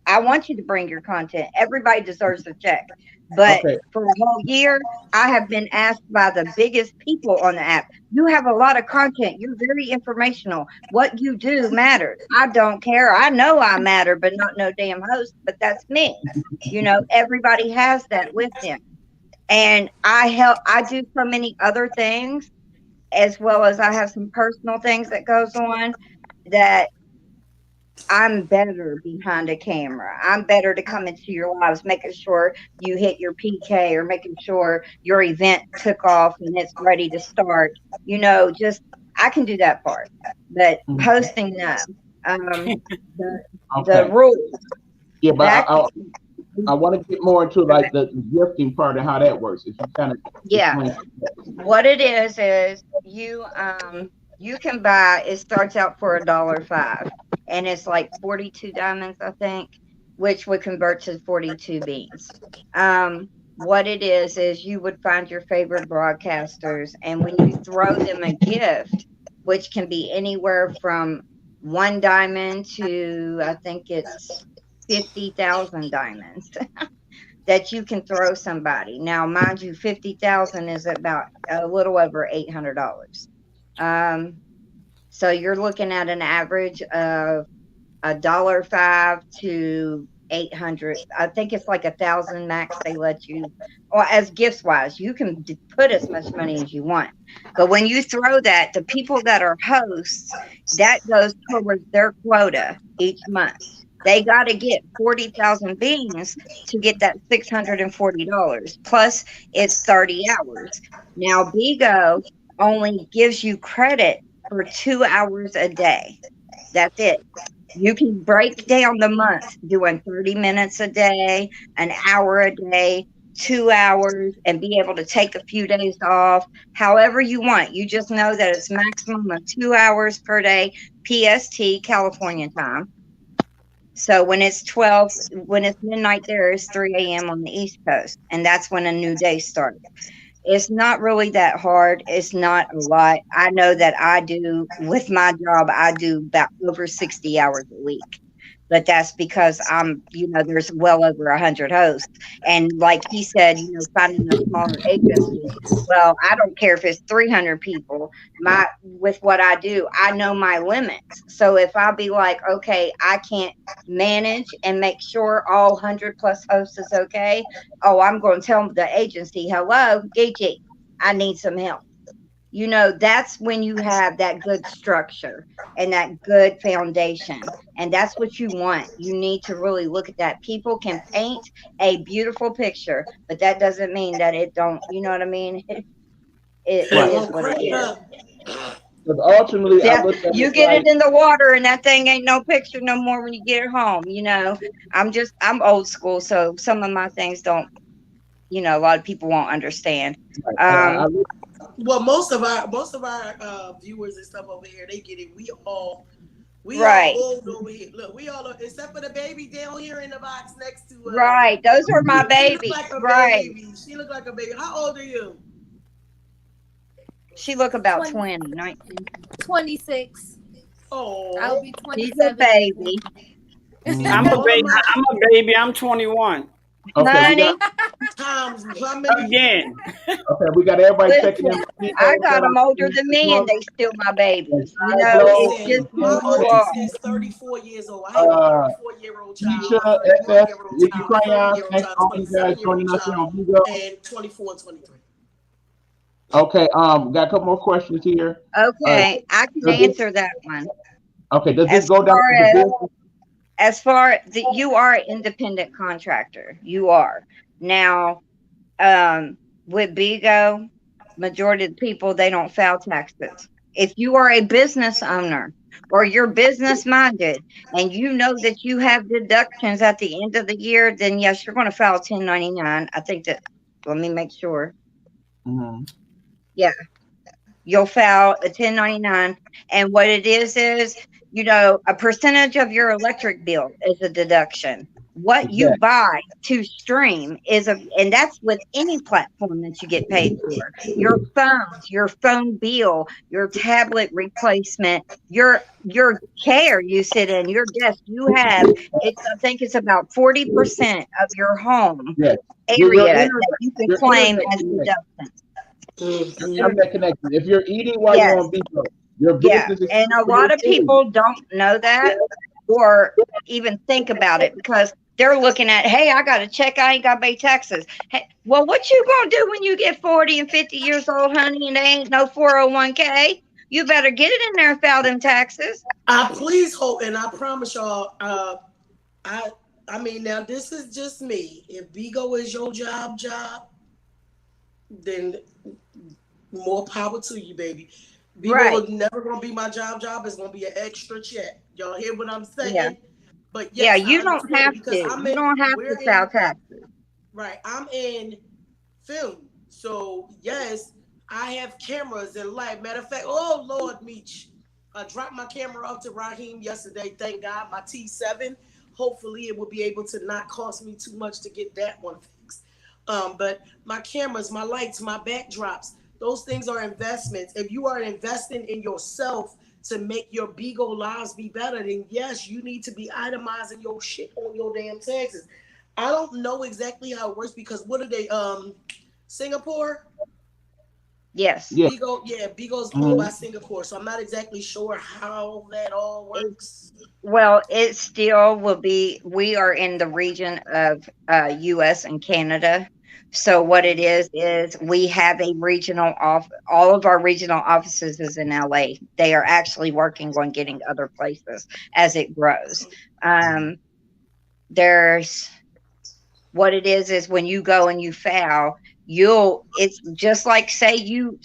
I want you to bring your content. Everybody deserves a check. But Okay. for a whole year, I have been asked by the biggest people on the app, you have a lot of content. You're very informational. What you do matters. I don't care. I know I matter, but not no damn host, but that's me. Everybody has that with them. And I do so many other things as well as I have some personal things that goes on that I'm better behind a camera. I'm better to come into your lives, making sure you hit your PK or making sure your event took off and it's ready to start. Just I can do that part, but Mhm. hosting no. The the Okay. rules Yeah, but back. I want to get more into like the gifting part and how that works. If you kind of Yeah, explain. what it is you can buy. It starts out for $1.05, and it's like 42 diamonds, I think, which would convert to 42 beans. What it is you would find your favorite broadcasters, and when you throw them a gift, which can be anywhere from 1 diamond to I think it's 50,000 diamonds that you can throw somebody. Now, mind you, 50,000 is about a little over $800. Um, so you're looking at an average of $1.05 to 800. I think it's like 1,000 max they let you, or as gifts wise, you can put as much money as you want. But when you throw that, the people that are hosts, that goes towards their quota each month. They got to get 40,000 beans to get that $640. Plus, it's 30 hours. Now, Bigo only gives you credit for 2 hours a day. That's it. You can break down the month doing 30 minutes a day, an hour a day, 2 hours, and be able to take a few days off, however you want. You just know that it's maximum of 2 hours per day, PST, California time. So when it's midnight there, it's 3 a.m. on the East Coast, and that's when a new day starts. It's not really that hard. It's not a lot. I know that I do with my job, I do about over 60 hours a week. But that's because there's well over 100 hosts. And like he said, finding a smaller agency. Well, I don't care if it's 300 people. With what I do, I know my limits. So if I be like, okay, I can't manage and make sure all 100 plus hosts is okay. Oh, I'm going to tell the agency, hello, DG, I need some help. That's when you have that good structure and that good foundation. And that's what you want. You need to really look at that. People can paint a beautiful picture, but that doesn't mean that it don't, you know what I mean? It It Right. is won't what it crack is. up. Because ultimately, I Yeah, look at you it get like it in the water and that thing ain't no picture no more when you get it home. I'm old school, so some of my things don't, a lot of people won't understand. right, Um, Well, most of our viewers and stuff over here, they get it. We all right, old over here. Look, we all except for the baby down here in the box next to right. Those are my She look babies. like a Right. baby. She look like a baby. How old are you? She look about 20, 20, 19. 26. I'll Oh, be She's a 27 in baby. I'm a Mhm. all of baby. my I'm a baby. I'm 21 Okay, we got Honey, times, how many? again. okay, we got everybody checking in listen, with I Bigo. got Shout them out older to than me and Bigo they still my and babies. You know, Glow it's Listen, just and who my you Ken oldest are. is 34 years old. I have a and 34-year-old child, Keisha, a SF, 31-year-old child, a Crayon. 30-year-old Thanks child, all you guys joining 27-year-old us here child, on Bigo. and 24 and 23. Okay, got a couple more questions here. Uh, Okay, I can does this, answer that one. okay, does this As go down far to the as business? you are an independent contractor. You are. Now, um, with Bigo, majority of the people they don't file taxes. If you are a business owner or you're business minded and you know that you have deductions at the end of the year, then yes, you're going to file 1099. I think that, let me make sure. Mhm. Yeah, you'll file a 1099. And what it is, a percentage of your electric bill is a deduction. What you Exactly. buy to stream and that's with any platform that you get paid for. Your phones, your phone bill, your tablet replacement, your chair you sit in, your desk you have, I think it's about 40% of your home Yes. Your area internet, that you can your claim internet as connection. deductions. Your Mm-hmm. internet connection. If you're eating while you're Yes. on Bigo, your Yeah, business is and a for your lot of food. people don't know that or even think about it because they're looking at, hey, I got a check, I ain't got to pay taxes. Hey, well, what you gonna do when you get 40 and 50 years old, honey, and there ain't no 401k? You better get it in there and file them taxes. I please hope, and I promise y'all, I I mean now this is just me. If Bigo is your job, then more power to you, baby. Bigo Right. is never gonna be my job. It's gonna be an extra check. Y'all hear what I'm Yeah. saying? But Yeah, yes, you I don't understand have it because to. You don't have to we're file in, taxes. right. I'm in film. So yes, I have cameras and light. Matter of fact, oh Lord Meech. I dropped my camera off to Raheem yesterday. Thank God, my T7. Hopefully, it will be able to not cost me too much to get that one fixed. But my cameras, my lights, my backdrops, those things are investments. If you are investing in yourself to make your Bigo lives be better, then yes, you need to be itemizing your shit on your damn taxes. I don't know exactly how it works because what are they? Singapore. Yes. Yeah. Bigo, yeah, Bigo's owned by Mhm. Singapore, so I'm not exactly sure how that all works. Well, it still will be. We are in the region of U.S. and Canada. So what it is we have a regional off. All of our regional offices is in LA. They are actually working on getting other places as it grows. Um, there's what it is when you go and you file, it's just like say you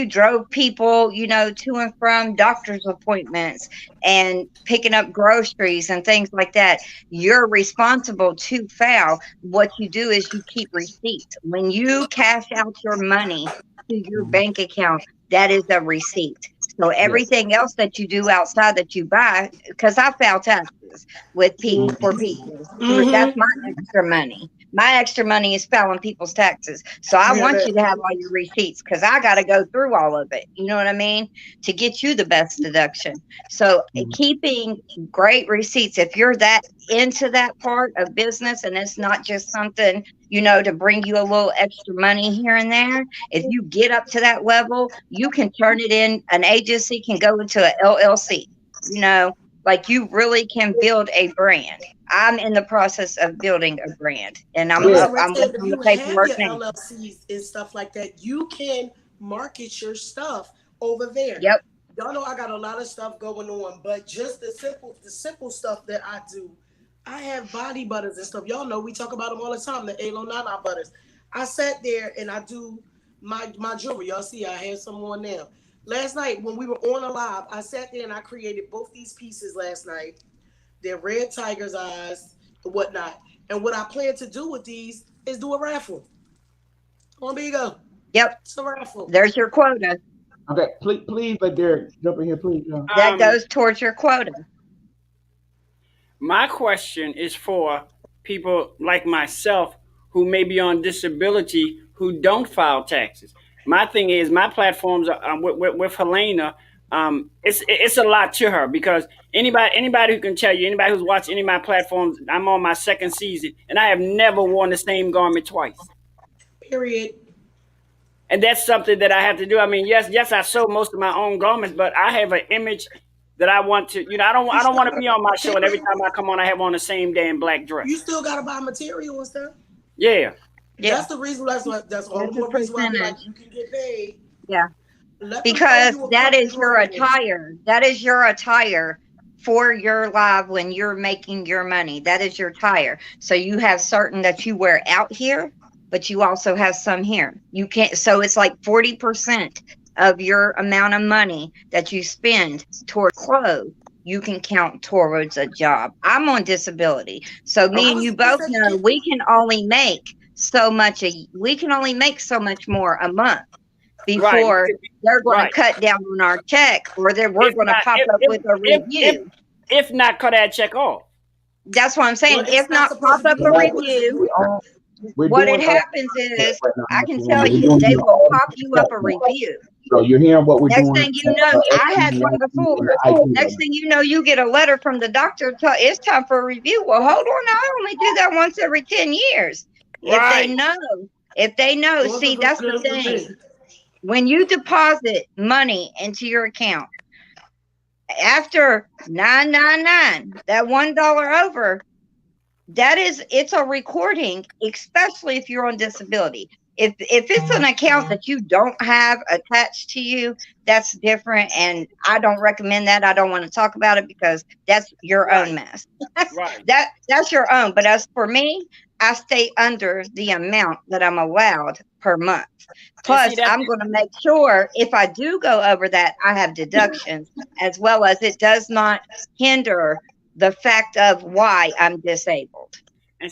drove people, to and from doctor's appointments and picking up groceries and things like that. You're responsible to file. What you do is you keep receipts when you cash out your money to your bank account. That is a receipt. So Yeah. everything else that you do outside that you buy, because I file taxes with people for people, that's Mm-hmm. my extra money. My extra money is filing people's taxes. So I Yeah, want that. you to have all your receipts because I got to go through all of it. You know what I mean? To get you the best deduction. So Mhm. keeping great receipts, if you're that into that part of business and it's not just something, to bring you a little extra money here and there, if you get up to that level, you can turn it in. An agency can go into an LLC, like you really can build a brand. I'm in the process of building a brand, and I'm Yeah. I'm Interested working if on the you have paperwork your now. LLCs and stuff like that, you can market your stuff over there. Yep. Y'all know I got a lot of stuff going on, but just the simple stuff that I do. I have body butters and stuff. Y'all know we talk about them all the time. The Alo Nana butters. I sat there and I do my jewelry. Y'all see, I have some on now. Last night when we were on a live, I sat there and I created both these pieces last night. They're red tiger's eyes, and whatnot. And what I plan to do with these is do a raffle. On Bigo. Yep. It's a raffle. There's your quota. Okay. Please let Derek jump in here, please. That Um, goes towards your quota. my question is for people like myself who may be on disability who don't file taxes. My thing is, my platforms are with Helena. it's a lot to her because anybody who can tell you, anybody who's watched any of my platforms, I'm on my second season and I have never worn the same garment twice. Period. And that's something that I have to do. I mean, yes, I sew most of my own garments, but I have an image that I want to. I don't want to be on my show and every time I come on, I have on the same damn black dress. You still gotta buy material and stuff. Yeah. That's the reason. That's all the more reason why I be like, you can get paid. Yeah. Because that is your attire. That is your attire for your live when you're making your money. That is your attire. So you have certain that you wear out here, but you also have some here. You can't. So it's like 40% of your amount of money that you spend toward clothes. You can count towards a job. I'm on disability, so me and you both know we can only make so much. We can only make so much more a month before they're going to cut down on our check, or we're going to pop up with a review. If not, cut that check off. That's what I'm saying. If not, pop up a review. What it happens is, I can tell you, they will pop you up a review. So you're hearing what we're doing. Next thing you know, I had one before. Next thing you know, you get a letter from the doctor. It's time for a review. Well, hold on. I only do that once every 10 years. If they know, see, that's the thing. When you deposit money into your account, after 999, that $1 over, it's a recording, especially if you're on disability. If it's an account that you don't have attached to you, that's different, and I don't recommend that. I don't want to talk about it because that's your own mess. That's your own. But as for me, I stay under the amount that I'm allowed per month. Plus, I'm going to make sure if I do go over that, I have deductions, as well as it does not hinder the fact of why I'm disabled. And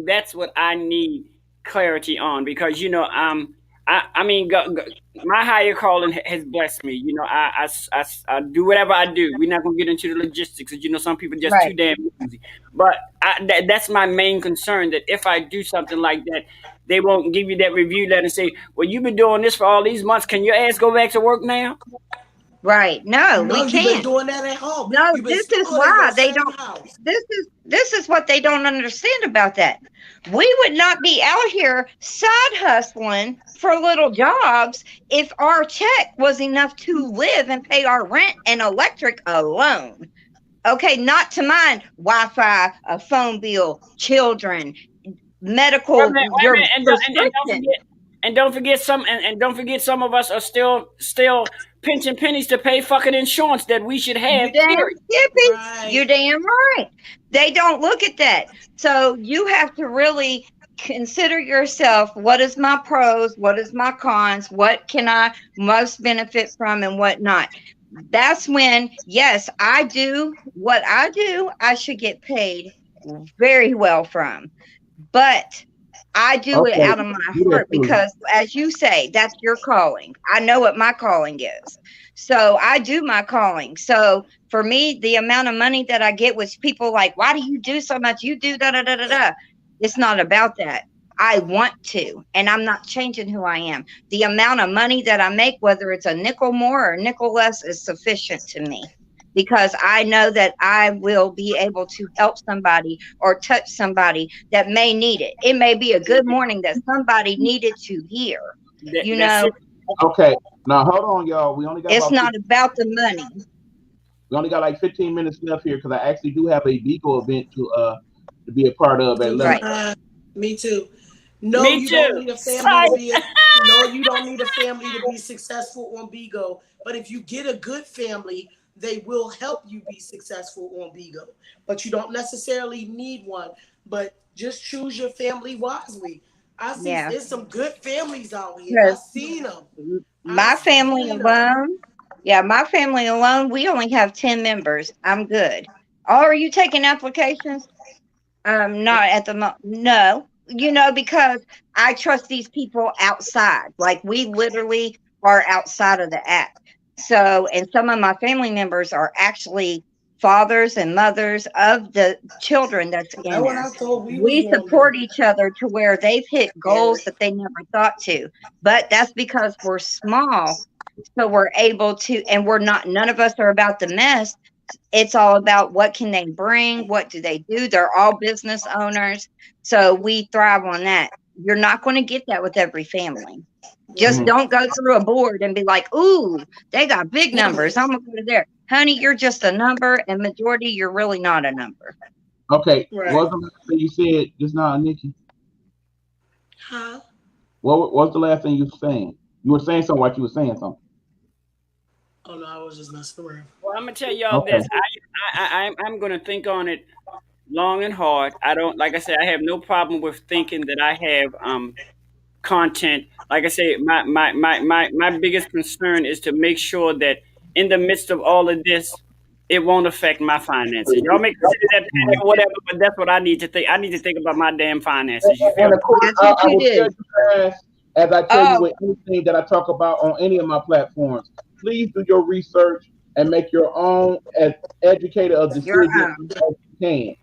that's what I need clarity on, because I mean, my higher calling has blessed me. I do whatever I do. We're not gonna get into the logistics, because some people just too damn easy. But that's my main concern. That if I do something like that, they won't give you that review letter and say, "Well, you've been doing this for all these months. Can your ass go back to work now?" Right. No, we can't. You've been doing that at home. No, this is why they don't. This is what they don't understand about that. We would not be out here side hustling for little jobs if our check was enough to live and pay our rent and electric alone. Okay, not to mind Wi-Fi, a phone bill, children, medical. And don't forget some of us are still pinching pennies to pay fucking insurance that we should have. You're damn right. They don't look at that. So you have to really consider yourself. What is my pros? What is my cons? What can I most benefit from and what not? That's when, yes, I do what I do. I should get paid very well from. But I do it out of my heart because, as you say, that's your calling. I know what my calling is. So I do my calling. So for me, the amount of money that I get with people like, why do you do so much? You do da-da-da-da-da. It's not about that. I want to, and I'm not changing who I am. The amount of money that I make, whether it's a nickel more or a nickel less, is sufficient to me. Because I know that I will be able to help somebody or touch somebody that may need it. It may be a good morning that somebody needed to hear. Okay, now hold on, y'all. We only got. It's not about the money. We only got like 15 minutes left here because I actually do have a Bigo event to be a part of at 11. Me too. No, you don't need a family you don't need a family to be successful on Bigo. But if you get a good family, they will help you be successful on Bigo. But you don't necessarily need one. But just choose your family wisely. I see there's some good families out here. I've seen them. My family alone, we only have 10 members. I'm good. Are you taking applications? Not at the moment. No. Because I trust these people outside. Like, we literally are outside of the app. So, and some of my family members are actually fathers and mothers of the children that's in there. We support each other to where they've hit goals that they never thought to. But that's because we're small. So we're able to, and we're not, none of us are about the mess. It's all about what can they bring, what do they do. They're all business owners, so we thrive on that. You're not going to get that with every family. Just Mhm. don't go through a board and be like, ooh, they got big numbers, I'm gonna go to there. Honey, you're just a number, and majority, you're really not a number. Okay, Right. what was the last thing you said just now, Nikki? Huh? What was the last thing you were saying? You were saying something like you were saying something. Oh no, I was just messing around. Well, I'm gonna tell y'all Okay. this. I'm gonna think on it long and hard. I don't, like I said, I have no problem with thinking that I have content. Like I say, my biggest concern is to make sure that in the midst of all of this, it won't affect my finances. Y'all may consider that petty or whatever, but that's what I need to think. I need to think about my damn finances. You feel And me? of course, That's what I you will tell do. you guys, as I tell you Oh, with anything that I talk about on any of my platforms, please do your research and make your own as educated a your decision own. as you can.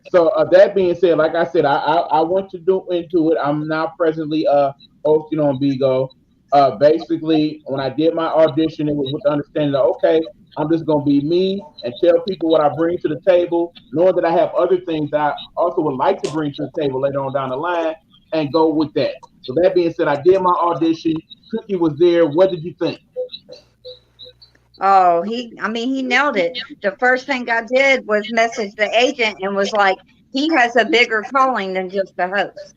So that being said, like I said, I went to do into it. I'm now presently hosting on Bigo. Basically, when I did my audition, it was with the understanding that okay, I'm just gonna be me and tell people what I bring to the table, knowing that I have other things that I also would like to bring to the table later on down the line, and go with that. So that being said, I did my audition. Cookie was there. What did you think? Oh, I mean, he nailed it. The first thing I did was message the agent and was like, he has a bigger calling than just the host.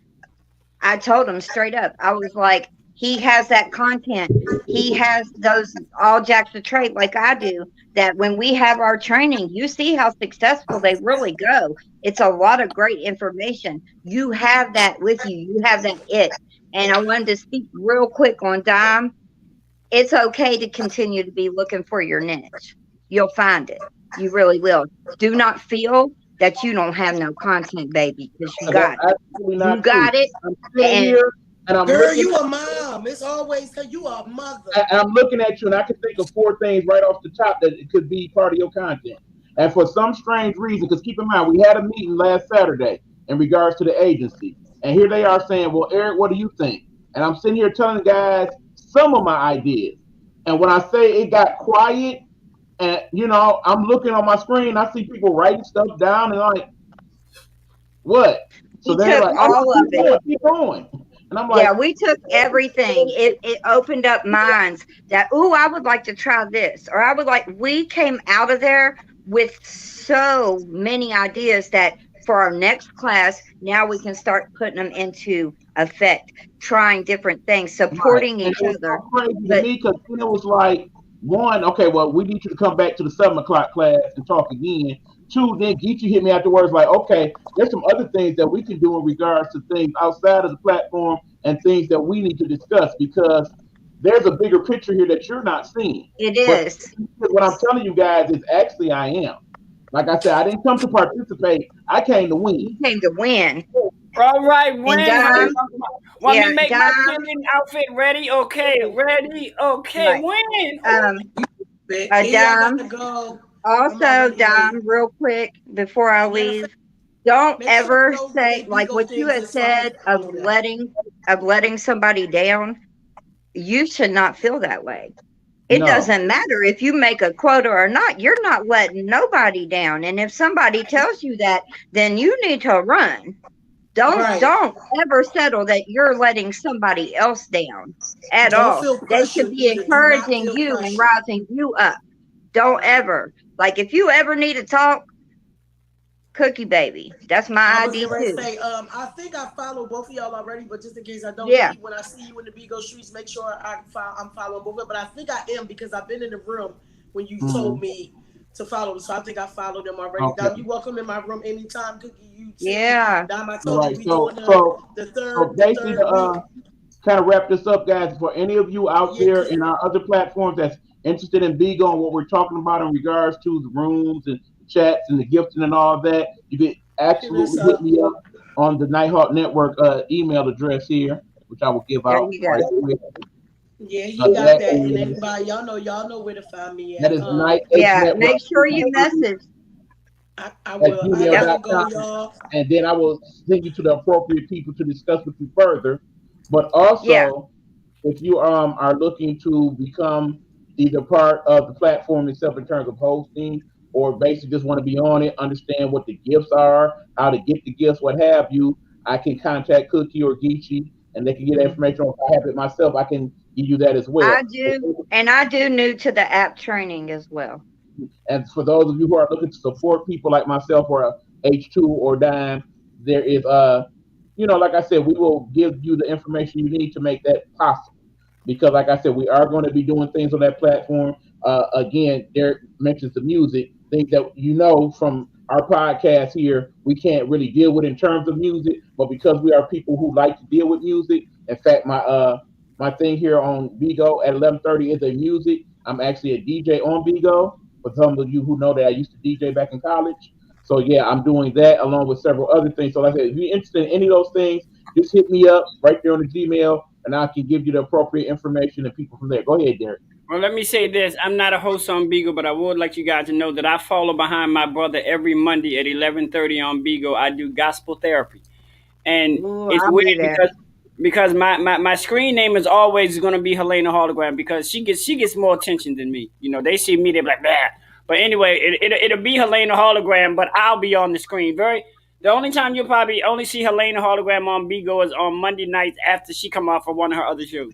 I told him straight up. I was like, he has that content. He has those all jacks of trade like I do. That when we have our training, you see how successful they really go. It's a lot of great information. You have that with you. You have that it. And I wanted to speak real quick on Dime. It's okay to continue to be looking for your niche. You'll find it. You really will. Do not feel that you don't have no content, baby, because you That's got it. absolutely You not true. got it. I'm sitting And here and I'm Girl, looking you a mom. It's always that you a mother. and I'm looking at you, and I can think of four things right off the top that it could be part of your content. And for some strange reason, because keep in mind, we had a meeting last Saturday in regards to the agency, and here they are saying, "Well, Eric, what do you think?" And I'm sitting here telling the guys some of my ideas. And when I say it got quiet, and I'm looking on my screen, I see people writing stuff down, and like, what? So we then they're took like, "Oh, all of it. keep going," and I'm Yeah, like, we took everything. It opened up minds that, oh, I would like to try this, or I would like. We came out of there with so many ideas that for our next class, now we can start putting them into effect, trying different things, right. supporting And each it was other. so crazy to But me because then it was like, one, okay, well, we need you to come back to the 7 o'clock class and talk again. Two, then Geechee hit me afterwards, like, okay, there's some other things that we can do in regards to things outside of the platform and things that we need to discuss because there's a bigger picture here that you're not seeing. it But is. what I'm telling you guys is actually I am. Like I said, I didn't come to participate. I came to win. You came to win. All right, And when Dom, want me yeah, to make my Dom, pending outfit ready? Okay, ready. Okay, right. when? Um, But hey, I Dom. gotta go. I'm Also, already late. Dom, real quick before I Matter of fact, leave, don't make sure ever you know what say they like Bigo what you things had is so I can said follow them. of letting somebody down. You should not feel that way. It No. doesn't matter if you make a quota or not. You're not letting nobody down. And if somebody tells you that, then you need to run. Right. Don't ever settle that you're letting somebody else down at Don't all. feel They should pressured be either. Do not encouraging feel you and pressured. rising you up. Don't ever. Like if you ever need to talk, Cookie Baby. That's I my was ID getting ready to too. say, I think I follow both of y'all already, but just in case I don't, Yeah. Nikki, when I see you in the Bigo streets, make sure I'm following both of them. But I think I am because I've been in the room when you told Mhm. me to follow them. So I think I followed them already. Okay. Dom, you welcome in my room anytime, Cookie. You too. Yeah. Dom, I All told you right. we So doing so the so third the basically, third week. kind of wrap this up, guys. For any of you out Yeah, there cause in our other platforms that's interested in Bigo and what we're talking about in regards to the rooms and chats and the gifting and all that, you can hit us absolutely hit up. me up on the Nighthawk Network email address here, which I will give There out you right go. quick. Yeah, he got That that. And is everybody, y'all know where to find me that at. is Night H Yeah. Network Make sure you message. I at will. I Yep. gotta go, gmail.com, y'all. and then I will send you to the appropriate people to discuss with you further. But Yeah. also, if you are looking to become either part of the platform itself in terms of hosting, or basically just want to be on it, understand what the gifts are, how to get the gifts, what have you, I can contact Cookie or Geechee and they can get Mhm. information on if I have it myself. I can give you that as well. I do, and I do new to the app training as well. And for those of you who are looking to support people like myself or H2 or Dime, there is like I said, we will give you the information you need to make that possible. Because like I said, we are going to be doing things on that platform. Again, Derek mentions the music, things that from our podcast here, we can't really deal with in terms of music, but because we are people who like to deal with music, in fact, my thing here on Bigo at 11:30 is a music. I'm actually a DJ on Bigo. For some of you who know that I used to DJ back in college. So yeah, I'm doing that along with several other things. So like I said, if you're interested in any of those things, just hit me up right there on the Gmail, and I can give you the appropriate information and people from there. Go ahead, Derek. Well, let me say this. I'm not a host on Bigo, but I would like you guys to know that I follow behind my brother every Monday at 11:30 on Bigo. I do gospel therapy. And Ooh, it's I'll be weird there. because my screen name is always going to be Helena Hologram because she gets more attention than me. They see me, they're like, bah. But anyway, it'll be Helena Hologram, but I'll be on the screen. The only time you'll probably only see Helena Hologram on Bigo is on Monday nights after she come off of one of her other shows.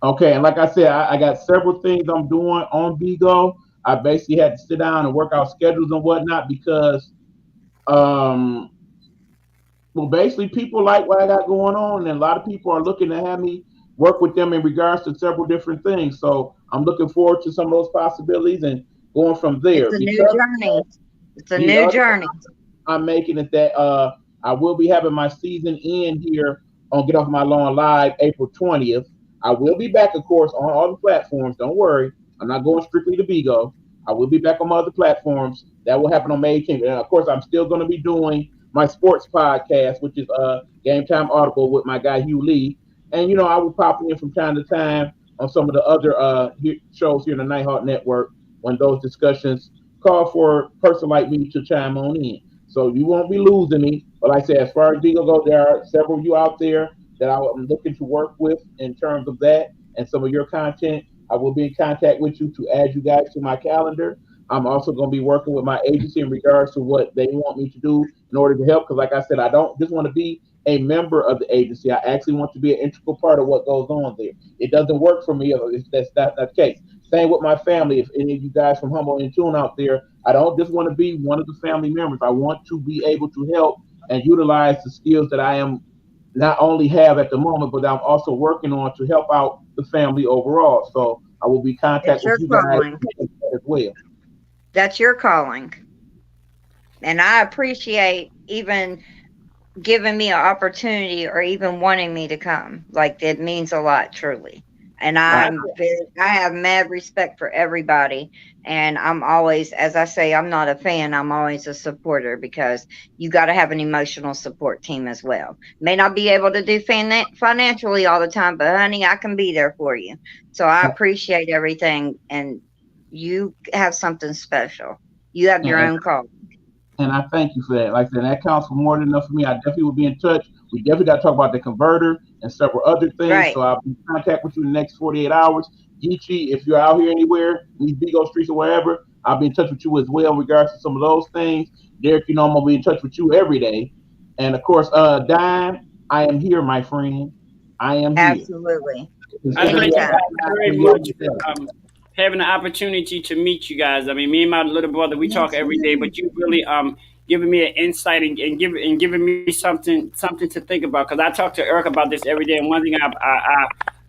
Okay, and like I said, I got several things I'm doing on Bigo. I basically had to sit down and work out schedules and whatnot because um well, basically, people like what I got going on, and a lot of people are looking to have me work with them in regards to several different things. So I'm looking forward to some of those possibilities and going from It's there. a new Because journey. It's a the new other journey. I'm making is that I will be having my season end here on Get Off My Lawn Live April 20th. I will be back, of course, on all the platforms. Don't worry. I'm not going strictly to Bigo. I will be back on my other platforms. That will happen on May 10th. And of course, I'm still going to be doing my sports podcast, which is Game Time Audible with my guy Hugh Lee. And, I will pop in from time to time on some of the other shows here in the Nighthawk Network when those discussions call for a person like me to chime on in. So you won't be losing me. But like I said, as far as Beagle goes, there are several of you out there that I'm looking to work with in terms of that and some of your content. I will be in contact with you to add you guys to my calendar. I'm also going to be working with my agency in regards to what they want me to do in order to help. Because, like I said, I don't just want to be a member of the agency. I actually want to be an integral part of what goes on there. It doesn't work for me if that's not the case. Same with my family. If any of you guys from Humble and Tune out there, I don't just want to be one of the family members. I want to be able to help and utilize the skills that I am not only have at the moment, but I'm also working on to help out the family overall. So I will be in It's contact with your you guys calling. as well. That's your calling. And I appreciate even giving me an opportunity or even wanting me to come. Like it means a lot, truly. And Right. I have mad respect for everybody. And I'm always, as I say, I'm not a fan. I'm always a supporter because you got to have an emotional support team as well. May not be able to do financially all the time, but honey, I can be there for you. So I appreciate everything. And you have something special. You have your And, own call. and I thank you for that. Like I said, that counts for more than enough for me. I definitely will be in touch. We definitely got to talk about the converter and several other things. Right. So I'll be in contact with you in the next 48 hours. Geechee, if you're out here anywhere, in these Bigo streets or wherever, I'll be in touch with you as well in regards to some of those things. Derek, I'm going to be in touch with you every day. And of course, Dime, I am here, my friend. I am here. Absolutely. I thank you Anytime. guys very much for having the opportunity to meet you guys. I mean, me and my little brother, we talk every day, but you really giving me an insight and giving me something to think about. Because I talk to Eric about this every day, and one thing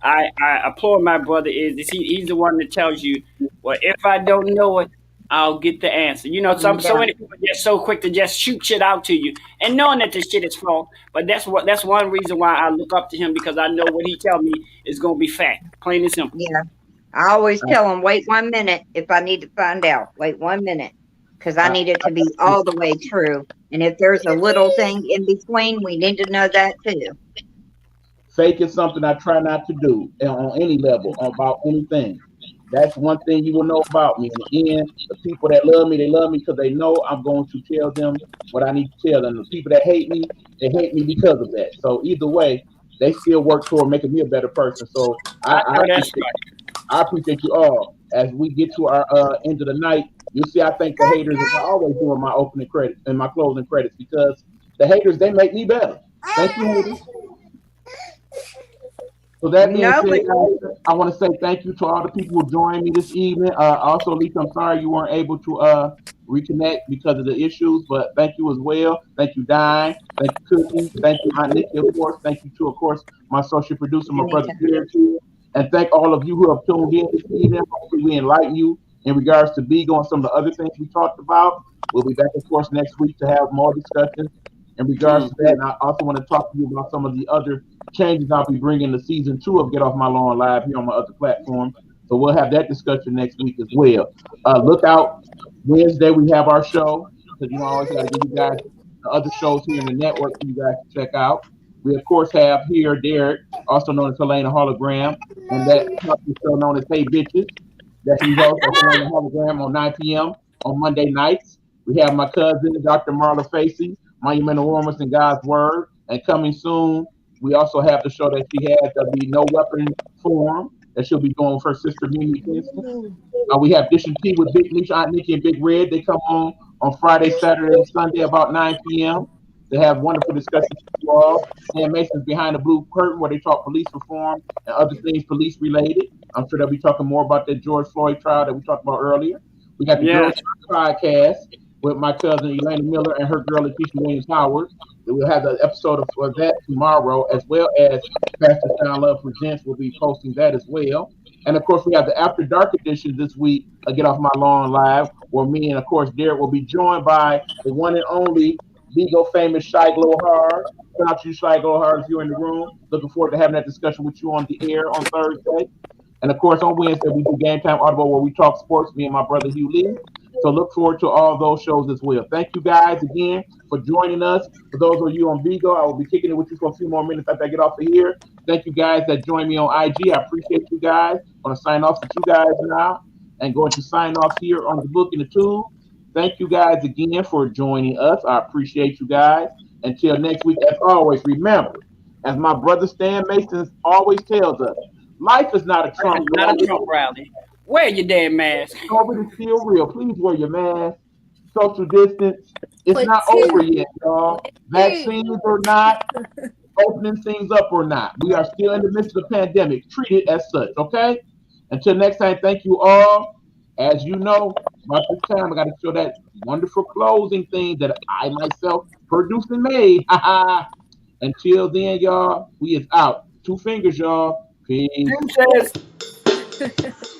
I applaud my brother is he's the one that tells you, well, if I don't know it, I'll get the answer. So Yeah. many people are just so quick to just shoot shit out to you, and knowing that this shit is false. But that's one reason why I look up to him because I know what he tell me is gonna be fact, plain and simple. Yeah. I always tell them, wait 1 minute if I need to find out. Wait 1 minute. Because I need it to be all the way true. And if there's a little thing in between, we need to know that too. Fake is something I try not to do on any level about anything. That's one thing you will know about me. And again, the people that love me, they love me because they know I'm going to tell them what I need to tell them. The people that hate me, they hate me because of that. So either way, they still work toward making me a better person. So I know that's right. I appreciate you all. as we get to our end of the night, you'll see I thank the haters as I always do in my opening credits and my closing credits because the haters they make me better. Thank you, haters. So that being No, said, but guys, I want to say thank you to all the people who joined me this evening. Also, Lisa, I'm sorry you weren't able to reconnect because of the issues, but thank you as well. Thank you, Dine. Thank you, Cookie. Thank you, Aunt Nikki, of course. Thank you to, of course, my associate producer, my brother anytime. Jared. And thank all of you who have tuned in this evening. Hopefully, we enlighten you in regards to Bigo and some of the other things we talked about. We'll be back, of course, next week to have more discussions in regards to that. And I also want to talk to you about some of the other changes I'll be bringing to season 2 of Get Off My Lawn Live here on my other platforms. So we'll have that discussion next week as well. Look out Wednesday. We have our show because I always got to give you guys the other shows here in the network for you guys to check out. We of course have here Derek, also known as Helena Hologram, and that popular show known as Hey Bitches that he hosts at Helena Hologram on 9 p.m. on Monday nights. We have my cousin, Dr. Marla Facey, Monumental Warmers and God's Word, and coming soon we also have the show that she has, the No Weapon Forum, that she'll be doing with her sister Mimi Kinston. We have Dish and Tea with Big Nisha, Aunt Nikki, and Big Red. They come on Friday, Saturday, and Sunday about 9 p.m. They have wonderful discussions with you all. And Mason's Behind the Blue Curtain, where they talk police reform and other things police related. I'm sure they'll be talking more about that George Floyd trial that we talked about earlier. We got the Yeah. Girls Podcast with my cousin Elena Miller and her girl Letitia Williams Howard. We'll have the episode of that tomorrow, as well as Pastor Sound Love Presents will be posting that as well. And of course, we have the After Dark edition this week, Get Off My Lawn Live, where me and of course Derek will be joined by the one and only Bigo famous Shy Glow Hard. Shout out to you, Shy Glow Hard, if you're in the room. Looking forward to having that discussion with you on the air on Thursday. And of course, on Wednesday, we do Game Time Audible where we talk sports, me and my brother Hugh Lee. So look forward to all those shows as well. Thank you guys again for joining us. For those of you on Bigo, I will be kicking it with you for a few more minutes after I get off of here. Thank you guys that joined me on IG. I appreciate you guys. I'm going to sign off with you guys now and going to sign off here on the book in the tube. Thank you guys again for joining us. I appreciate you guys. Until next week, as always, remember, as my brother Stan Mason always tells us, life is not a Trump Not a rally. Trump rally. Wear your damn mask. COVID is still real. Please wear your mask. Social distance. It's For not two. over yet, y'all. Vaccines or not, opening things up or not. We are still in the midst of the pandemic. Treat it as such, okay? Until next time, thank you all. As you know, about this time, I got to show that wonderful closing thing that I myself produced and made. Until then, y'all, we is out. Two fingers, y'all. Peace. Jim says.